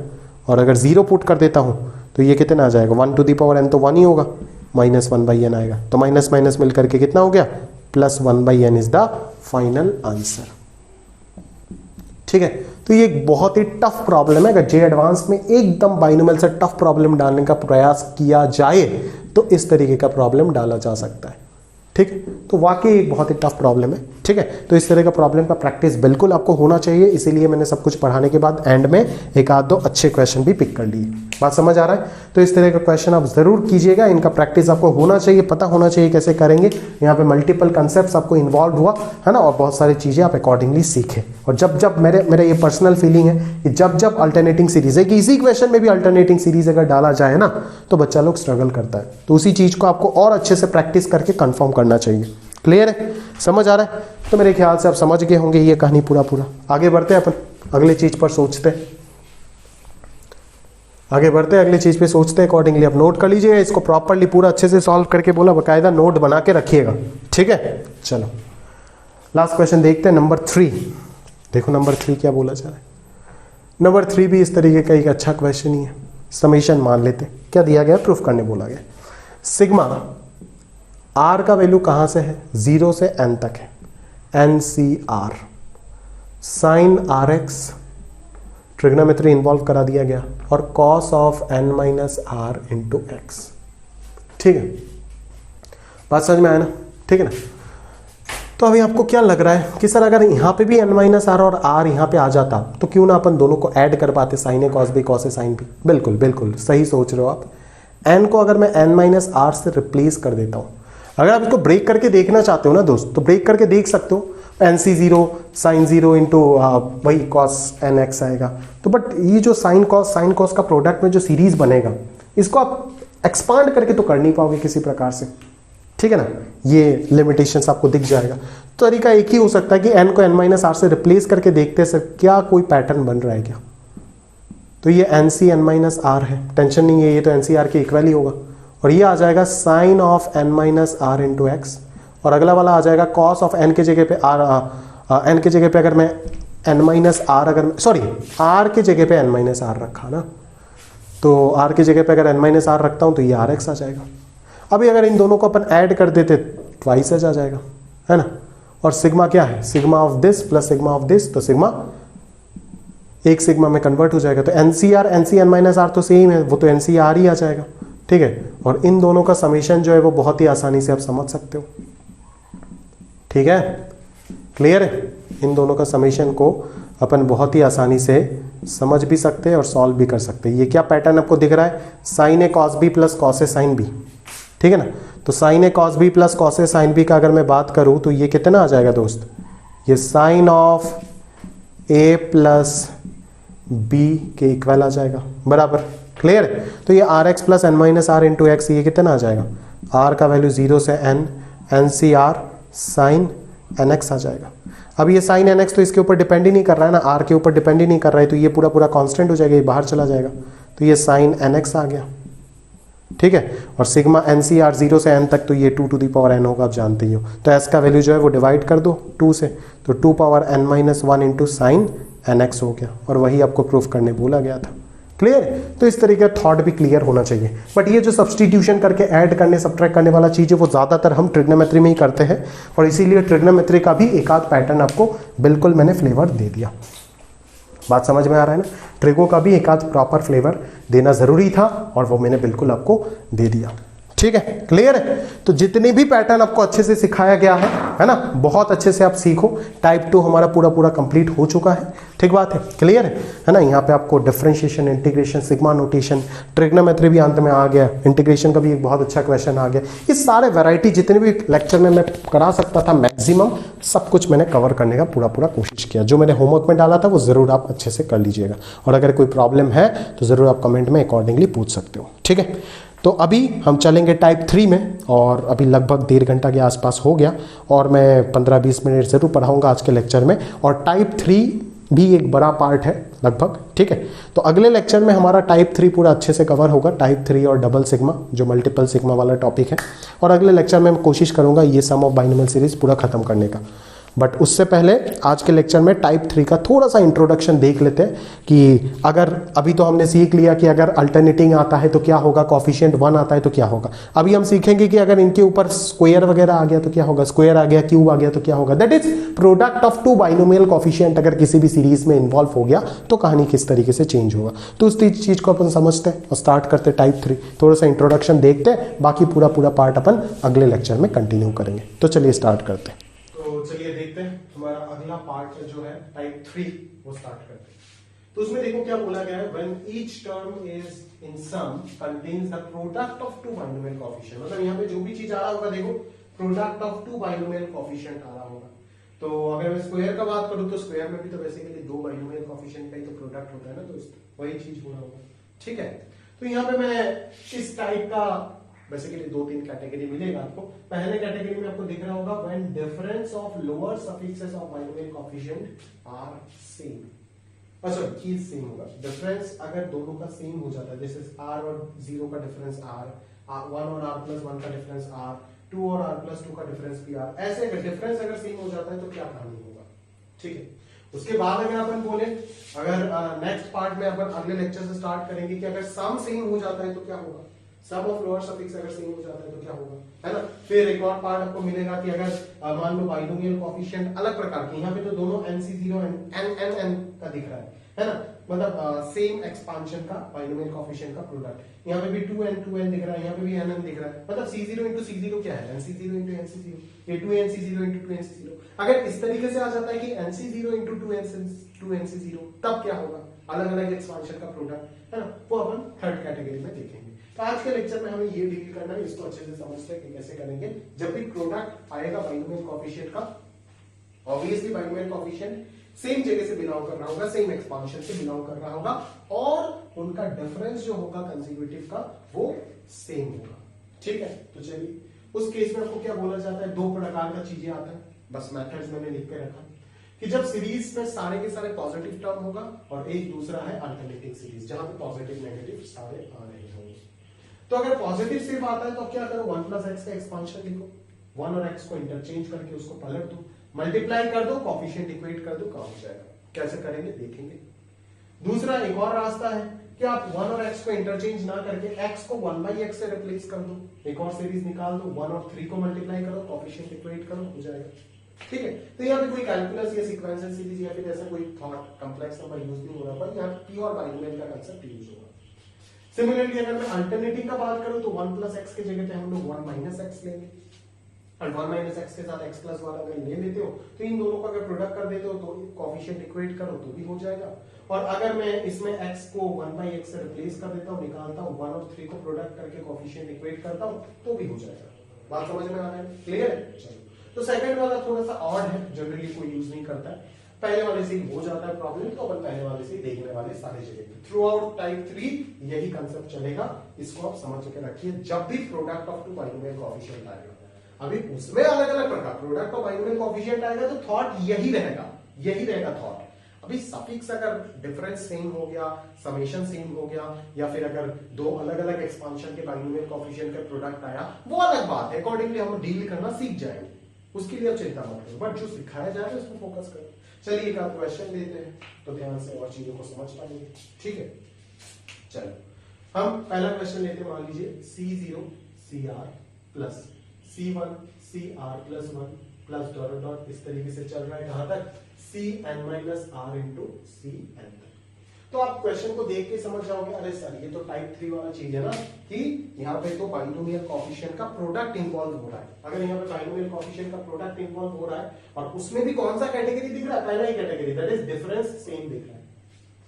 और अगर 0 पुट कर देता हूँ तो ये कितना आ जाएगा, 1 टू द पावर n तो 1 ही होगा, -1/n आएगा, तो माइनस माइनस मिल करके कितना हो गया, +1/n is the final answer, ठीक है। तो ये एक बहुत ही टफ प्रॉब्लम है। अगर जे एडवांस में एकदम बाइनोमियल से टफ प्रॉब्लम डालने का प्रयास किया जाए तो इस तरीके का प्रॉब्लम डाला जा सकता है, ठीक है। तो वाकई एक बहुत ही टफ प्रॉब्लम है, ठीक है। तो इस तरह का प्रॉब्लम का प्रैक्टिस बिल्कुल आपको होना चाहिए, इसीलिए मैंने सब कुछ पढ़ाने के बाद एंड में एक आध दो अच्छे क्वेश्चन भी पिक कर लिए। बात समझ आ रहा है। तो इस तरह का क्वेश्चन आप जरूर कीजिएगा, इनका प्रैक्टिस आपको होना चाहिए, पता होना चाहिए कैसे करेंगे। यहाँ पे मल्टीपल कंसेप्ट आपको इन्वॉल्व हुआ है ना, और बहुत सारी चीजें आप अकॉर्डिंगली सीखे। और जब जब मेरा ये पर्सनल फीलिंग है कि जब जब अल्टरनेटिंग सीरीज है कि इसी क्वेश्चन में भी अल्टरनेटिंग सीरीज अगर डाला जाए ना तो बच्चा लोग स्ट्रगल करता है, तो उसी चीज को आपको और अच्छे से प्रैक्टिस करके कंफर्म करना चाहिए। क्लियर है, समझ आ रहा है। तो मेरे ख्याल से आप समझ गए होंगे ये कहानी पूरा। आगे बढ़ते हैं अपन, अगले चीज पर सोचते हैं, आगे बढ़ते हैं, अगले चीज पे सोचते हैं अकॉर्डिंगली। आप नोट कर लीजिए इसको प्रॉपरली, पूरा अच्छे से सॉल्व करके बोला, बाकायदा नोट बना के रखिएगा, ठीक है। चलो लास्ट क्वेश्चन देखते हैं, नंबर 3। देखो नंबर 3 क्या बोला जा रहा है। नंबर 3 भी इस तरीके का एक अच्छा क्वेश्चन ही है। समेशन मान लेते, क्या दिया गया, प्रूफ करने बोला गया। सिग्मा आर का वैल्यू कहां से है, 0 से n तक है, NCR sine RX trigonometry involve करा दिया गया, और cos of n - r into x, ठीक है। बात समझ में आया ना, ठीक है ना। तो अभी आपको क्या लग रहा है कि सर अगर यहाँ पे भी n - r और r यहाँ पे आ जाता तो क्यों ना अपन दोनों को ऐड कर पाते, sign A cos B cos A sine B. बिल्कुल बिल्कुल सही सोच रहे हो आप। n को अगर मैं n - r से रिप्लेस कर देता हूँ, अगर आप इसको ब्रेक करके देखना चाहते हो ना दोस्त, तो ब्रेक करके देख सकते हो, NC0 साइन 0 इंटू वही कॉस nx आएगा। तो बट ये जो साइन कॉस का प्रोडक्ट में जो सीरीज बनेगा, इसको आप एक्सपांड करके तो कर नहीं पाओगे किसी प्रकार से, ठीक है ना। ये लिमिटेशंस आपको दिख जाएगा। तो तरीका एक ही हो सकता है कि n को n - r से रिप्लेस करके देखते हैं सर क्या कोई पैटर्न बन रहा है क्या। तो ये NC n - r है, टेंशन नहीं है, ये तो NCR के इक्वल ही होगा, और ये आ जाएगा sine of n - r into x, और अगला वाला आ जाएगा कॉस ऑफ n के जगह पे n के जगह पे अगर मैं n माइनस आर, अगर सॉरी r के जगह पे n माइनस आर रखा ना, तो r की जगह पे अगर n माइनस आर रखता हूं तो ये rx आ जाएगा। अभी अगर इन दोनों को अपन ऐड कर देते ट्वाइस एच आ जाएगा, है ना। और सिग्मा क्या है, sigma of this plus sigma of this, तो सिग्मा एक सिग्मा में कन्वर्ट हो जाएगा। तो NCR NC n minus r तो सेम है, वो तो एनसीआर ही आ जाएगा, ठीक है। और इन दोनों का समेशन जो है वो बहुत ही आसानी से आप समझ सकते हो, ठीक है, क्लियर है। इन दोनों का समेशन को अपन बहुत ही आसानी से समझ भी सकते हैं और सॉल्व भी कर सकते हैं। ये क्या पैटर्न आपको दिख रहा है, sign A cos B plus cos A sine B, ठीक है ना। तो sign A cos B plus cos A sine B का अगर मैं बात करूं तो ये कितना आ जाएगा दोस्त, ये sine of a plus b के इक्वल आ जाएगा, बराबर, क्लियर है। तो ये r x plus n minus r into x, ये कितना आ जाएगा, आर का वैल्यू 0 से n, N C R sine N X आ जाएगा। अब ये साइन एन एक्स तो इसके ऊपर डिपेंड ही नहीं कर रहा है ना, आर के ऊपर डिपेंड ही नहीं कर रहा है, तो ये पूरा पूरा कांस्टेंट हो जाएगा, ये बाहर चला जाएगा, तो ये साइन एन एक्स आ गया, ठीक है। और सिग्मा एन सी आर 0 से n तक, तो ये 2 टू दी पावर n होगा, आप जानते ही हो। तो s का वैल्यू जो है वो डिवाइड कर दो 2 से, तो 2 power n minus 1 into sine N x हो गया, और वही आपको प्रूफ करने बोला गया था, क्लियर। तो इस तरीके का थॉट भी क्लियर होना चाहिए। बट ये जो सब्सटीट्यूशन करके ऐड करने सब्ट्रैक्ट करने वाला चीज है वो ज्यादातर हम ट्रिग्नोमेट्री में ही करते हैं, और इसीलिए ट्रिग्नोमेट्री का भी एक आध पैटर्न आपको बिल्कुल मैंने फ्लेवर दे दिया। बात समझ में आ रहा है ना, ट्रिगो का भी एक आध प्रॉपर फ्लेवर देना जरूरी था, और वो मैंने बिल्कुल आपको दे दिया, ठीक है, क्लियर है। तो जितने भी पैटर्न आपको अच्छे से सिखाया गया है ना, बहुत अच्छे से आप सीखो। टाइप 2 हमारा पूरा पूरा कंप्लीट हो चुका है, ठीक बात है, क्लियर है ना। यहाँ पे आपको differentiation, integration, sigma notation, trigonometry भी अंत में आ गया, इंटीग्रेशन का भी एक बहुत अच्छा क्वेश्चन आ गया। ये सारे वैरायटी जितने भी लेक्चर में मैं करा सकता था मैक्सिमम सब कुछ मैंने कवर करने का पूरा पूरा कोशिश किया। जो मैंने होमवर्क में डाला था वो जरूर आप अच्छे से कर लीजिएगा, और अगर कोई प्रॉब्लम है तो जरूर आप कमेंट में अकॉर्डिंगली पूछ सकते हो, ठीक है। तो अभी हम चलेंगे टाइप 3 में, और अभी लगभग 1.5 घंटा के आसपास हो गया, और मैं 15-20 मिनट ज़रूर पढ़ाऊंगा आज के लेक्चर में, और टाइप 3 भी एक बड़ा पार्ट है लगभग, ठीक है। तो अगले लेक्चर में हमारा टाइप 3 पूरा अच्छे से कवर होगा, टाइप 3 और डबल सिग्मा जो मल्टीपल सिग्मा वाला टॉपिक है, और अगले लेक्चर में मैं कोशिश करूंगा ये सम ऑफ बाइनोमियल सीरीज पूरा खत्म करने का। बट उससे पहले आज के लेक्चर में टाइप 3 का थोड़ा सा इंट्रोडक्शन देख लेते हैं, कि अगर अभी तो हमने सीख लिया कि अगर अल्टरनेटिंग आता है तो क्या होगा, कॉफिशिएंट 1 आता है तो क्या होगा। अभी हम सीखेंगे कि अगर इनके ऊपर स्क्वायर वगैरह आ गया तो क्या होगा, स्क्वायर आ गया, क्यूब आ गया तो क्या होगा। That is product of 2 binomial coefficient अगर किसी भी सीरीज में इन्वॉल्व हो गया तो कहानी किस तरीके से चेंज होगा। तो उस चीज को अपन समझते हैं और स्टार्ट करते टाइप 3। थोड़ा सा इंट्रोडक्शन देखते हैं, बाकी पूरा पूरा पार्ट अपन अगले लेक्चर में कंटिन्यू करेंगे। तो चलिए स्टार्ट करते हैं। तो चलिए देखते हैं हमारा अगला पार्ट जो है टाइप 3 वो स्टार्ट करते हैं। तो उसमें देखो क्या बोला गया है, when each term is in some contains the product of 2 binomial coefficient. मतलब यहाँ पे जो भी चीज आ रहा होगा देखो प्रोडक्ट ऑफ 2 बाइनोमियल कोएफिशिएंट आ रहा होगा। तो अगर मैं स्क्वायर का बात करूं तो स्क्वायर में भी तो बेसिकली 2 बाइनोमियल कोएफिशिएंट का ही तो प्रोडक्ट होता है ना, तो वही चीज होना होगा, ठीक है। तो यहाँ पे मैं इस टाइप का बेसिकली 2-3 कैटेगरी मिलेगा आपको। पहले कैटेगरी में आपको दिख रहा होगा when difference of lower suffixes of binomial coefficient are same, अच्छा चीज सेम होगा। डिफरेंस अगर दोनों का सेम हो जाता है, जैसे r और 0 का डिफरेंस r, 1 और r+1 का डिफरेंस r, 2 और r+2 का डिफरेंस भी r, ऐसे अगर डिफरेंस अगर सेम हो जाता है तो क्या कहानी होगा, ठीक है। उसके बाद अगर अपन बोले, अगर नेक्स्ट पार्ट में अपन अगले लेक्चर से स्टार्ट करेंगे कि अगर सम सेम हो जाता है तो क्या होगा, सम ऑफ लोअर सफिक्स अगर सेम हो जाता है तो क्या होगा, है ना। फिर एक और पार्ट आपको मिलेगा कि अगर मान लो बाइनोमियल कोएफिशिएंट अलग प्रकार के, यहाँ पे तो दोनों NC0 n का दिख रहा है ना, मतलब सेम एक्सपांशन का बाइनोमियल कोएफिशिएंट का प्रोडक्ट। यहाँ पे भी 2n दिख रहा है, यहाँ पे भी nn दिख रहा है, मतलब C0 into C0 क्या है, NC0 into NC0, ये 2NC0 into 2NC0। अगर इस तरीके से आ जाता है कि NC0 into 2NC0 तब क्या होगा, अलग अलग एक्सपांशन का प्रोडक्ट, है ना, वो अपन थर्ड कैटेगरी में देखेंगे। तो आज के लेक्चर में हमें ये डील करना है, इसको अच्छे से समझते हैं कि कैसे करेंगे। जब भी प्रोडक्ट आएगा बाइनोमियल कोएफिशिएंट का, ऑब्वियसली बाइनोमियल कोएफिशिएंट सेम जगह से बिलोंग कर रहा होगा, सेम एक्सपांशन से बिलोंग कर रहा होगा, और उनका डिफरेंस जो होगा कंसेक्यूटिव का वो सेम होगा, ठीक है। तो चलिए उस केस में आपको क्या बोला जाता है, 2 प्रकार का चीजें आता है, बस मेथड्स मैंने लिख के रखा कि जब सीरीज में सारे के सारे पॉजिटिव टर्म होगा, और एक दूसरा है अल्टरनेटिंग सीरीज जहां पे पॉजिटिव नेगेटिव सारे आ रहे होंगे। तो अगर पॉजिटिव सिर्फ आता है तो क्या करो, 1 + x का एक्सपांशन लिखो, 1 और x को इंटरचेंज करके उसको पलट दो, मल्टीप्लाई कर दो, कोएफिशिएंट इक्वेट कर दो, काम हो जाएगा, कैसे करेंगे देखेंगे। दूसरा एक और रास्ता है कि आप 1 और x को इंटरचेंज ना करके x को 1/x से रिप्लेस कर दो, एक और सीरीज निकाल दो, 1 और 3 को मल्टीप्लाई करो, कोएफिशिएंट इक्वेट करो, हो जाएगा। ठीक है, तो यहाँ पे कोई कैलकुलस या सीक्वेंशियल सीरीज या फिर ऐसा कोई थॉट कॉम्प्लेक्स नंबर यूज नहीं हो रहा, पर यहाँ प्योर बाइनोमियल का कांसेप्ट यूज होगा। सिमिलरली अगर मैं अल्टरनेटिव का बात करूं तो 1 प्लस एक्स की जगह पे हम लोग 1 माइनस एक्स लेंगे, और 1 माइनस एक्स के साथ x प्लस 1 अगर ले लेते हो तो इन दोनों का अगर प्रोडक्ट कर देते हो तो कोएफिशिएंट इक्वेट करो तो भी हो जाएगा। और अगर मैं इसमें x को 1/x से रिप्लेस कर देता हूं, निकालता हूं, 1 और 3 को प्रोडक्ट करके कोएफिशिएंट इक्वेट करता हूं तो भी हो जाएगा। बात समझ में आ रहा है? क्लियर है? चलो, तो सेकंड वाला थोड़ा सा ऑड है, जनरली कोई यूज नहीं करता है, पहले वाले से हो जाता है प्रॉब्लम, तो अपन पहले वाले से देखने वाले सारे जगह थ्रू आउट टाइप 3 यही कंसेप्ट चलेगा। इसको आप समझ के रखिए, जब भी product of two binomial coefficient आएगा, अभी उसमें अलग अलग प्रकार प्रोडक्ट ऑफ बाइनोमियल कोएफिशिएंट आएगा तो थॉट यही रहेगा थॉट। अभी सफिक्स अगर डिफरेंस सेम हो गया, समेशन सेम हो गया, या फिर अगर दो अलग अलग एक्सपांशन के बाइनोमियल कोएफिशिएंट का प्रोडक्ट आया, वो अलग बात है, अकॉर्डिंगली हम डील करना सीख जाएंगे, उसके लिए अब चिंता मत करो, बट जो सिखाया जा रहा है उसको फोकस करो। चलिए एक आध क्वेश्चन लेते हैं तो ध्यान से और चीजों को समझ पाएंगे। ठीक है, चलो हम पहला क्वेश्चन लेते हैं, मान लीजिए C0 CR plus C1 CR plus 1 plus dot dot इस तरीके से चल रहा है, कहां तक? Cn minus R into Cn तक। तो आप क्वेश्चन को देख के समझ जाओगे, अरे सर ये तो टाइप 3 वाला चीज है ना, कि यहाँ पे तो बाइनोमियल कोएफिशिएंट का प्रोडक्ट इन्वॉल्व हो रहा है। अगर यहाँ पे बाइनोमियल कोएफिशिएंट का प्रोडक्ट इन्वॉल्व हो रहा है और उसमें भी कौन सा कैटेगरी दिख रहा है? पहला ही category, that is difference same दिख रहा है,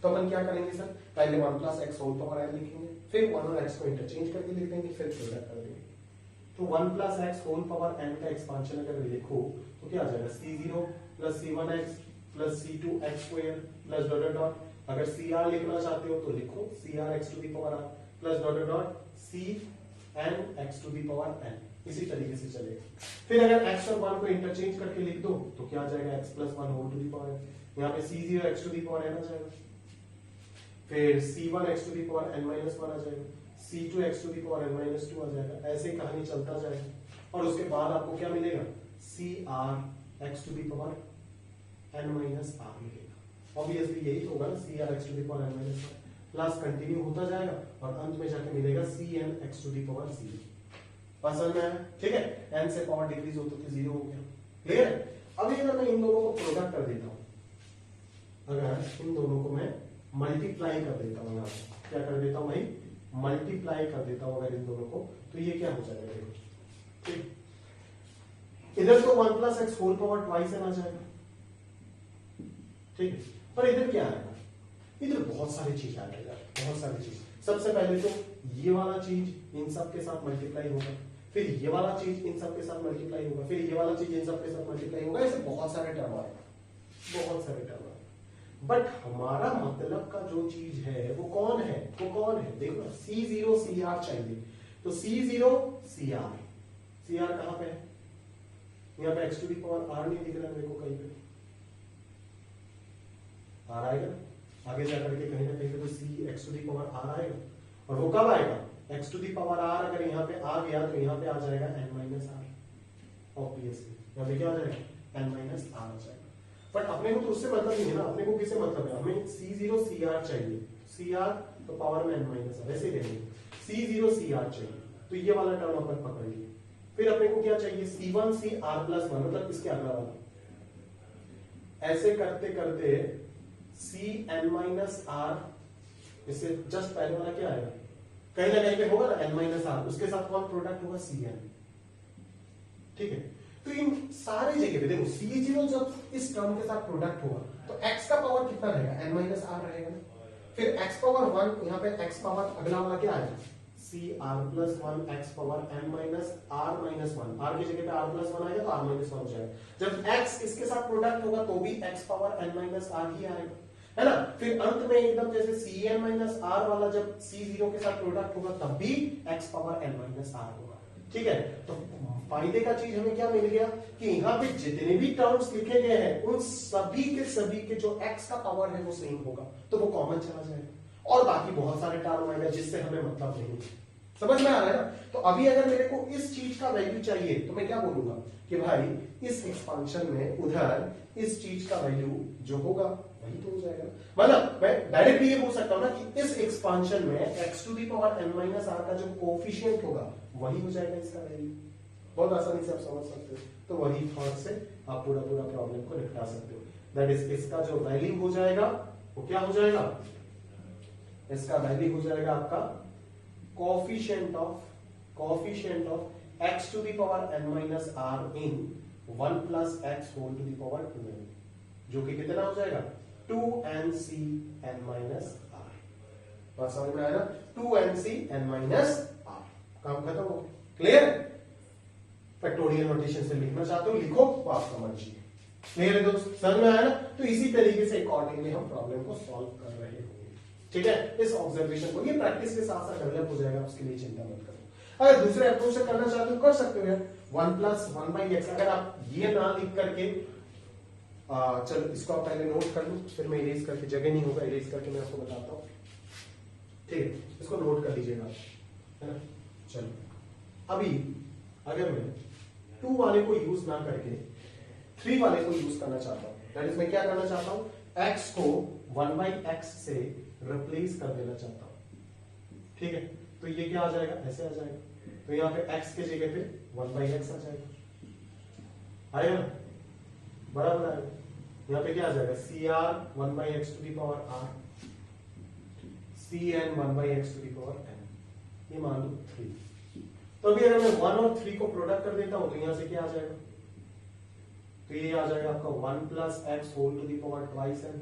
तो अपन क्या करेंगे सर? पहले 1 plus x whole power n लिखेंगे, फिर 1 और x को इंटरचेंज करके लिख देंगे, फिर प्रोडक्ट कर देंगे। तो 1 plus x whole power n का एक्सपांशन अगर लिखो तो क्या आ जाएगा? C0 plus C1x plus C2x square plus dot dot, अगर CR लिखना चाहते हो तो लिखो CR x to the power r plus dot dot Cn x to the power n, इसी तरीके से चलेगा। फिर अगर x और 1 को इंटरचेंज करके लिख दो तो क्या आ जाएगा? x plus 1 whole to the power n, यहाँ पे C0 x to the power n आ जाएगा, फिर C1 x to the power n minus 1 आ जाएगा, C2 x to the power n minus 2 आ जाएगा, ऐसे कहानी चलता जाएगा। और उसके बाद आपको क्या मिलेगा? CR x to the power n minus r मिलेगा। ऑब्वियसली यही होगा ना, CR x to the power n minus r, plus continue होता जाएगा और अंत में जाके मिलेगा Cn x to the power 0। पसंद है? ठीक है, n से पावर डिक्रीज होते तो 0 हो गया। क्लियर है? अभी अगर मैं इन दोनों को प्रोडक्ट कर देता हूं, अगर इन दोनों को मैं मल्टीप्लाई कर देता हूं, यहाँ क्या कर देता हूं भाई? मल्टीप्लाई कर देता हूं अगर इन दोनों को, तो ये क्या हो जाएगा? देखो, ठीक, इधर तो 1 plus x whole power twice आ जाएगा, ठीक है, पर इधर क्या आएगा? इधर बहुत सारी चीज आ जाएगा, बहुत सारी चीज। सबसे पहले तो ये वाला चीज इन सब के साथ मल्टीप्लाई होगा, फिर ये वाला चीज इन सब के साथ मल्टीप्लाई होगा, फिर ये वाला चीज इन सब के साथ मल्टीप्लाई होगा, ऐसे बहुत सारे टर्म आएगा, बहुत सारे टर्म आएगा। बट हमारा मतलब का जो चीज है वो कौन है? वो कौन है? देखो ना, C0 CR चाहिए, तो C0 CR, CR कहां पे है? यहाँ पे x to the power r नहीं दिख रहा है मेरे को कहीं पे, r आएगा आगे जाकर के कहीं ना कहीं पे तो C x to the power r आएगा, और वो कब आएगा? x to the power r अगर यहाँ पे आ गया तो यहाँ पे आ जाएगा n माइनस r, ऑब्वियसली यहाँ पे क्या आ जाएगा? n माइनस r आ जाएगा। बट अपने को तो उससे मतलब नहीं है ना, अपने को किससे मतलब है? हमें C0 CR चाहिए, CR तो पावर में n माइनस r, ऐसे लेंगे, C0 CR चाहिए, तो ये वाला टर्म अपन पकड़ लिए। फिर अपने को क्या चाहिए? C1 CR प्लस 1, मतलब इसके अगला वाला, ऐसे करते करते Cn माइनस r, इससे जस्ट पहले वाला क्या आएगा? कहीं ना कहीं पे होगा ना n माइनस r, उसके साथ कौन प्रोडक्ट होगा? Cn, ठीक है। तो इन सारे जगह पे देखो C0 जब इस टर्म के साथ प्रोडक्ट होगा तो x का पावर कितना रहेगा? n माइनस r रहेगा ना। फिर x पावर 1, यहाँ पे x पावर अगला वाला क्या आएगा? CR plus 1 x power n minus r minus 1, r की जगह पे r प्लस 1 आएगा तो r माइनस 1 हो जाएगा। जब x इसके साथ प्रोडक्ट होगा तो भी x power n minus r ही आएगा, है ना। फिर अंत में एकदम जैसे Cn माइनस r वाला जब C0 के साथ प्रोडक्ट होगा तब भी x power n minus r होगा, ठीक है। तो फायदे का चीज हमें क्या मिल गया कि यहाँ पे जितने भी टर्म्स लिखे गए हैं उन सभी के जो x का पावर है वो सेम होगा, तो वो कॉमन चला जाएगा, और बाकी बहुत सारे टर्म आएगा जिससे हमें मतलब नहीं। समझ में आ रहा है ना। तो अभी अगर मेरे को इस चीज का वैल्यू चाहिए तो मैं क्या बोलूंगा कि भाई इस एक्सपांशन में उधर इस चीज का वैल्यू जो होगा वही तो हो जाएगा। मतलब मैं डायरेक्टली ये बोल सकता हूं ना कि इस एक्सपांशन में x to the power n minus r का जो कोफिशिएंट होगा वही हो जाएगा इसका वैल्यू। बहुत आसानी से आप समझ सकते हो। तो वही थॉट से आप पूरा पूरा प्रॉब्लम को निपटा सकते हो। दैट इज इसका जो वैल्यू हो जाएगा वो क्या हो जाएगा, इसका वैल्यू हो जाएगा आपका coefficient of x to the power n minus r in 1 plus x whole to the power 2n, जो कि कितना हो जाएगा 2nc n माइनस आर। बात समझ में आया ना, 2nc n माइनस आर। काम खत्म हो गया। क्लियर? फैक्टोरियल नोटेशन से लिखना चाहते हो लिखो, वो आपका मर्जी है। क्लियर है दोस्त? समझ में आया ना? तो इसी तरीके से अकॉर्डिंगली हम प्रॉब्लम को सॉल्व कर रहे होंगे। ठीक है, इस ऑब्जर्वेशन को ये प्रैक्टिस के साथ साथ डेवलप हो जाएगा, उसके लिए चिंता मत करो। अगर दूसरे अप्रोच से करना चाहते हो कर सकते हो यार, 1 प्लस 1 बाई एक्स। अगर आप ये ना लिख करके चलो इसको आप पहले नोट कर लो, फिर मैं इरेज करके, जगह नहीं होगा इरेज करके मैं आपको बताता हूँ। ठीक है, इसको नोट कर लीजिएगा, है ना। चलो अभी अगर मैं 2 वाले को यूज ना करके 3 वाले को यूज करना चाहता हूँ, दैट इज मैं क्या करना चाहता हूँ, x को 1 बाई एक्स से रिप्लेस कर देना चाहता हूँ। ठीक है, तो ये क्या आ जाएगा, ऐसे आ जाएगा। तो यहाँ पे x के जगह पे 1 बाई एक्स आ जाएगा, आएगा ना, बराबर आएगा। यहाँ पे क्या आ जाएगा, CR 1 by x to the power r, CN 1 by x to the power n, ये मान लो 3। तो अभी अगर मैं 1 और 3 को प्रोडक्ट कर देता हूं तो यहां से क्या आ जाएगा, तो ये आ जाएगा आपका 1 plus x whole to the power twice n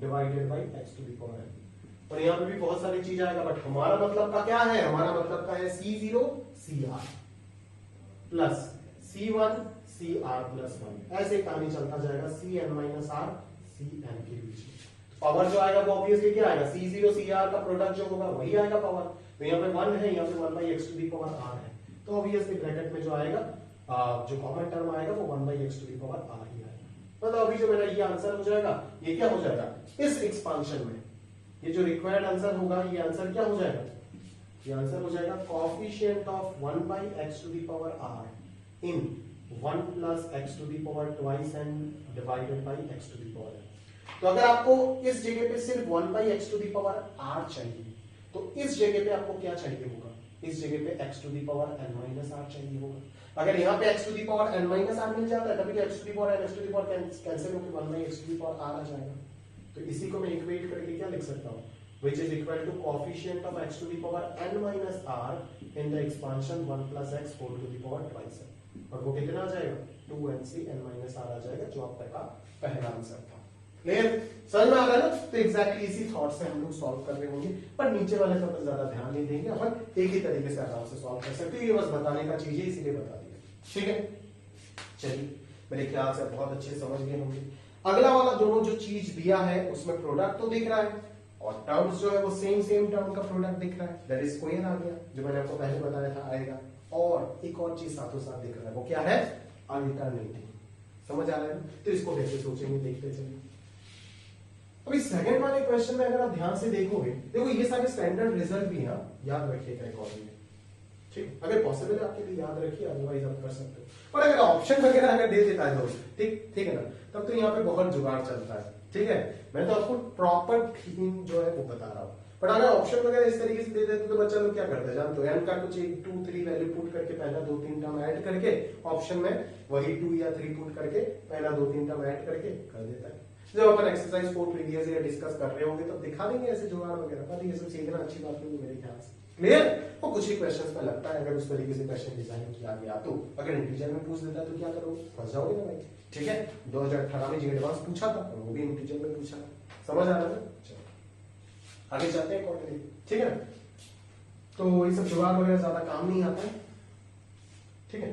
divided by x to the power n। और यहाँ पे भी बहुत सारी चीज आएगा, बट हमारा मतलब का क्या है, हमारा मतलब का है C0 CR plus C1 CR plus 1, ऐसे कहानी चलता जाएगा CN माइनस R CN के बीच में। पावर जो आएगा वो ऑब्वियसली क्या आएगा, C0 CR का प्रोडक्ट जो होगा वही आएगा पावर। तो यहाँ पे 1 है, यहाँ पे 1 by x to the power R है, तो ऑब्वियसली ब्रैकेट में जो आएगा जो कॉमन टर्म आएगा वो 1 by x to the power R ही आएगा। मतलब अभी जो मेरा ये आंसर हो जाएगा, ये क्या हो जाएगा, इस एक्सपांशन में ये जो रिक्वायर्ड आंसर होगा, ये आंसर क्या हो जाएगा, ये आंसर हो जाएगा coefficient of 1 by x to the power R in 1 plus x to the power twice n divided by x to the power n। तो अगर आपको इस जगह पे सिर्फ 1 by x to the power R चाहिए, तो इस जगह पे आपको क्या चाहिए होगा, इस जगह पे x to the power n minus r चाहिए होगा। अगर यहाँ पे x to the power n minus r मिल जाता है, तभी तो x to the power n x to the power cancel होकर 1 बाई x to the power r आ जाएगा। तो इसी को मैं इक्वेट करके क्या लिख सकता हूँ, which is equal to coefficient of x to the power n minus r in the expansion 1 plus x whole to the power twice n, और वो कितना आ जाएगा 2nc n minus r आ जाएगा, जो आपका पहला आंसर था। क्लियर, समझ में आ रहा है ना। तो एग्जैक्टली इसी थॉट से हम लोग सॉल्व कर रहे होंगे, पर नीचे वाले पर ज्यादा ध्यान नहीं देंगे, अपन एक ही तरीके से आराम से सॉल्व कर सकते हैं। ये बस बताने का चीज है, इसीलिए बता दिया। ठीक है, चलिए मेरे ख्याल से बहुत अच्छे समझ गए होंगे। अगला वाला दोनों जो चीज दिया है उसमें प्रोडक्ट तो दिख रहा है, और टर्म्स जो है वो सेम टर्म का प्रोडक्ट दिख रहा है, दैट इज स्क्वायर आ गया, जो मैंने आपको पहले बताया था आएगा। और एक और चीज साथों साथ दिख रहा है, वो क्या है, अल्टरनेटिव। समझ आ रहा है, तो इसको कैसे सोचेंगे देखते चलिए। अभी सेकंड वाले क्वेश्चन में अगर आप ध्यान से देखोगे, देखो ये सारे स्टैंडर्ड रिजल्ट भी है, याद रखिएगा अकॉर्डिंगली। ठीक, अगर पॉसिबल है आपके लिए याद रखिए, अदरवाइज आप कर सकते हो। पर अगर ऑप्शन वगैरह अगर दे देता है दोस्त, ठीक है ना, तब तो यहाँ पे बहुत जुगाड़ चलता है। ठीक है, मैं तो आपको प्रॉपर थीम जो है वो बता रहा हूँ, बट अगर ऑप्शन वगैरह इस तरीके से दे देते तो बच्चा लोग क्या करता है जानते हो, n का कुछ 1 2 3 वैल्यू पुट करके पहला 2 3 टर्म ऐड करके ऑप्शन में वही 2 या 3 पुट करके पहला 2 3 टर्म ऐड करके कर देता है। जब अपन एक्सरसाइज 4 प्रीवियस ईयर डिस्कस कर रहे होंगे तब दिखा देंगे ऐसे जुगाड़ वगैरह, पर ये सब सीखना अच्छी बात नहीं मेरे ख्याल से। क्लियर, वो कुछ ही क्वेश्चंस में लगता है, अगर उस तरीके से क्वेश्चन डिजाइन किया गया तो। अगर इंटीजर में पूछ देता है तो क्या करोगे, फंस जाओगे ना भाई। ठीक है, 2018 में जी एडवांस पूछा था, वो भी इंटीजर में पूछा, समझ आ रहा है। चलो आगे चलते हैं अकॉर्डिंगली, ठीक है। तो ये सब जुगाड़ वगैरह ज्यादा काम नहीं आता है। ठीक है,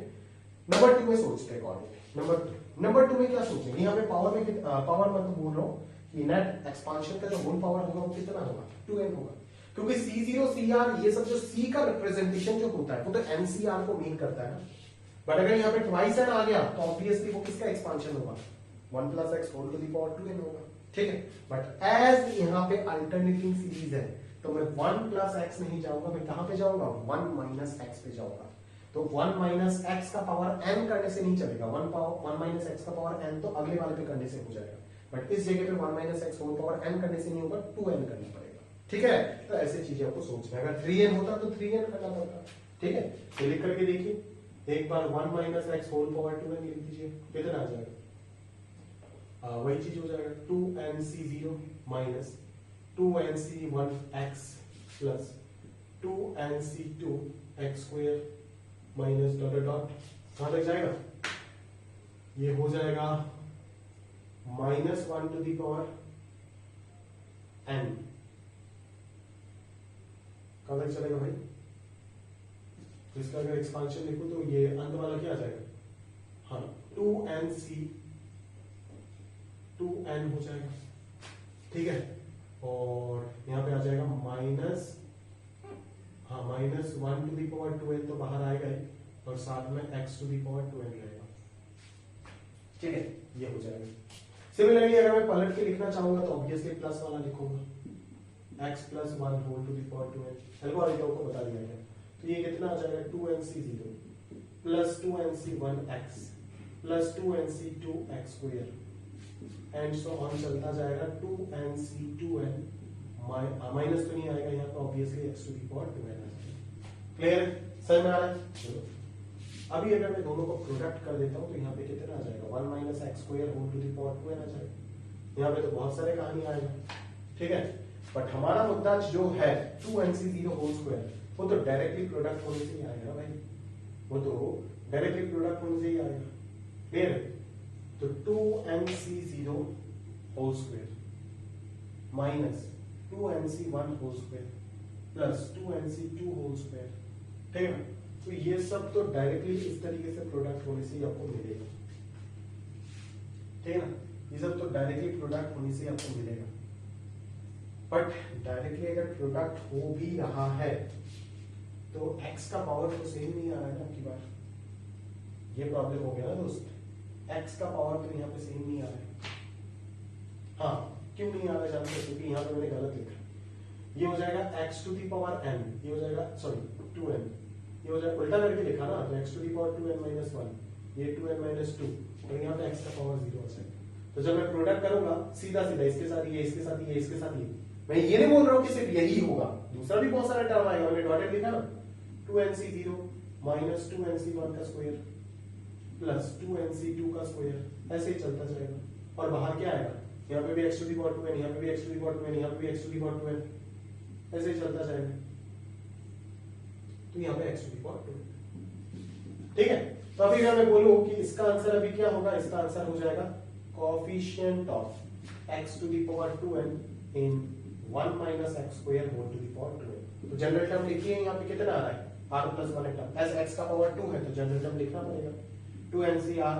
नंबर 2 में सोचते हैं अकॉर्डिंगली। नंबर 2 में क्या सोचेंगे, यहाँ पे पावर में पावर मैं तो बोल रहा हूँ कि नेट एक्सपांशन का जो होल पावर होगा वो कितना होगा, 2n होगा, क्योंकि C0 CR ये सब जो C का रिप्रेजेंटेशन जो होता है वो तो NCR को मीन करता है ना। बट अगर यहाँ पे ट्वाइस n आ गया तो ऑब्वियसली वो किसका एक्सपांशन होगा, 1 plus x whole to the power 2n होगा। ठीक है, बट एज यहाँ पे अल्टरनेटिंग सीरीज है तो मैं 1 प्लस एक्स नहीं जाऊंगा, मैं कहां पे जाऊंगा, 1 माइनस एक्स पे जाऊंगा। तो 1 माइनस एक्स का पावर n करने से नहीं चलेगा, 1 माइनस एक्स का पावर n तो अगले वाले पे करने से हो जाएगा। बट इस जगह पे 1 minus x whole power n करने से नहीं होगा, 2n करना पड़ेगा। ठीक है, तो ऐसी चीजें आपको सोचना है। अगर 3n होता तो 3n करना पड़ता। ठीक है, तो लिख करके देखिए एक बार 1 minus x whole power 2n लिख दीजिए, कितना आ जाएगा? वही चीज हो जाएगा 2nc0 minus 2nc1x plus 2nc2x square minus dot dot कहां तक जाएगा? ये हो जाएगा -1 टू द पावर n। कहां तक चलेगा भाई? तो इसका अगर एक्सपांशन लिखूं तो ये अंत वाला क्या आ जाएगा? हाँ 2n हो जाएगा। ठीक है, और यहां पे आ जाएगा माइनस, हाँ -1 टू दी पावर 2n तो बाहर आएगा ही, और साथ में x to the power 2n रहेगा। ठीक है, ये हो जाएगा। सिमिलरली अगर मैं पलट के लिखना चाहूंगा तो ऑब्वियसली प्लस वाला लिखूंगा x plus 1 whole to the power 2n। Algorithm को बता दिया गया, तो ये कितना आ जाएगा? 2nc0 plus 2nc1x plus 2nc2x square and so on चलता जाएगा 2nc2n माइनस तो नहीं आएगा यहाँ पे, obviously x to the power 2n आ जाएगा। क्लियर? समझ में आ रहा है? चलो अभी अगर मैं दोनों को प्रोडक्ट कर देता हूँ तो यहाँ पे कितना आ जाएगा? 1 minus x square whole to the power 2n आ जाएगा। यहाँ पे तो बहुत सारे कहानी आएगा। ठीक है, बट हमारा मुद्दा जो है 2nc0 होल स्क्वायर, वो तो डायरेक्टली प्रोडक्ट होने से ही आएगा ना भाई, वो तो डायरेक्टली प्रोडक्ट होने से ही आएगा। क्लियर है? तो 2nc0 whole square minus 2nc1 whole square plus 2nc2 whole square. ठीक है, तो ये सब तो डायरेक्टली इस तरीके से प्रोडक्ट होने से ही आपको मिलेगा। ठीक है ना, ये सब तो डायरेक्टली प्रोडक्ट होने से ही आपको मिलेगा। बट डायरेक्टली अगर प्रोडक्ट हो भी रहा है तो x का पावर तो सेम नहीं आ रहा है ना आपकी बार, ये प्रॉब्लम हो गया ना दोस्त। x का पावर तो यहाँ पे सेम नहीं आ रहा है। हाँ, क्यों नहीं आ रहा है जानते हो? क्योंकि यहाँ पे मैंने गलत लिखा। ये हो जाएगा x to the power n, ये हो जाएगा सॉरी 2n, ये हो जाएगा उल्टा करके लिखा ना, तो x to the power 2n minus 1, ये 2n माइनस 2, और यहाँ पे x का पावर 0 हो जाएगा। तो जब मैं प्रोडक्ट करूंगा सीधा सीधा इसके साथ ये, इसके साथ ये, इसके साथ ये, मैं ये नहीं बोल रहा हूँ कि सिर्फ यही होगा, दूसरा भी बहुत सारा टर्म आएगा। मैंने डॉटेड लिखा ना, 2nc0 माइनस 2nc1 का स्क्वायर प्लस 2nc2 का स्क्वायर, ऐसे ही चलता जाएगा। और बाहर क्या आएगा? यहाँ पे भी x to the power 2n, यहाँ पे भी x to the power 2n, यहाँ पे भी x to the power 2n, ऐसे ही चलता जाएगा। तो यहाँ पे x to the power 2n। ठीक है, तो अभी अगर मैं बोलूं कि इसका आंसर अभी क्या होगा, इसका आंसर हो जाएगा coefficient of x to the power 2n in 1 minus x square whole to the power 2n। तो जनरल टर्म लिखिए, यहाँ पे कितना आ रहा है? r plus 1 term, as x का पावर 2 है तो जनरल टर्म लिखना पड़ेगा 2ncr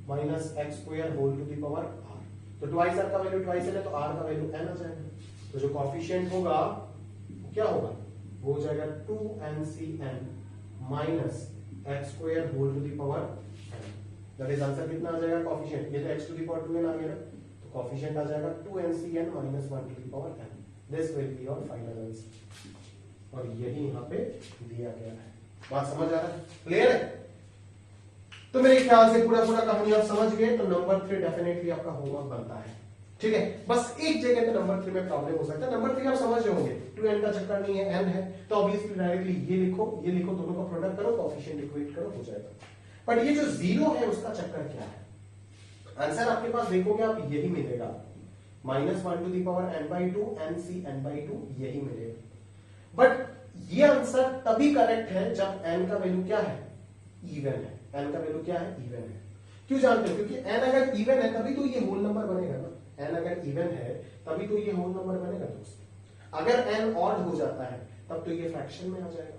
minus x square whole to the power r। तो ट्वाइस r का वैल्यू ट्वाइस है तो r का वैल्यू n आ जाएगा। तो जो कोएफिशिएंट होगा क्या होगा? वो हो जाएगा 2ncn minus x square whole to the power n। That is answer कितना आ जाएगा कोएफिशिएंट? ये तो x to the power 2n आ गया ना, तो कोएफिशिएंट आ जाएगा 2ncn minus 1 to the power n। This will be your final answer. और यही यहाँ पे दिया गया है। बात समझ आ रहा है? क्लियर है? तो मेरे ख्याल से पूरा पूरा कहानी आप समझ गए, तो नंबर 3 डेफिनेटली आपका होमवर्क बनता है। ठीक है, बस एक जगह पे नंबर 3 में प्रॉब्लम हो सकता है। नंबर 3 आप समझ रहे होंगे, 2n का चक्कर नहीं है, n है, तो ऑब्वियसली डायरेक्टली ये लिखो, दोनों का प्रोडक्ट करो, कोएफिशिएंट इक्वेट करो, हो जाएगा। बट ये जो 0 है उसका चक्कर क्या है? आंसर आपके पास देखोगे आप यही मिलेगा, -1 to the power n/2 nc n/2 यही मिलेगा। बट ये आंसर तभी करेक्ट है जब n का वैल्यू क्या है? इवन है। n का वैल्यू क्या है? इवन है। क्यों जानते हो? क्योंकि n अगर इवन है तभी तो ये होल नंबर बनेगा ना। n अगर इवन है तभी तो ये होल नंबर बनेगा दोस्त। अगर n ऑड हो जाता है तब तो ये फ्रैक्शन में आ जाएगा,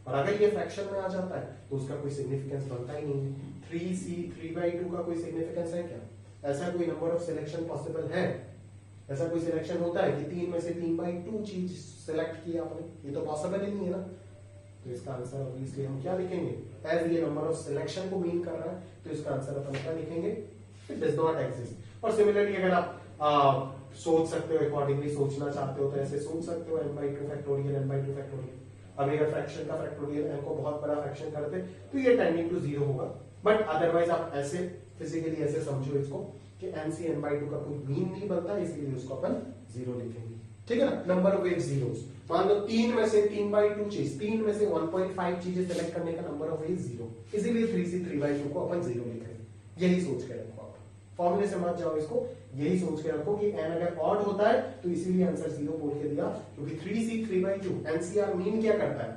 और अगर ये फ्रैक्शन में आ जाता है तो उसका कोई सिग्निफिकेंस बनता ही नहीं है। 3c 3/2 का कोई सिग्निफिकेंस है क्या? ऐसा कोई नंबर ऑफ सिलेक्शन पॉसिबल है? ऐसा कोई सिलेक्शन होता है कि 3 में से 3/2 चीज सिलेक्ट की आपने? ये तो पॉसिबल ही नहीं है ना। तो इसका आंसर ऑब्वियसली हम क्या लिखेंगे? एज ये नंबर ऑफ सिलेक्शन को मीन कर रहा है तो इसका आंसर अपन क्या लिखेंगे? It does not exist. और सिमिलरली अगर आप सोच सकते हो, अकॉर्डिंगली सोचना चाहते हो तो ऐसे सोच सकते हो n/2 फैक्टोरियल n/2 फैक्टोरियल। अब अगर फ्रैक्शन का फैक्टोरियल n को बहुत बड़ा फ्रैक्शन करते तो ये टेंडिंग टू 0 होगा। बट अदरवाइज आप ऐसे फिजिकली ऐसे समझो इसको कि NC(n/2) का कोई मीन नहीं बनता, इसलिए उसको अपन 0 लिखेंगे। ठीक है ना, नंबर ऑफ वेज जीरोस। मान लो 3 में से 3/2 चीज, 3 में से 1.5 चीजें सेलेक्ट करने का नंबर ऑफ वेज 0, इसीलिए 3C 3/2 को अपन 0 लिख रहे हैं। यही सोच के रखो आप, फॉर्मूले से मत जाओ इसको, यही सोच के रखो कि n अगर ऑड होता है तो इसीलिए आंसर 0 बोल के दिया, क्योंकि 3C 3/2 NCR मीन क्या करता है,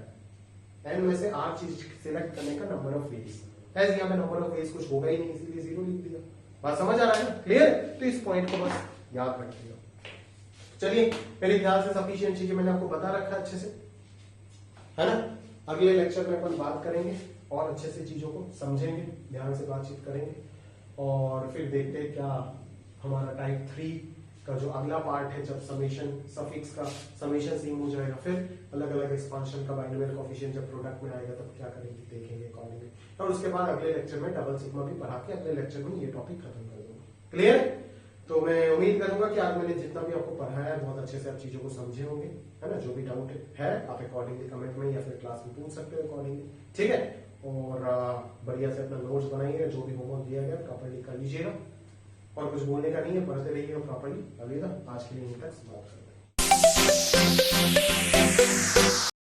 n में से 8 चीज सिलेक्ट करने का नंबर ऑफ वेज। एज यहाँ पे नंबर ऑफ वेज कुछ होगा ही नहीं, इसीलिए 0 लिख दिया। बात समझ आ रहा है ना, क्लियर? तो इस पॉइंट को बस याद रखिएगा। चलिए, मेरे ख्याल से सफिशिएंट चीजें मैंने आपको बता रखा है अच्छे से, है ना। अगले लेक्चर में अपन बात करेंगे और अच्छे से चीजों को समझेंगे, ध्यान से बातचीत करेंगे, और फिर देखते हैं क्या हमारा टाइप 3 का जो अगला पार्ट है, जब समेशन सफिक्स का समेशन सीम हो जाएगा, फिर अलग अलग एक्सपांशन का बाइनोमियल कोएफिशिएंट जब प्रोडक्ट में आएगा तब क्या करेंगे देखेंगे अकॉर्डिंगली। और उसके बाद अगले लेक्चर में डबल सिग्मा भी पढ़ा के अगले लेक्चर में ये टॉपिक खत्म कर दूंगा। क्लियर? तो मैं उम्मीद करूंगा कि आज मैंने जितना भी आपको पढ़ाया है बहुत अच्छे से आप चीजों को समझे होंगे, है ना। जो भी डाउट है आप अकॉर्डिंगली कमेंट में या फिर क्लास में पूछ सकते हो अकॉर्डिंगली, ठीक है। और बढ़िया से अपना नोट्स बनाइए, जो भी होमवर्क दिया गया प्रॉपर्ली कर लीजिएगा, और कुछ बोलने का नहीं है, पढ़ते रहिएगा प्रॉपर्ली। अलविदा, आज के लिए यहीं तक समाप्त करते हैं।